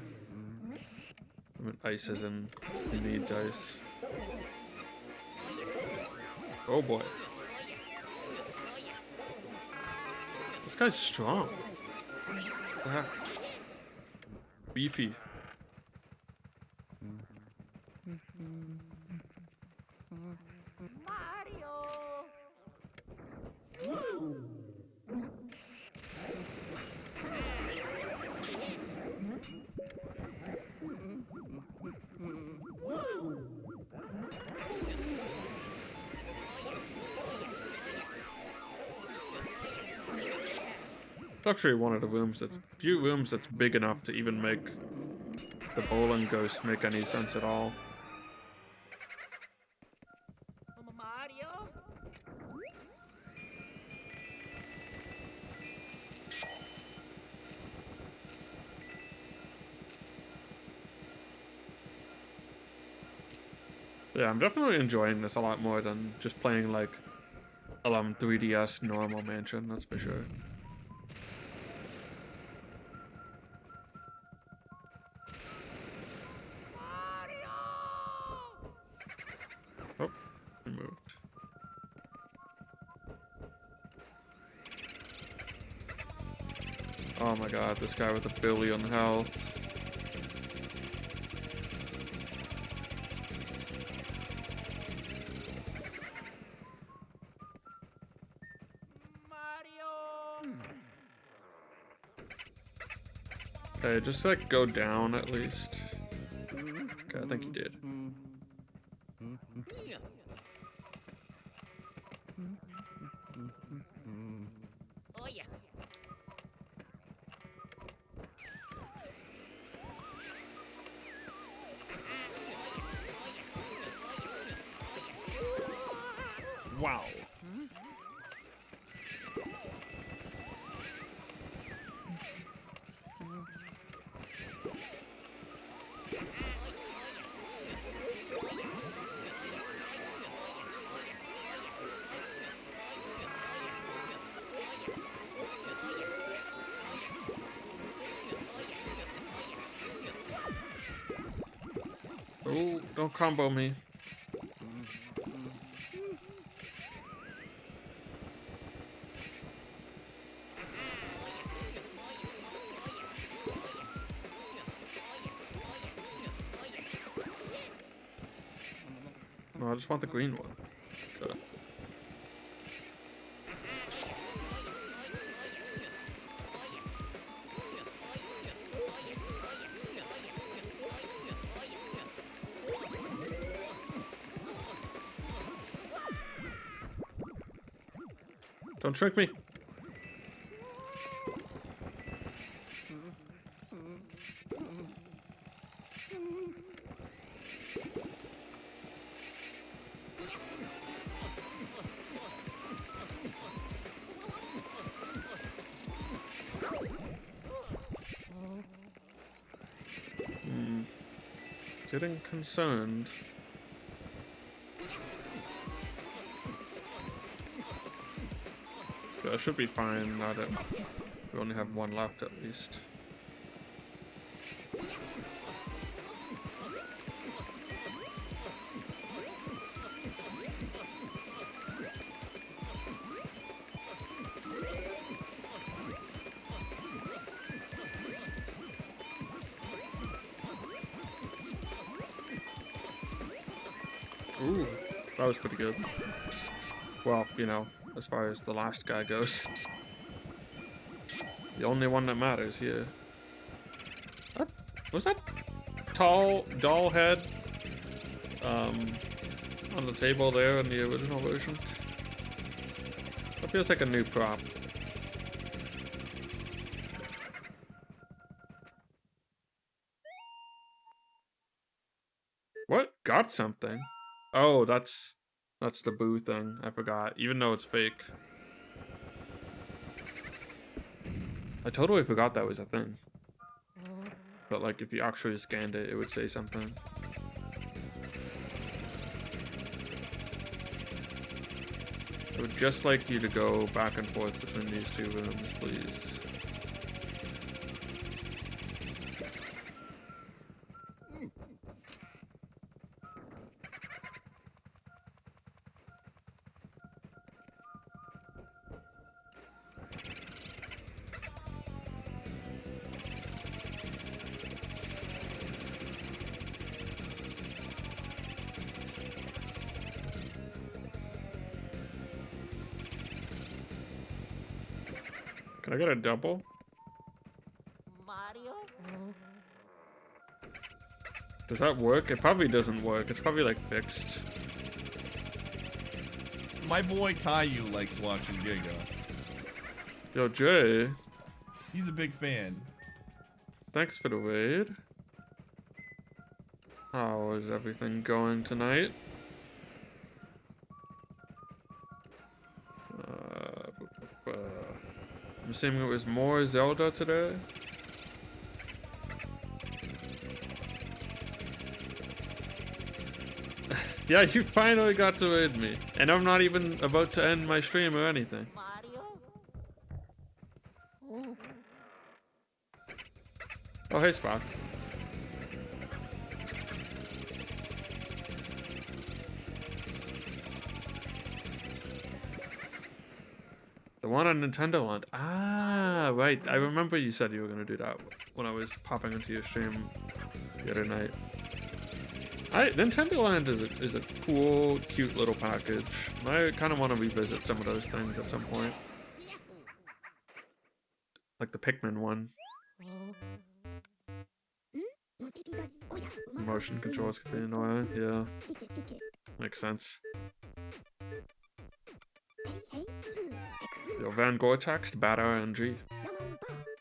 I mean, ice is in. He needs ice. Oh boy. This guy's strong. What the heck? Beefy. Mario. It's actually one of the rooms that's few rooms that's big enough to even make the bowling ghost make any sense at all. Mario? Yeah, I'm definitely enjoying this a lot more than just playing like 3DS normal mansion, that's for sure. Oh, I moved. Oh my god, this guy with a billion health. Mario! Okay, just like go down at least. Okay, I think he did. Oh yeah. Wow. Oh, don't combo me. No, I just want the green one. Okay. Don't trick me. Getting concerned. Okay, I should be fine now that we only have one left at least. Ooh, that was pretty good. Well, you know, as far as the last guy goes. The only one that matters here. What? Was that tall doll head on the table there in the original version? That feels like a new prop. What? Got something? Oh, that's the boo thing. I forgot. Even though it's fake. I totally forgot that was a thing. But like if you actually scanned it, it would say something. I would just like you to go back and forth between these two rooms, please. Can I get a double? Mario? Does that work? It probably doesn't work. It's probably like fixed. My boy Caillou likes watching Giga. Yo, Jay. He's a big fan. Thanks for the raid. How is everything going tonight? I'm assuming it was more Zelda today. Yeah, you finally got to raid me. And I'm not even about to end my stream or anything. Mario? Oh, hey, Spock. The one on Nintendo Land. Ah, right. I remember you said you were going to do that when I was popping into your stream the other night. Nintendo Land is a cool, cute little package. I kind of want to revisit some of those things at some point. Like the Pikmin one. Motion controls could be annoying, yeah. Makes sense. Yo, Van Gore text, bad RNG.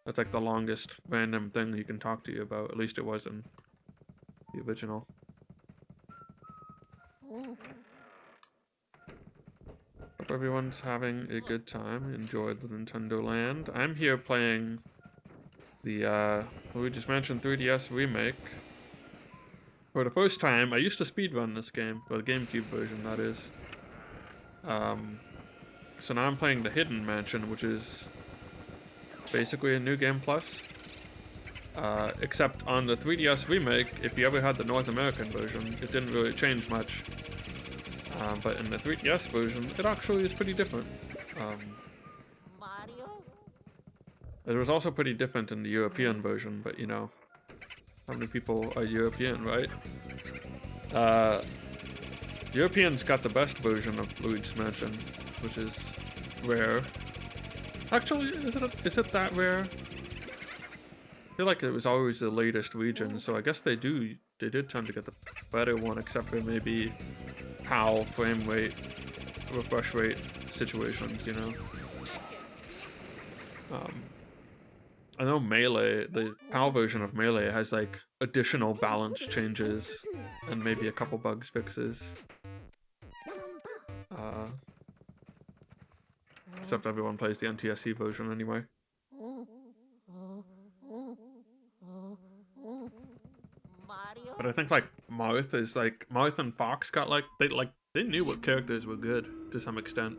That's like the longest random thing he can talk to you about. At least it was in the original. Hope everyone's having a good time. Enjoyed the Nintendo Land. I'm here playing the Luigi's Mansion 3DS remake. For the first time, I used to speedrun this game, or the GameCube version, that is. So now I'm playing the Hidden Mansion, which is basically a new game plus. Except on the 3DS remake, if you ever had the North American version, it didn't really change much. But in the 3DS version, it actually is pretty different. Mario? It was also pretty different in the European version, but you know, how many people are European, right? Europeans got the best version of Luigi's Mansion, which is rare. Actually, is it that rare? I feel like it was always the latest region, so I guess they did tend to get the better one, except for maybe PAL, frame rate, refresh rate situations, you know? I know Melee, the PAL version of Melee has like additional balance changes and maybe a couple bugs fixes. Except everyone plays the NTSC version anyway. Mario? But I think like Marth and Fox got they knew what characters were good to some extent.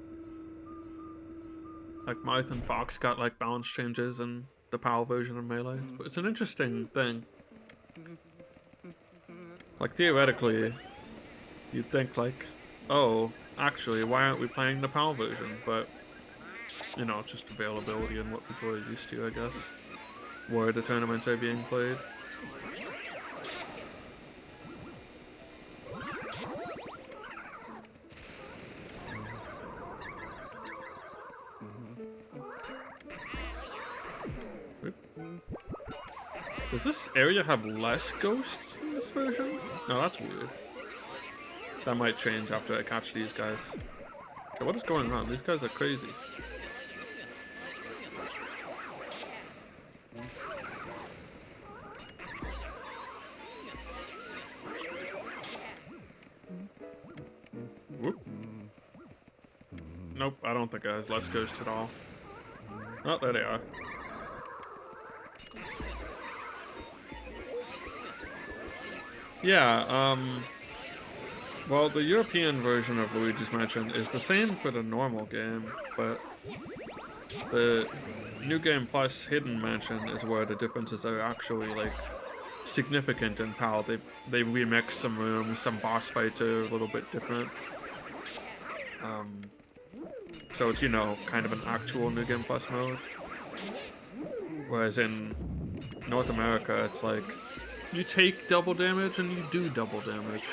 Like Marth and Fox got like balance changes in the PAL version of Melee. But it's an interesting thing. Like theoretically, you'd think like, oh, actually, why aren't we playing the PAL version? But you know, it's just availability and what people are used to, I guess. Where the tournaments are being played. Does this area have less ghosts in this version? No, that's weird. That might change after I catch these guys. Okay, what is going on? These guys are crazy. Whoop. Nope, I don't think it has less ghosts at all. Oh, there they are. Yeah, well, the European version of Luigi's Mansion is the same for the normal game, but the New Game Plus Hidden Mansion is where the differences are actually, like, significant in PAL. They remix some rooms, some boss fights are a little bit different. So it's, you know, kind of an actual New Game Plus mode. Whereas in North America, it's like, you take double damage and you do double damage.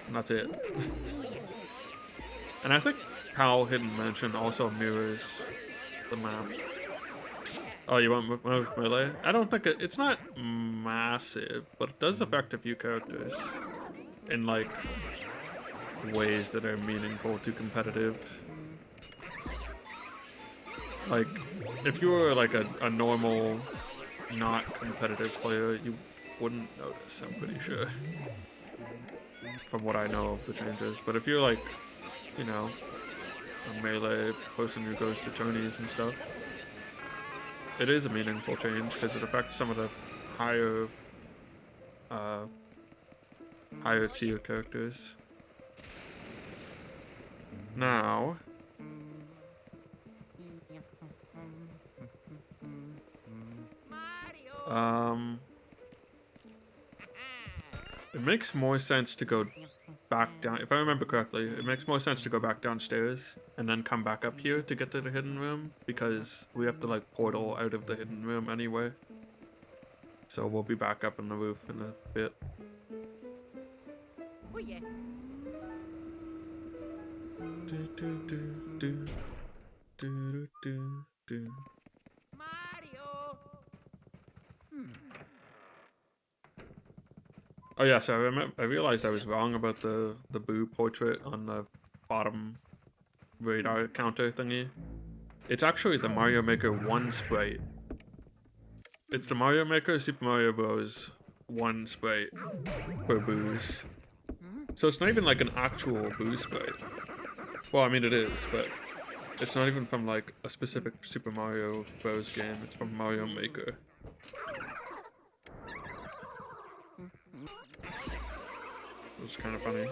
And that's it. And I think PAL Hidden Mansion also mirrors the map. Oh, you want with Melee? I don't think it's not massive, but it does affect a few characters in like ways that are meaningful to competitive. Like if you were like a normal, not competitive player, you wouldn't notice, I'm pretty sure. From what I know of the changes. But if you're like, you know, a melee person who goes to tourneys and stuff, it is a meaningful change because it affects some of the higher, uh, higher tier characters. Now, it makes more sense to go back down. If I remember correctly, it makes more sense to go back downstairs and then come back up here to get to the hidden room because we have to like portal out of the hidden room anyway. So we'll be back up on the roof in a bit. Oh yeah. Mario. Oh yeah, so I realized I was wrong about the Boo portrait on the bottom radar counter thingy. It's actually the Mario Maker 1 sprite. It's the Mario Maker Super Mario Bros. 1 sprite for Boos. So it's not even like an actual Boo sprite. Well, I mean it is, but it's not even from like a specific Super Mario Bros. Game. It's from Mario Maker. It's kind of funny.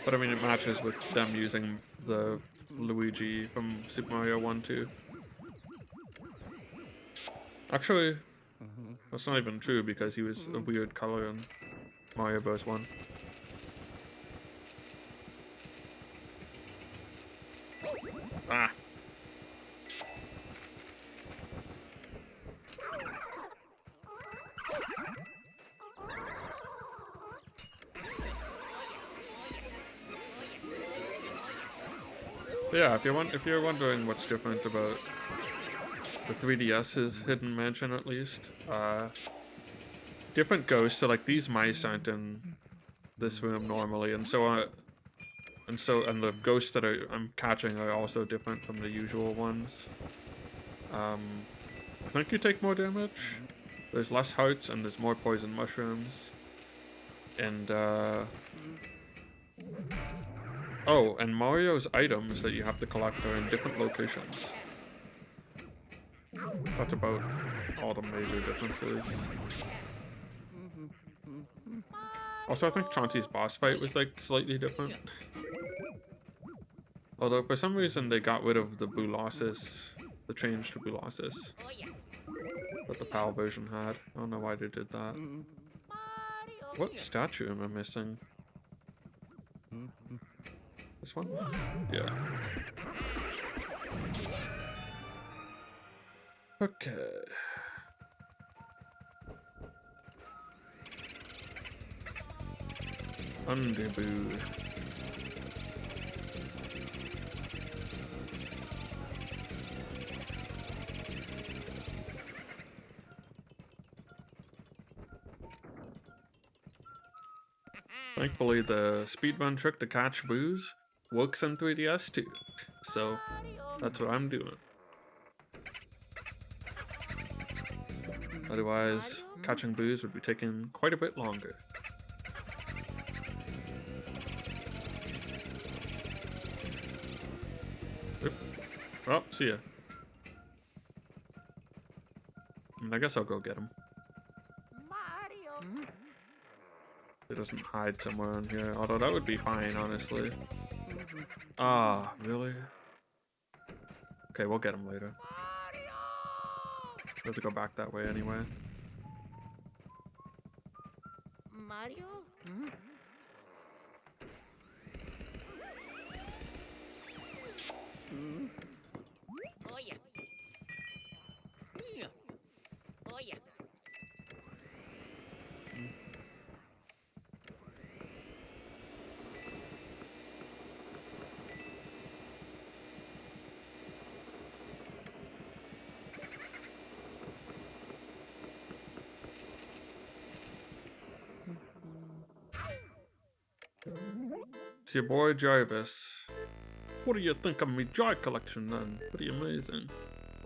But I mean, it matches with them using the Luigi from Super Mario 1 too. Actually, that's not even true because he was a weird color in Mario Bros. 1. Ah. So yeah, if you're wondering what's different about the 3DS's Hidden Mansion, at least, different ghosts. So like these mice aren't in this room normally, and the ghosts that I'm catching are also different from the usual ones. I think you take more damage. There's less hearts and there's more poison mushrooms. And oh, and Mario's items that you have to collect are in different locations. That's about all the major differences. Also, I think Chauncey's boss fight was like slightly different. Although for some reason they got rid of the Boolossus, the change to Boolossus that the PAL version had. I don't know why they did that. What statue am I missing? This one? Yeah. Okay. Underboo. Thankfully, the speedrun trick to catch Boos works in 3DS too. So, that's what I'm doing. Otherwise, catching Boos would be taking quite a bit longer. Oop. Oh, see ya. I guess I'll go get him. Mario. It doesn't hide somewhere in here, although that would be fine, honestly. Ah, really? Okay, we'll get him later. We have to go back that way anyway. Mario. Oh yeah. Oh yeah. It's your boy Jarvis. What do you think of me jar collection then? Pretty amazing.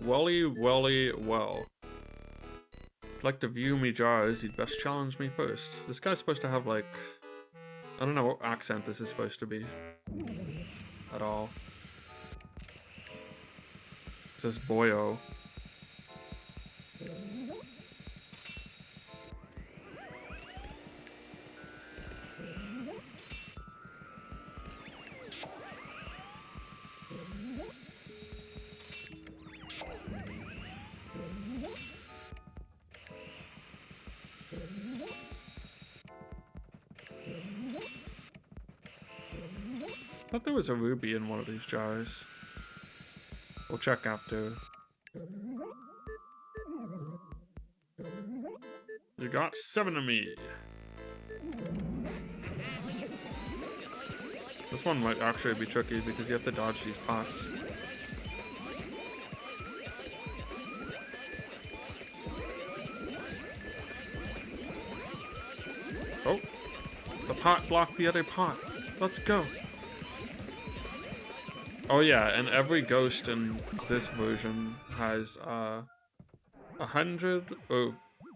Welly, welly, well. If you'd like to view me jars, you'd best challenge me first. This guy's supposed to have like... I don't know what accent this is supposed to be. At all. It says boyo. I thought there was a ruby in one of these jars. We'll check after. You got 7 of me. This one might actually be tricky because you have to dodge these pots. Oh, the pot blocked the other pot. Let's go. Oh yeah, and every ghost in this version has 100 or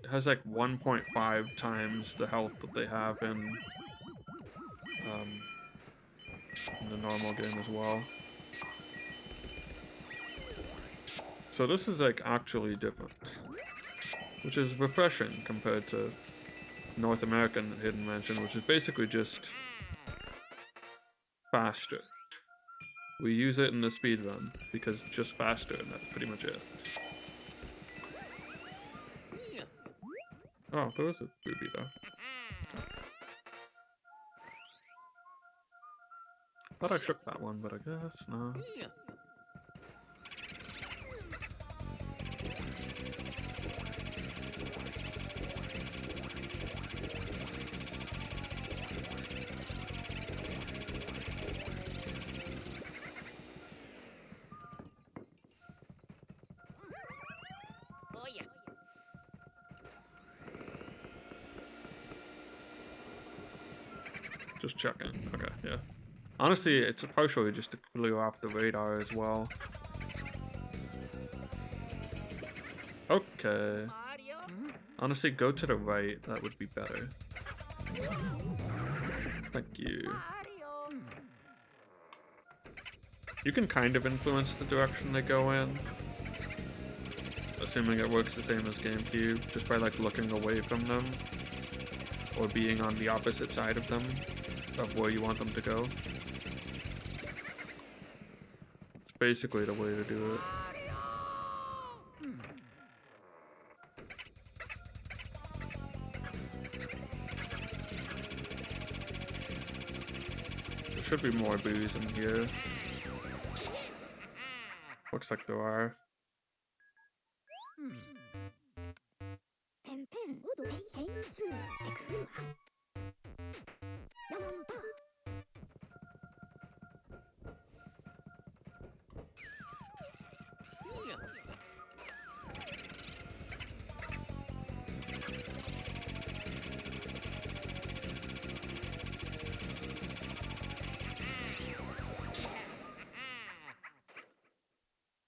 has like 1.5 times the health that they have in the normal game as well. So this is like actually different, which is refreshing compared to North American Hidden Mansion, which is basically just faster. We use it in the speedrun because it's just faster, and that's pretty much it. Oh, there was a ruby though. Thought I shook that one, but I guess no. Oh yeah. Just checking. Okay, yeah. Honestly, it's partially just to clear off the radar as well. Okay. Mario. Honestly, go to the right. That would be better. Thank you. Mario. You can kind of influence the direction they go in. Assuming it works the same as GameCube, just by like looking away from them. Or being on the opposite side of them, of where you want them to go. It's basically the way to do it. There should be more boos in here. Looks like there are. ペンペンウドテイヘイスーテクフーハヤマンバー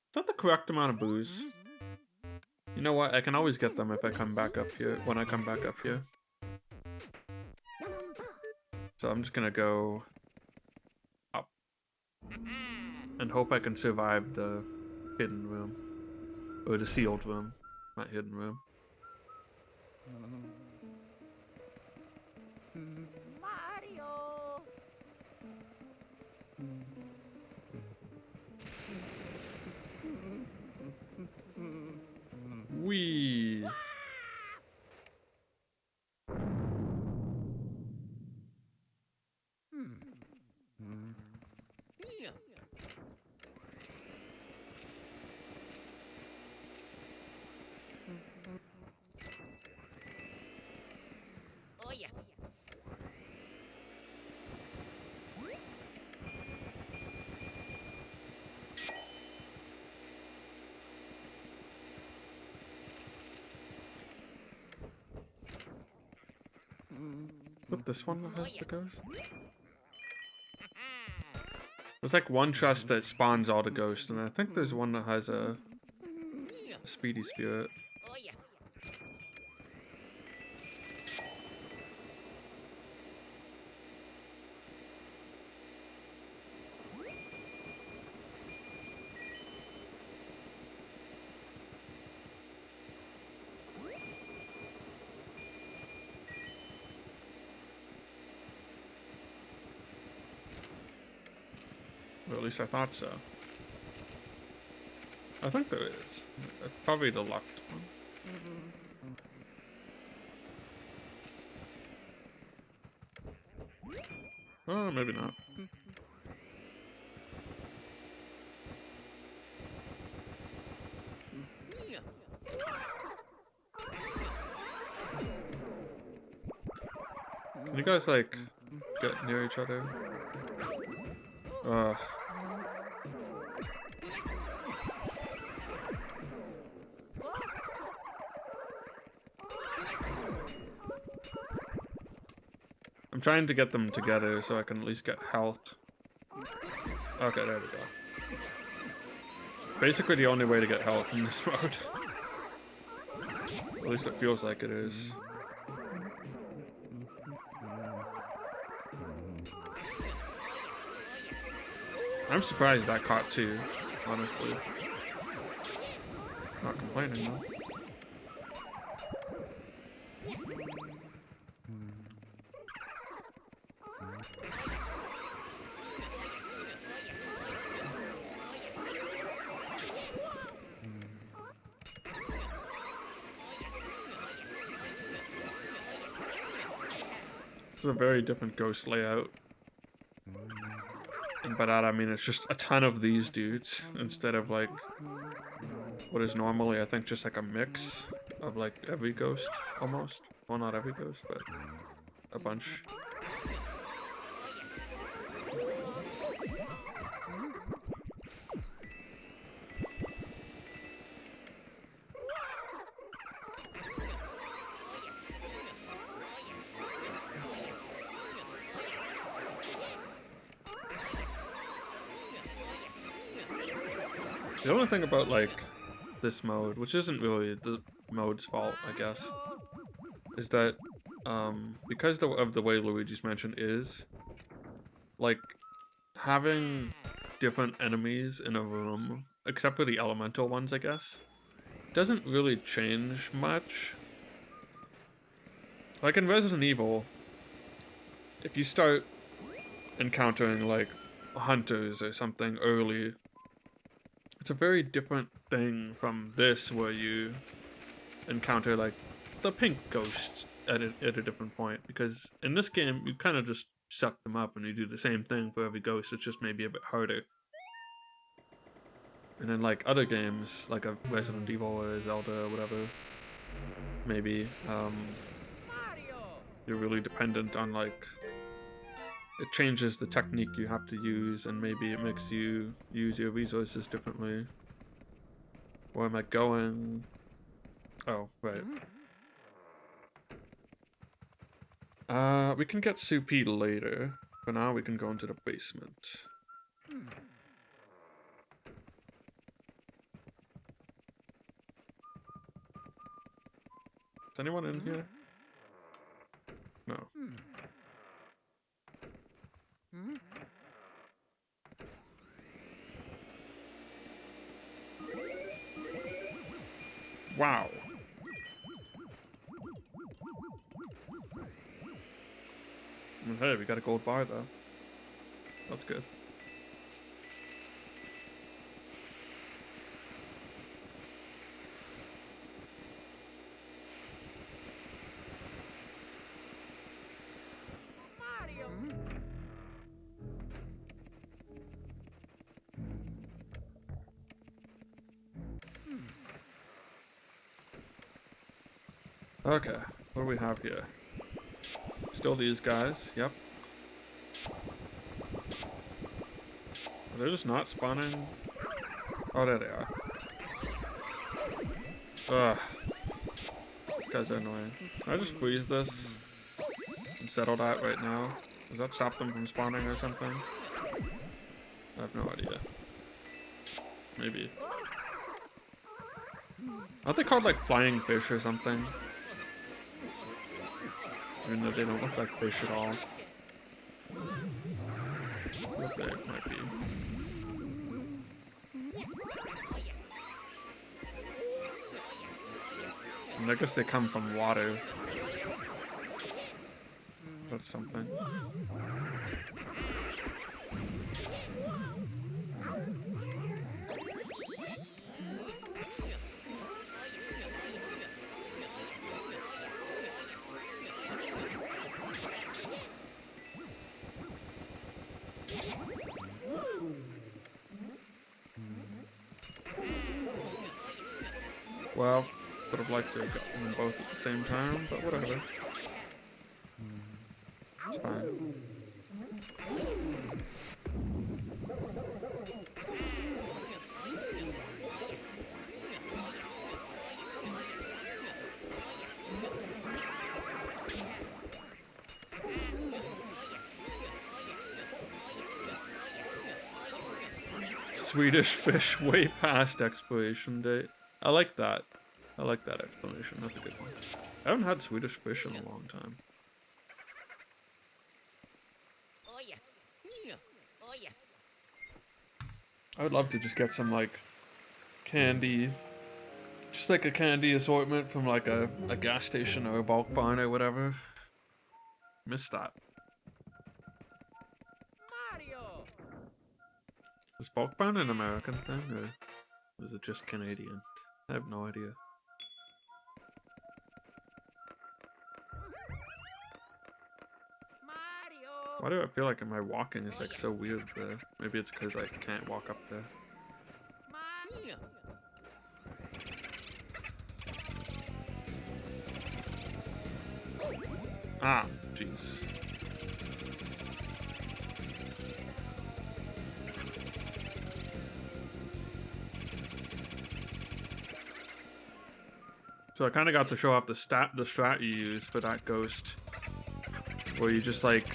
Is that the correct amount of boos? You know what? I can always get them if I come back up here. When I come back up here. ヤマンバー So I'm just gonna go up and hope I can survive the hidden room. Or the sealed room. Not hidden room. Mario. Wee. Oh yeah. But this one that has the ghost? There's like one chest that spawns all the ghosts, and I think there's one that has a speedy spirit. Oh yeah. Or at least I thought so. I think there is. Probably the locked one. Oh, maybe not. Can you guys like get near each other? I'm trying to get them together so I can at least get health. Okay, there we go. Basically the only way to get health in this mode. At least it feels like it is. I'm surprised that caught too, honestly. Not complaining though. It's a very different ghost layout. And by that I mean it's just a ton of these dudes instead of like what is normally I think just like a mix of like every ghost almost. Well, not every ghost, but a bunch. The only thing about like this mode, which isn't really the mode's fault, I guess, is that because of the way Luigi's Mansion is, like having different enemies in a room, except for the elemental ones, I guess, doesn't really change much. Like in Resident Evil, if you start encountering like hunters or something early, it's a very different thing from this where you encounter like the pink ghosts at a different point, because in this game you kind of just suck them up and you do the same thing for every ghost, it's just maybe a bit harder. And in like other games like a Resident Evil or Zelda or whatever, maybe you're really dependent on like it changes the technique you have to use, and maybe it makes you use your resources differently. Where am I going? Oh, right. We can get Soupy later. For now, we can go into the basement. Is anyone in here? No. Wow. Hey, we got a gold bar though. That's good. Mario. Okay, what do we have here? Still these guys, yep. Are they just not spawning? Oh, there they are. Ugh. These guys are annoying. Can I just freeze this and settle that right now? Does that stop them from spawning or something? I have no idea. Maybe. Aren't they called like flying fish or something? Even though they don't look like fish at all. What they might be. And I guess they come from water. That's something. Well, would have liked to have gotten them both at the same time, but whatever. It's fine. Swedish fish way past expiration date. I like that. I like that explanation. That's a good one. I haven't had Swedish fish in a long time. Oh yeah. Oh yeah. I would love to just get some like candy, just like a candy assortment from like a gas station or a bulk barn or whatever. Missed that. Mario. Is bulk barn an American thing or is it just Canadian? I have no idea. Mario. Why do I feel like my walking is like so weird there? Maybe it's because I can't walk up there. Mario. Ah, jeez. So I kind of got to show off the strat you use for that ghost, where you just like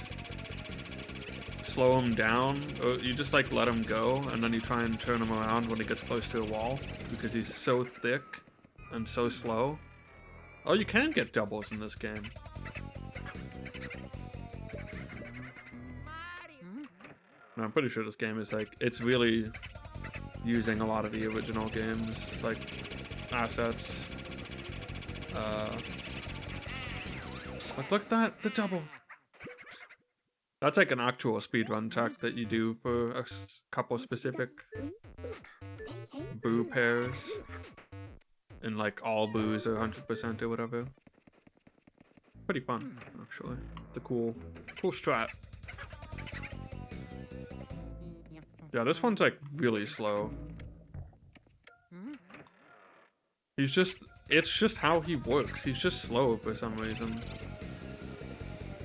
slow him down, or you just like let him go, and then you try and turn him around when he gets close to a wall, because he's so thick and so slow. Oh, you can get doubles in this game. No, I'm pretty sure this game is like, it's really using a lot of the original games, like assets. Look at that, the double. That's like an actual speedrun tech that you do for a couple specific boo pairs. And like all boos are 100% or whatever. Pretty fun, actually. It's a cool strat. Yeah, this one's like really slow. It's just how he works. He's just slow for some reason.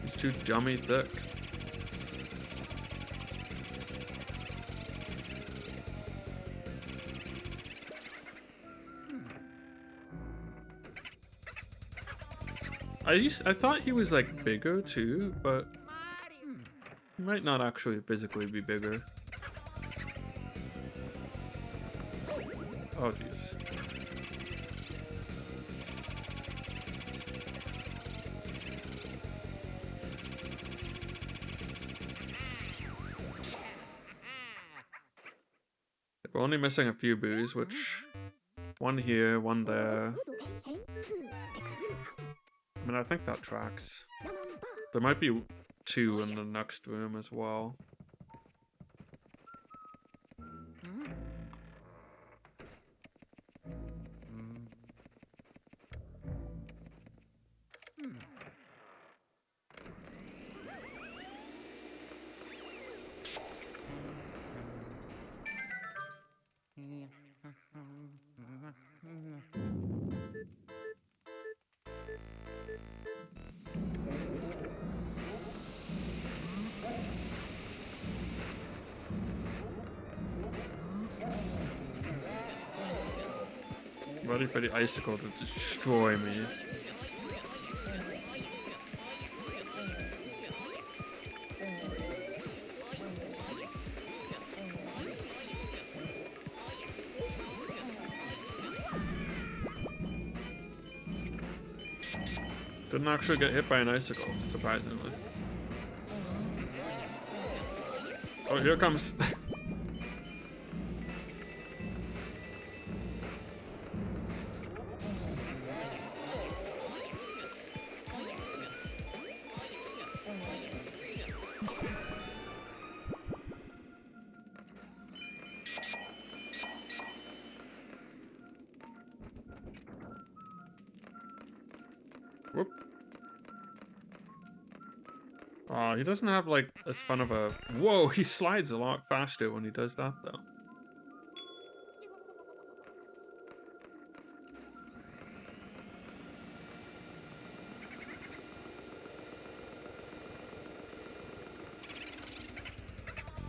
He's too dummy thick. I thought he was like bigger too, but he might not actually physically be bigger. Oh jeez. We're only missing a few boos, which one here, one there. I mean, I think that tracks. There might be 2 in the next room as well. Ready for the icicle to destroy me. Didn't actually get hit by an icicle, surprisingly. Oh, here it comes. Whoop. Oh, he doesn't have like as fun of a... Whoa, he slides a lot faster when he does that though.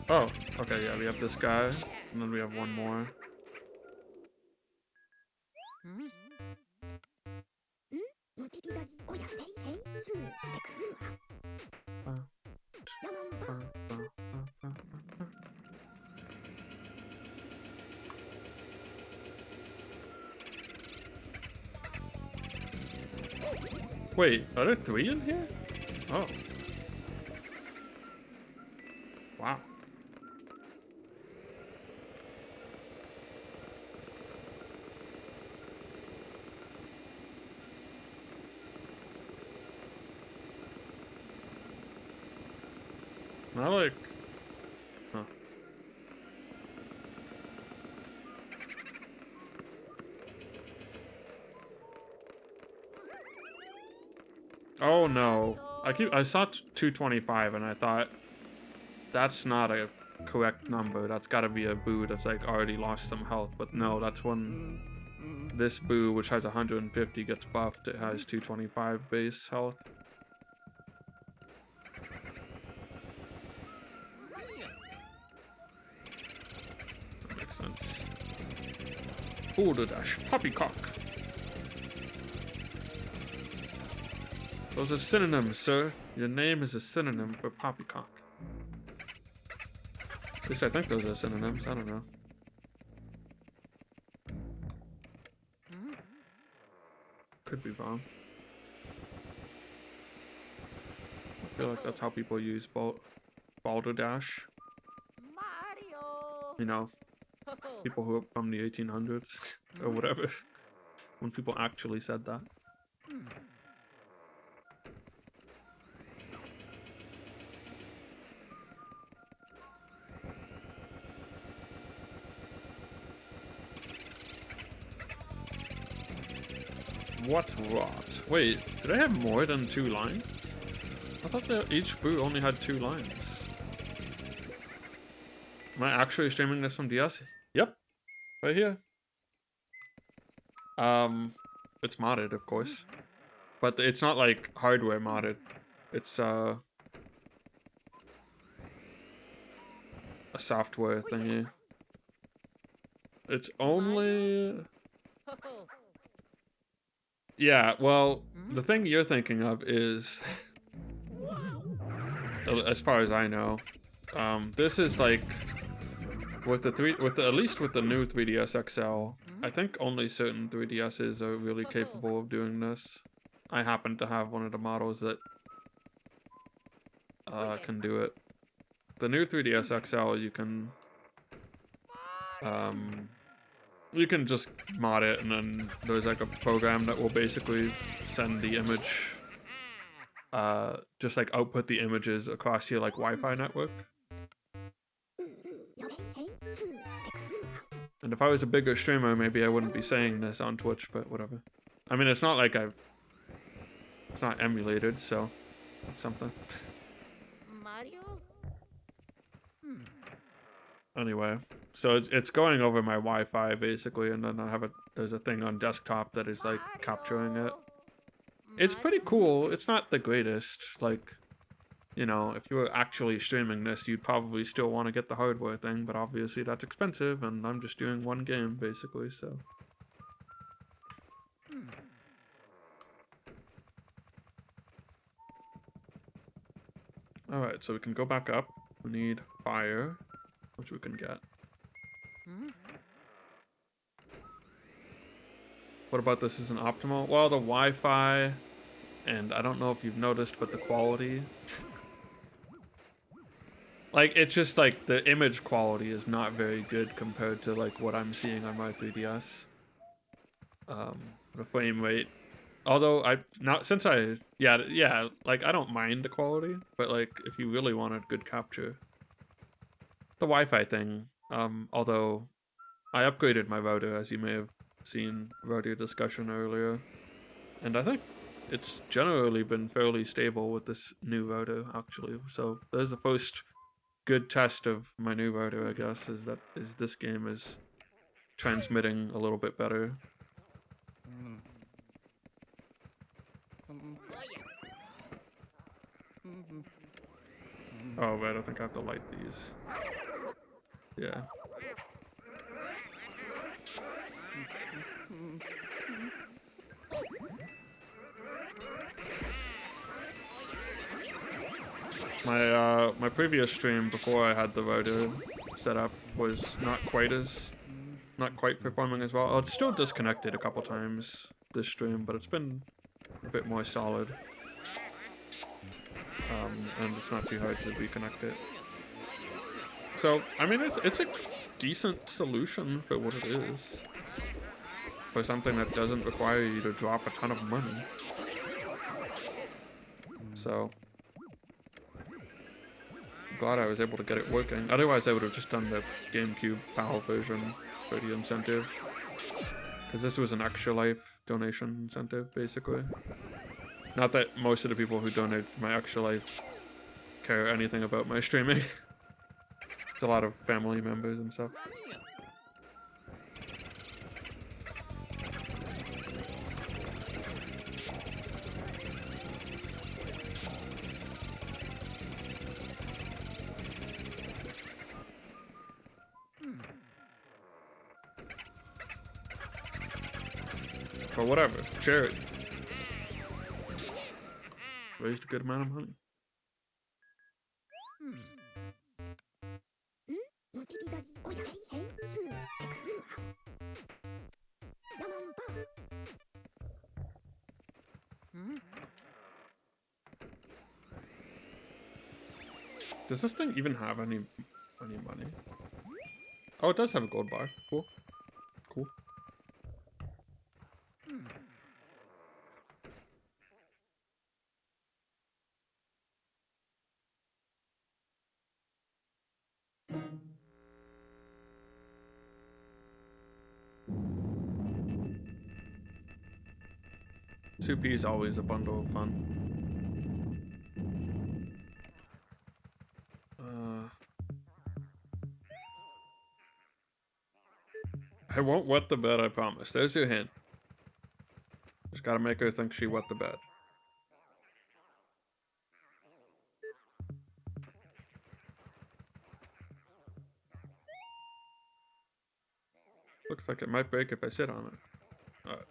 Oh, okay, yeah, we have this guy, and then we have one more. Wait, are there 3 in here? Oh. Wow. I like... Huh. Oh no. I saw 225 and I thought that's not a correct number. That's gotta be a boo that's like already lost some health. But no, that's when this boo, which has 150, gets buffed. It has 225 base health. That makes sense. Boulder Dash, Poppycock. Those are synonyms, sir. Your name is a synonym for Poppycock. At least I think those are synonyms. I don't know. Could be wrong. I feel like that's how people use balderdash. Mario. You know, people who are from the 1800s or whatever. When people actually said that. What rot? Wait, did I have more than 2 lines? I thought that each boo only had 2 lines. Am I actually streaming this from DS? Yep, right here. It's modded, of course, but it's not like hardware modded. It's a software thingy. It's only... Yeah, well, the thing you're thinking of is, as far as I know, this is like at least with the new 3DS XL. I think only certain 3DSs are really capable of doing this. I happen to have one of the models that can do it. The new 3DS XL, you can just mod it, and then there's like a program that will basically send the image, just like output the images across your like Wi-Fi network. And if I was a bigger streamer, maybe I wouldn't be saying this on Twitch, but whatever. I mean, it's not like it's not emulated, so it's something. Mario. Anyway, so it's going over my Wi-Fi basically, and then there's a thing on desktop that is like capturing it. It's pretty cool. It's not the greatest. Like, you know, if you were actually streaming this, you'd probably still want to get the hardware thing, but obviously that's expensive, and I'm just doing one game basically, so. Alright, so we can go back up. We need fire, which we can get. What about this isn't optimal? Well, the Wi-Fi and I don't know if you've noticed, but the quality, like, it's just like the image quality is not very good compared to like what I'm seeing on my 3DS. The frame rate, although I not since I yeah, like I don't mind the quality, but like if you really wanted good capture, the Wi-Fi thing. Although I upgraded my router, as you may have seen router discussion earlier, and I think it's generally been fairly stable with this new router actually. So there's the first good test of my new router, I guess, is this game is transmitting a little bit better. Oh right, I think I have to light these. Yeah. My previous stream before I had the router set up was not quite performing as well. Oh, it's still disconnected a couple times this stream, but it's been a bit more solid. And it's not too hard to reconnect it. So I mean it's a decent solution for what it is. For something that doesn't require you to drop a ton of money. So glad I was able to get it working. Otherwise I would have just done the GameCube PAL version for the incentive. Because this was an extra life donation incentive, basically. Not that most of the people who donate my extra life care anything about my streaming. It's a lot of family members and stuff. But whatever, share it. Raised a good amount of money. 文字左親変数クルーハヤマンバー Does this thing even have any money? Oh, it does have a gold bar. Cool. Cool. Soupy is always a bundle of fun. I won't wet the bed, I promise. There's your hint. Just gotta make her think she wet the bed. Looks like it might break if I sit on it. Alright.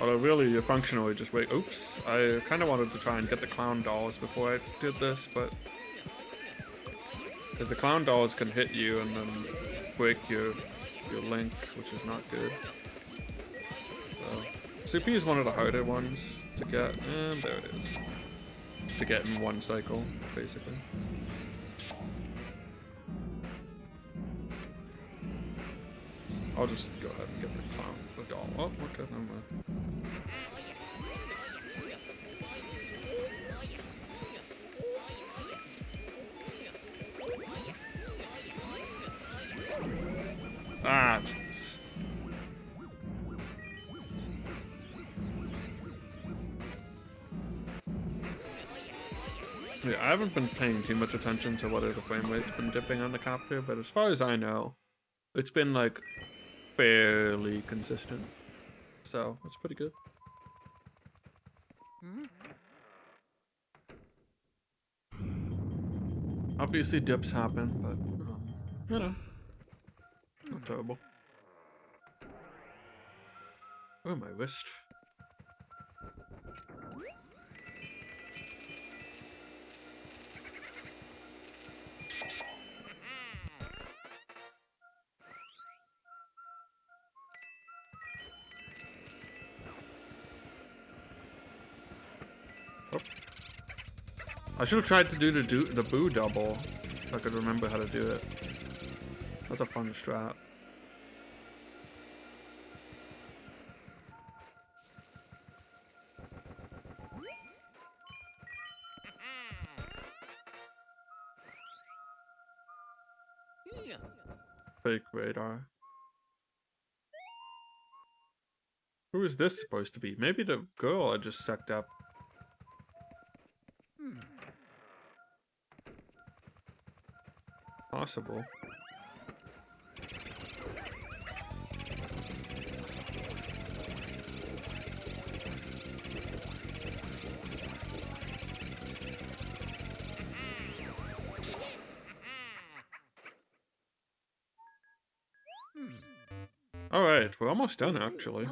Although really, you functionally just wait. Oops. I kind of wanted to try and get the clown dolls before I did this, but... Because the clown dolls can hit you and then break your link, which is not good. So, CP is one of the harder ones to get, and there it is. To get in one cycle, basically. I'll just go ahead and get the doll. Oh, okay, never mind. Ah, jeez. Yeah, I haven't been paying too much attention to whether the frame rate's been dipping on the capture, but as far as I know, it's been like fairly consistent. So, that's pretty good. Obviously dips happen, but you know, not terrible. Oh, my wrist. I should have tried to do the boo double. If I could remember how to do it. That's a fun strat. Fake radar. Who is this supposed to be? Maybe the girl I just sucked up. Possible. Alright, we're almost done actually.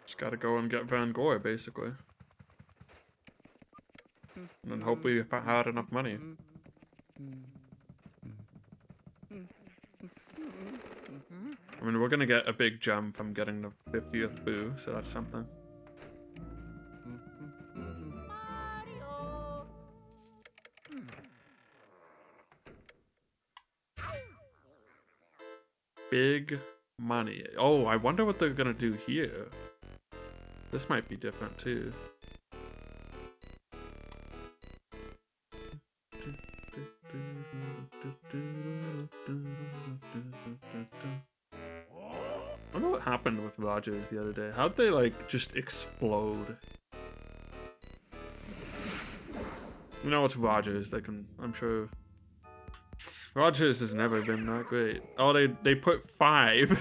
Just gotta go and get Van Gogh, basically. And then hope we had enough money. I mean, we're gonna get a big gem from getting the 50th boo, so that's something. Big money. Oh, I wonder what they're gonna do here. This might be different too. I wonder what happened with Rogers the other day. How'd they like just explode? You know, it's Rogers. They can, I'm sure. Rogers has never been that great. Oh, they put 5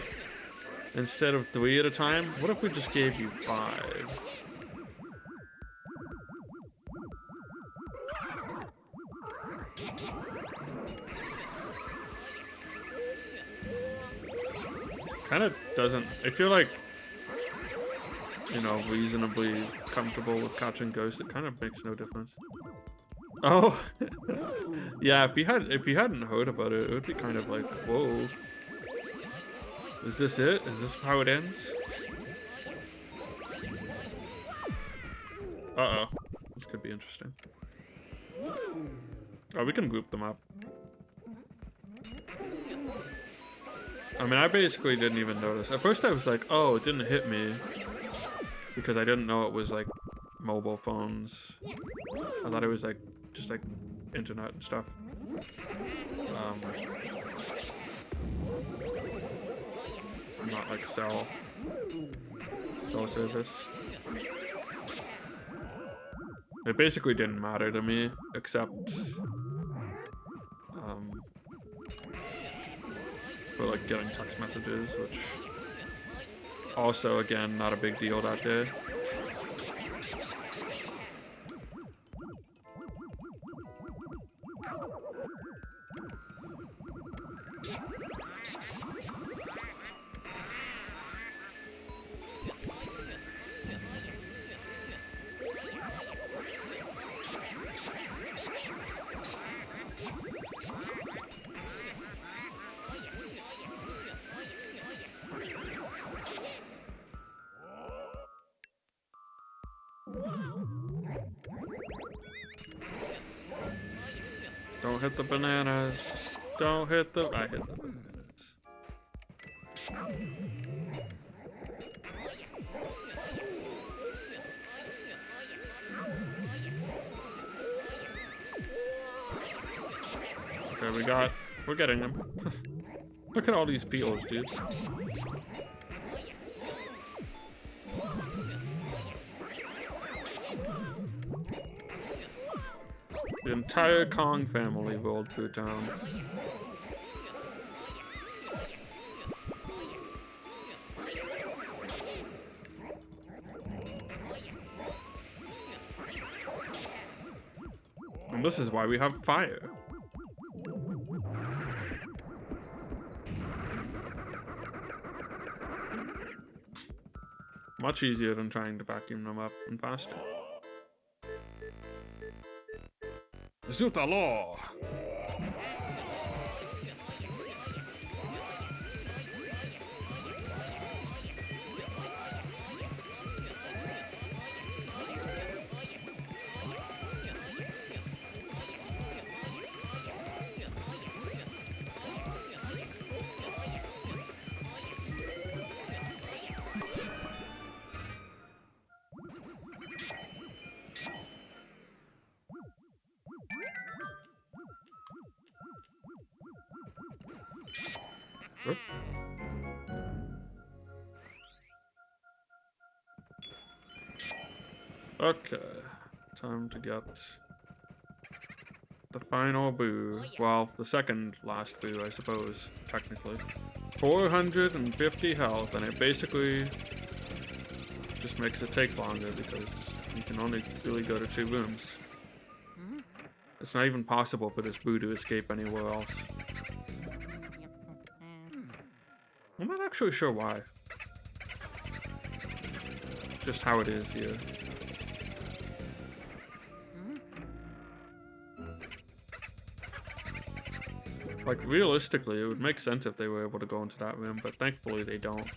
instead of 3 at a time. What if we just gave you 5? Kind of doesn't. I feel like, you know, reasonably comfortable with catching ghosts. It kind of makes no difference. Oh, yeah. If you hadn't heard about it, it would be kind of like, whoa. Is this it? Is this how it ends? Uh-oh. This could be interesting. Oh, we can group them up. I mean, I basically didn't even notice. At first I was like, oh, it didn't hit me. Because I didn't know it was like mobile phones. I thought it was like, just like internet and stuff. Not like cell service. It basically didn't matter to me, except for like getting text messages, which also again not a big deal that day. Don't hit the bananas. Don't hit the... I hit the bananas. Okay, we're getting them. Look at all these peels, dude. The entire Kong family rolled through town. And this is why we have fire. Much easier than trying to vacuum them up and faster. Zutalo! Oop. Okay, time to get the final boo. Well, the second last boo, I suppose, technically. 450 health, and it basically just makes it take longer because you can only really go to 2 rooms. It's not even possible for this boo to escape anywhere else. I'm not actually sure why. Just how it is here. Like, realistically, it would make sense if they were able to go into that room, but thankfully they don't.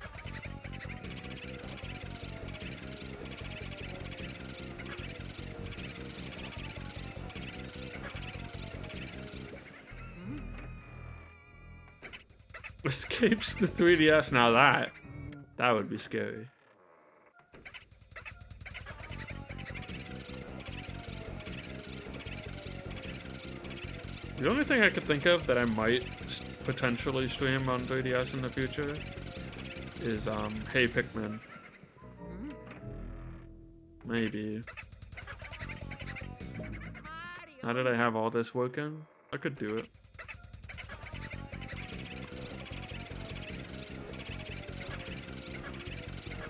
Escapes the 3DS, now that would be scary. The only thing I could think of that I might potentially stream on 3DS in the future is, Hey Pikmin. Maybe. Now that I have all this working, I could do it.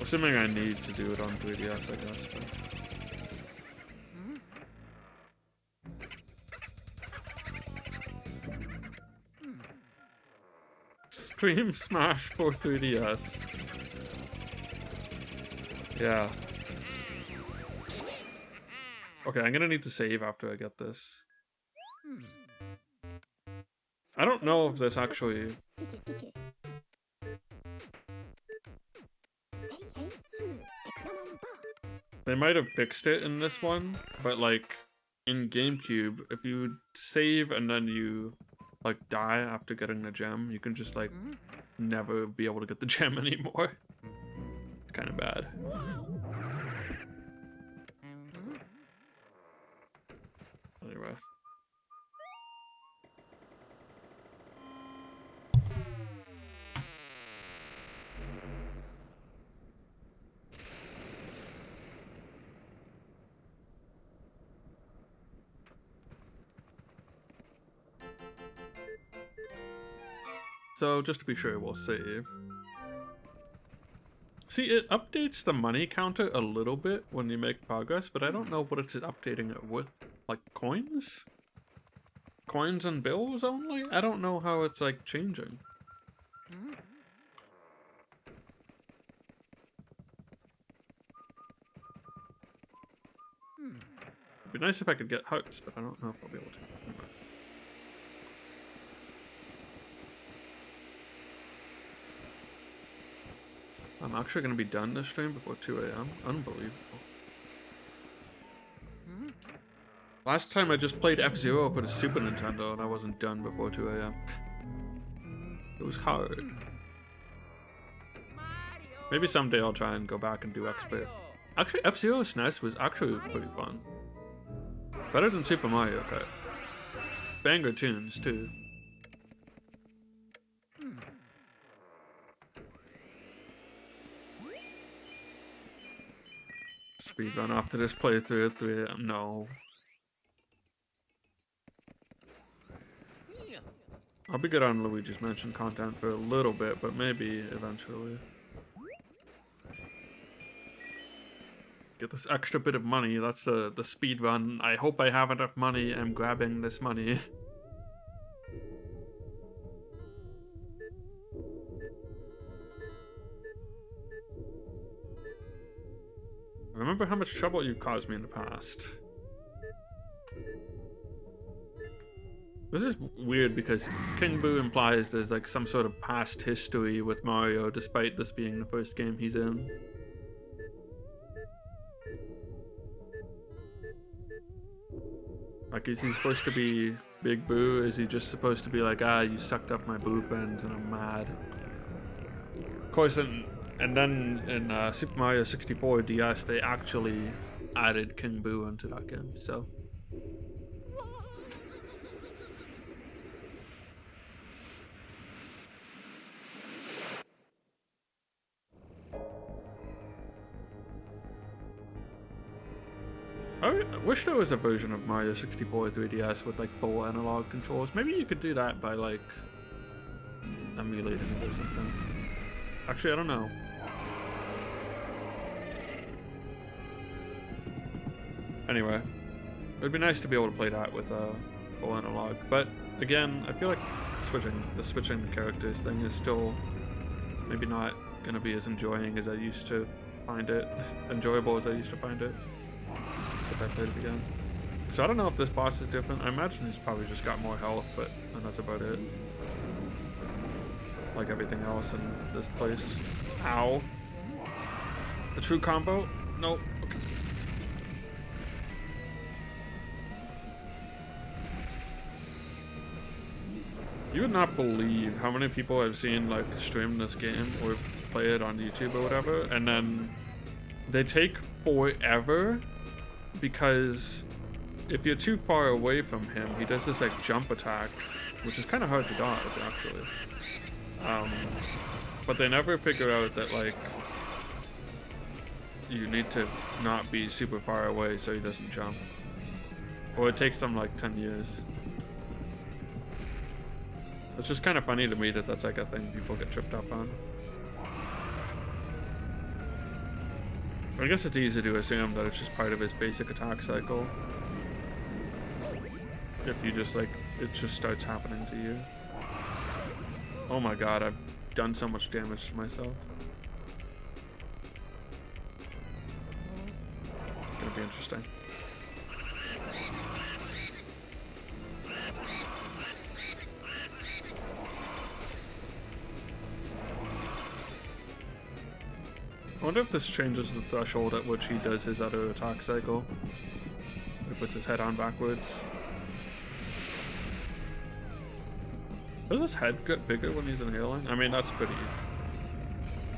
Assuming I need to do it on 3DS, I guess. But. Stream Smash for 3DS. Yeah. Okay, I'm gonna need to save after I get this. I don't know if this actually... They might have fixed it in this one, but like in GameCube, if you save and then you like die after getting the gem, you can just like never be able to get the gem anymore. It's kind of bad. Anyway. So just to be sure, we'll save. See, it updates the money counter a little bit when you make progress, but I don't know what it's updating it with. Like coins? Coins and bills only? I don't know how it's like changing. It'd be nice if I could get hearts, but I don't know if I'll be able to. Anyway. I'm actually going to be done this stream before 2 a.m. Unbelievable. Last time I just played F-Zero for the Super Nintendo and I wasn't done before 2 a.m. It was hard. Maybe someday I'll try and go back and do Expert. Actually, F-Zero SNES was actually pretty fun. Better than Super Mario Kart. Banger tunes, too. Speedrun after this playthrough at 3 a.m. No. I'll be good on Luigi's Mansion content for a little bit, but maybe eventually. Get this extra bit of money, that's the speed run. I hope I have enough money, I'm grabbing this money. Remember how much trouble you caused me in the past. This is weird because King Boo implies there's like some sort of past history with Mario, despite this being the first game he's in. Like, is he supposed to be Big Boo? Is he just supposed to be like, ah, you sucked up my Boo friends and I'm mad? Of course, and then in Super Mario 64 DS, they actually added King Boo into that game, so. I wish there was a version of Mario 64 3DS with like full analog controls. Maybe you could do that by like emulating it or something. Actually, I don't know. Anyway, it'd be nice to be able to play that with full analog. But again, I feel like switching the characters thing is still maybe not gonna be as enjoying as I used to find it. Enjoyable as I used to find it. If I played it again. So I don't know if this boss is different. I imagine he's probably just got more health, and that's about it. Like everything else in this place. Ow. The true combo? Nope. Okay. You would not believe how many people I've seen like stream this game or play it on YouTube or whatever, and then they take forever because if you're too far away from him, he does this like jump attack, which is kind of hard to dodge actually. But they never figure out that like you need to not be super far away so he doesn't jump. Or it takes them like 10 years. It's just kind of funny to me that that's like a thing people get tripped up on. I guess it's easy to assume that it's just part of his basic attack cycle. If you just like, it just starts happening to you. Oh my god, I've done so much damage to myself. It's gonna be interesting. I wonder if this changes the threshold at which he does his other attack cycle. He puts his head on backwards. Does his head get bigger when he's inhaling? I mean, that's pretty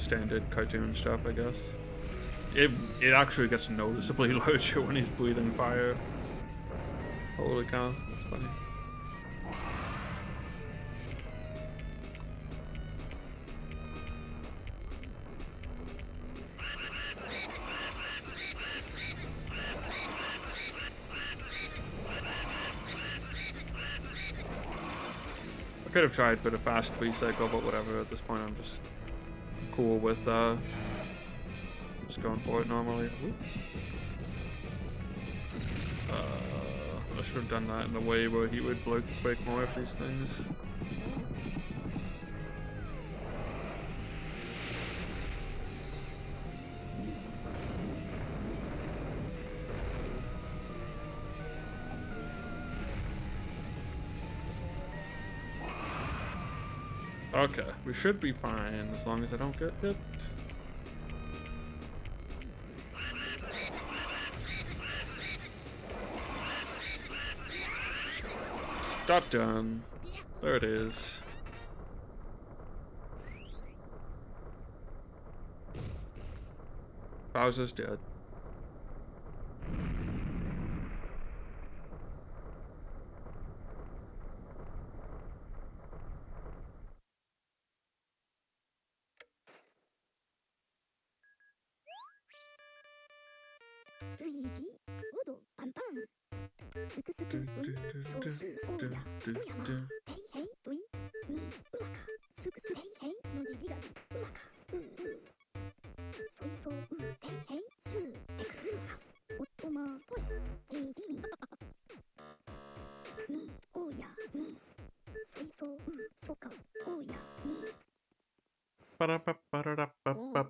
standard cartoon stuff, I guess. It actually gets noticeably larger when he's breathing fire. Holy cow, that's funny. I could have tried for the fast 3 cycle, but whatever, at this point I'm just cool with just going for it normally. I should have done that in a way where he would break more of these things. Okay, we should be fine as long as I don't get hit. Dot done. There it is. Bowser's dead. Luigi, Odo, Pan Pan. Suku Suku, Ui, Sosu, Oya, Oyama, Hei Hei, Ui, Ni, Unaka. Suku Suku, Hei Hei, Noji Bigabi, Unaka, Soi So, Hei Hei, Su, Teku, Unaka. Ottoma, Poi, Jimi Jimi. Ni, Oya, Ni. Soi So, Soka, Oya, Ni. Ba-da-ba-ba-da-da-ba-ba.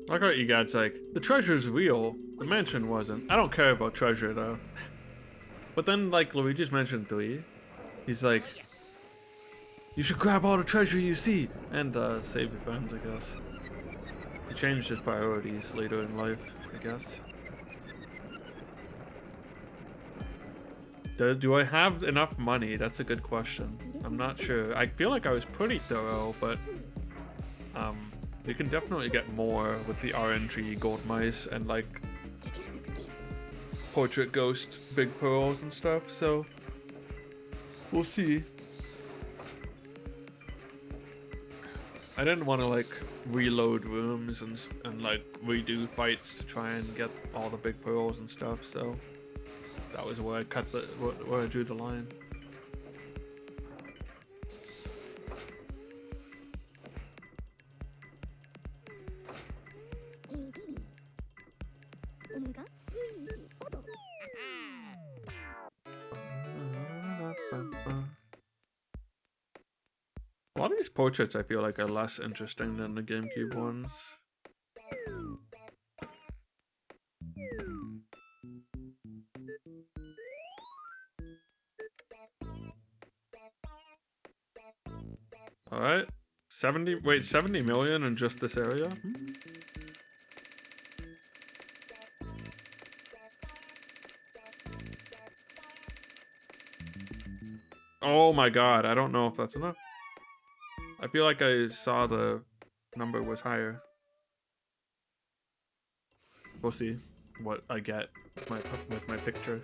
Like how Egad's like, the treasure's real, the mansion wasn't. I don't care about treasure though. But then like Luigi's Mansion 3, he's like, you should grab all the treasure you see and save your friends, I guess. He changed his priorities later in life, I guess. Do I have enough money? That's a good question. I'm not sure. I feel like I was pretty thorough, but you can definitely get more with the RNG gold mice and like portrait ghost big pearls and stuff, so we'll see. I didn't want to like reload rooms and like redo fights to try and get all the big pearls and stuff, so that was where I drew the line. A lot of these portraits I feel like are less interesting than the GameCube ones. Alright. 70 million in just this area? Oh my god, I don't know if that's enough. I feel like I saw the number was higher. We'll see what I get with my picture.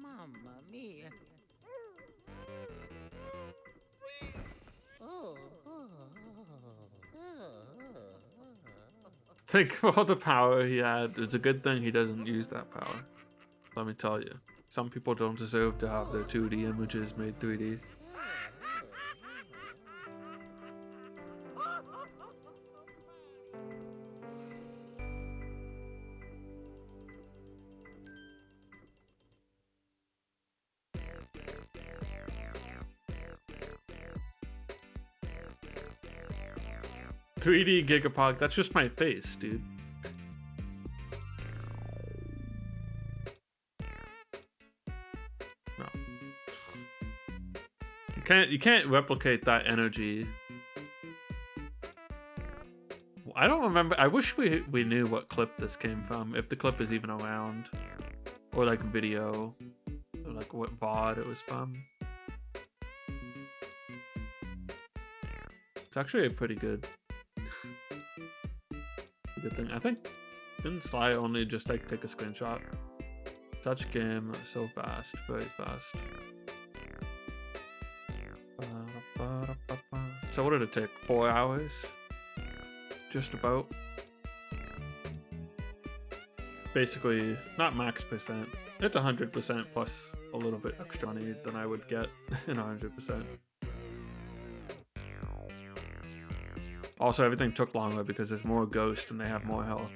Mamma mia. Oh. Think of all the power he had. It's a good thing he doesn't use that power. Let me tell you. Some people don't deserve to have their 2D images made 3D. 3D Gigapog, that's just my face, dude. No. You can't replicate that energy. I don't remember. I wish we knew what clip this came from, if the clip is even around. Or like video. Or like what VOD it was from. It's actually a pretty good thing. I think didn't Sly only just like take a screenshot? Such game, so fast, very fast. So what did it take? 4 hours? Just about. Basically, not max percent. It's 100% plus a little bit extra need than I would get in 100%. Also, everything took longer because there's more ghosts and they have more health.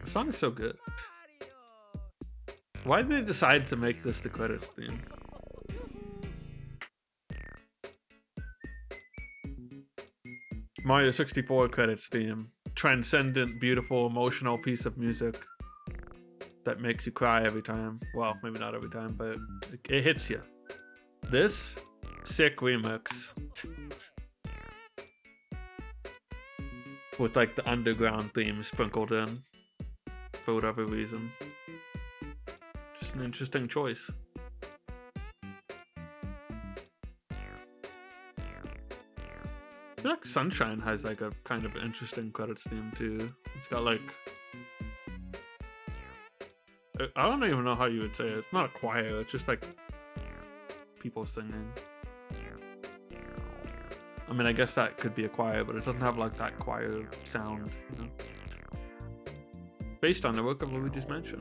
The song is so good. Why did they decide to make this the credits theme? Mario 64 credits theme. Transcendent, beautiful, emotional piece of music that makes you cry every time. Well, maybe not every time, but it hits you. This sick remix with like the underground theme sprinkled in for whatever reason. Just an interesting choice. feel like Sunshine has like a kind of interesting credits theme too. It's got like, I don't even know how you would say it. It's not a choir. It's just like people singing. I mean, I guess that could be a choir, but it doesn't have like that choir sound, you know? Based on the work of Luigi's Mansion,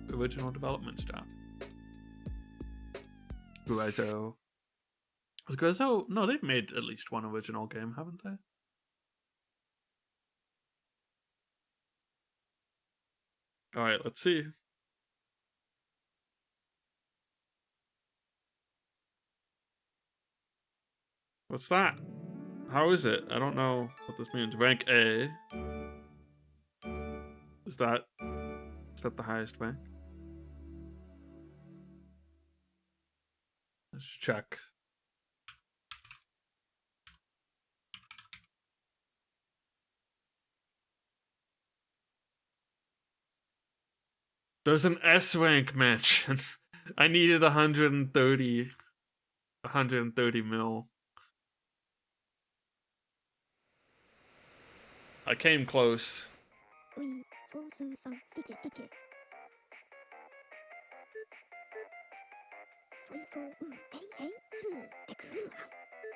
the original development staff. Guizzo. Was Guizzo? No, they've made at least one original game, haven't they? Alright, let's see. What's that? How is it? I don't know what this means. Rank A. Is that the highest rank? Let's check. There's an S rank mention. I needed 130 mil. I came close. ウィソースさんシケシケソイソウテイヘイスーテクルーハン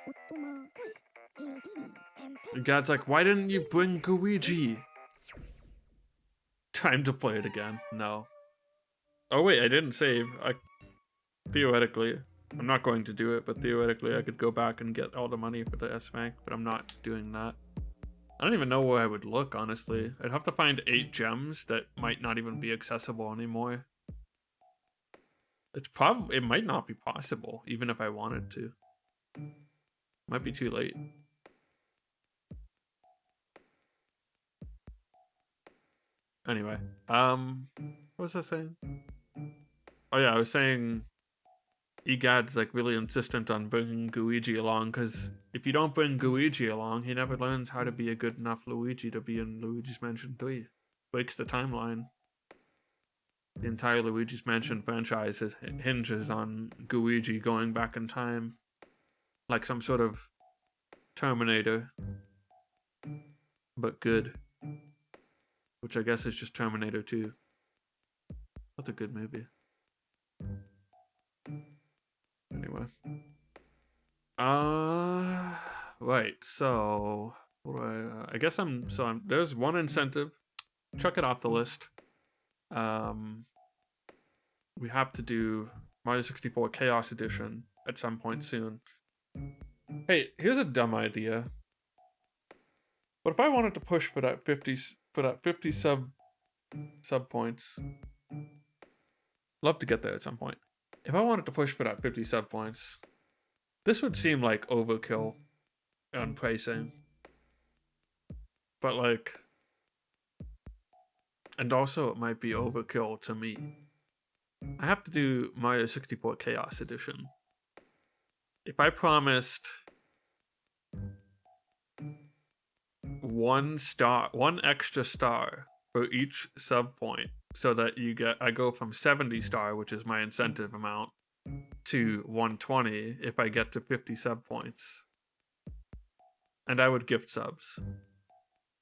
オットマポエジミジミペンペン God's like, why didn't you bring Luigi? Time to play it again. No. Oh wait, I didn't save. Theoretically, I'm not going to do it, but theoretically I could go back and get all the money for the S rank, but I'm not doing that. I don't even know where I would look, honestly. I'd have to find 8 gems that might not even be accessible anymore. It might not be possible, even if I wanted to. Might be too late. Anyway, what was I saying? Oh yeah, I was saying Egad's like really insistent on bringing Luigi along, because if you don't bring Luigi along, he never learns how to be a good enough Luigi to be in Luigi's Mansion 3. Breaks the timeline. The entire Luigi's Mansion franchise hinges on Luigi going back in time, like some sort of Terminator, but good. Which I guess is just Terminator 2. That's a good movie. Anyway. Right, so what do I guess there's one incentive. Chuck it off the list. We have to do Mario 64 Chaos Edition at some point soon. Hey, here's a dumb idea. What if I wanted to push for that 50 sub points? Love to get there at some point. If I wanted to push for that 50 sub points, this would seem like overkill on pricing. But like, and also it might be overkill to me. I have to do Mario 64 Chaos Edition. If I promised one extra star for each sub point, so that I go from 70 star, which is my incentive amount, to 120 if I get to 50 sub points. And I would gift subs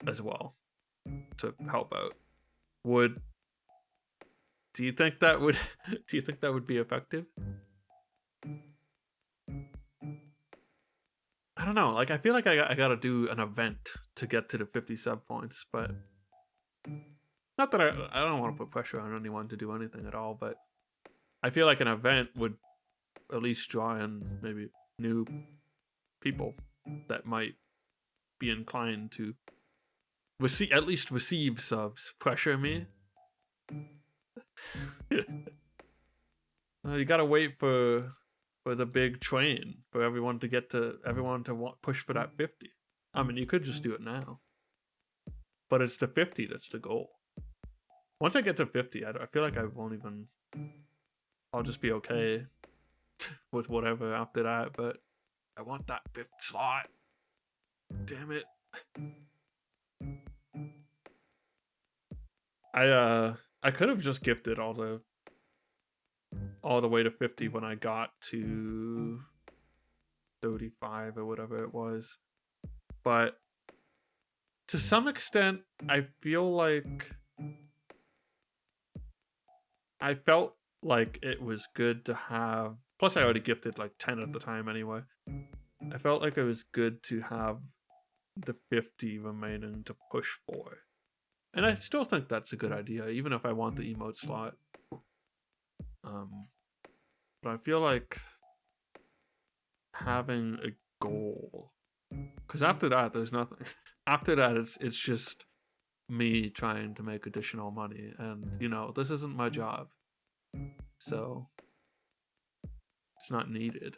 as well to help out. Do you think that would be effective? I don't know. Like, I feel like I gotta do an event to get to the 50 sub points, but not that I don't want to put pressure on anyone to do anything at all, but I feel like an event would at least draw in maybe new people that might be inclined to receive subs. Pressure me. You gotta wait for the big train for everyone to push for that 50. I mean, you could just do it now, but it's the 50 that's the goal. Once I get to 50, I feel like I won't even. I'll just be okay with whatever after that. But I want that 5th slot. Damn it. I could have just gifted all the way to 50 when I got to 35 or whatever it was. but to some extent, I felt like it was good to have. Plus, I already gifted like 10 at the time anyway. I felt like it was good to have the 50 remaining to push for. And I still think that's a good idea, even if I want the emote slot. But I feel like having a goal, because after that, there's nothing. After that, it's just me trying to make additional money, and this isn't my job, so it's not needed.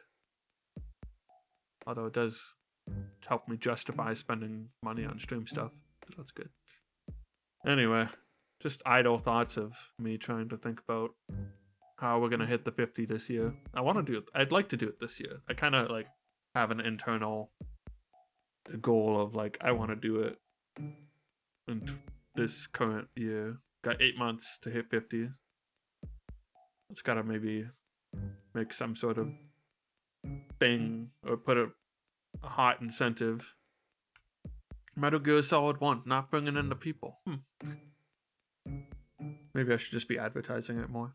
Although it does help me justify spending money on stream stuff, so that's good. Anyway, just idle thoughts of me trying to think about how we're gonna hit the 50 this year. I'd like to do it this year. I kind of like have an internal goal of like I want to do it in this current year. Got 8 months to hit 50. It's gotta maybe make some sort of thing or put a hot incentive. Metal Gear Solid 1, not bringing in the people. Maybe I should just be advertising it more.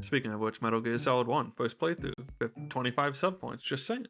Speaking of which, Metal Gear Solid 1, first playthrough, 25 sub points, just saying.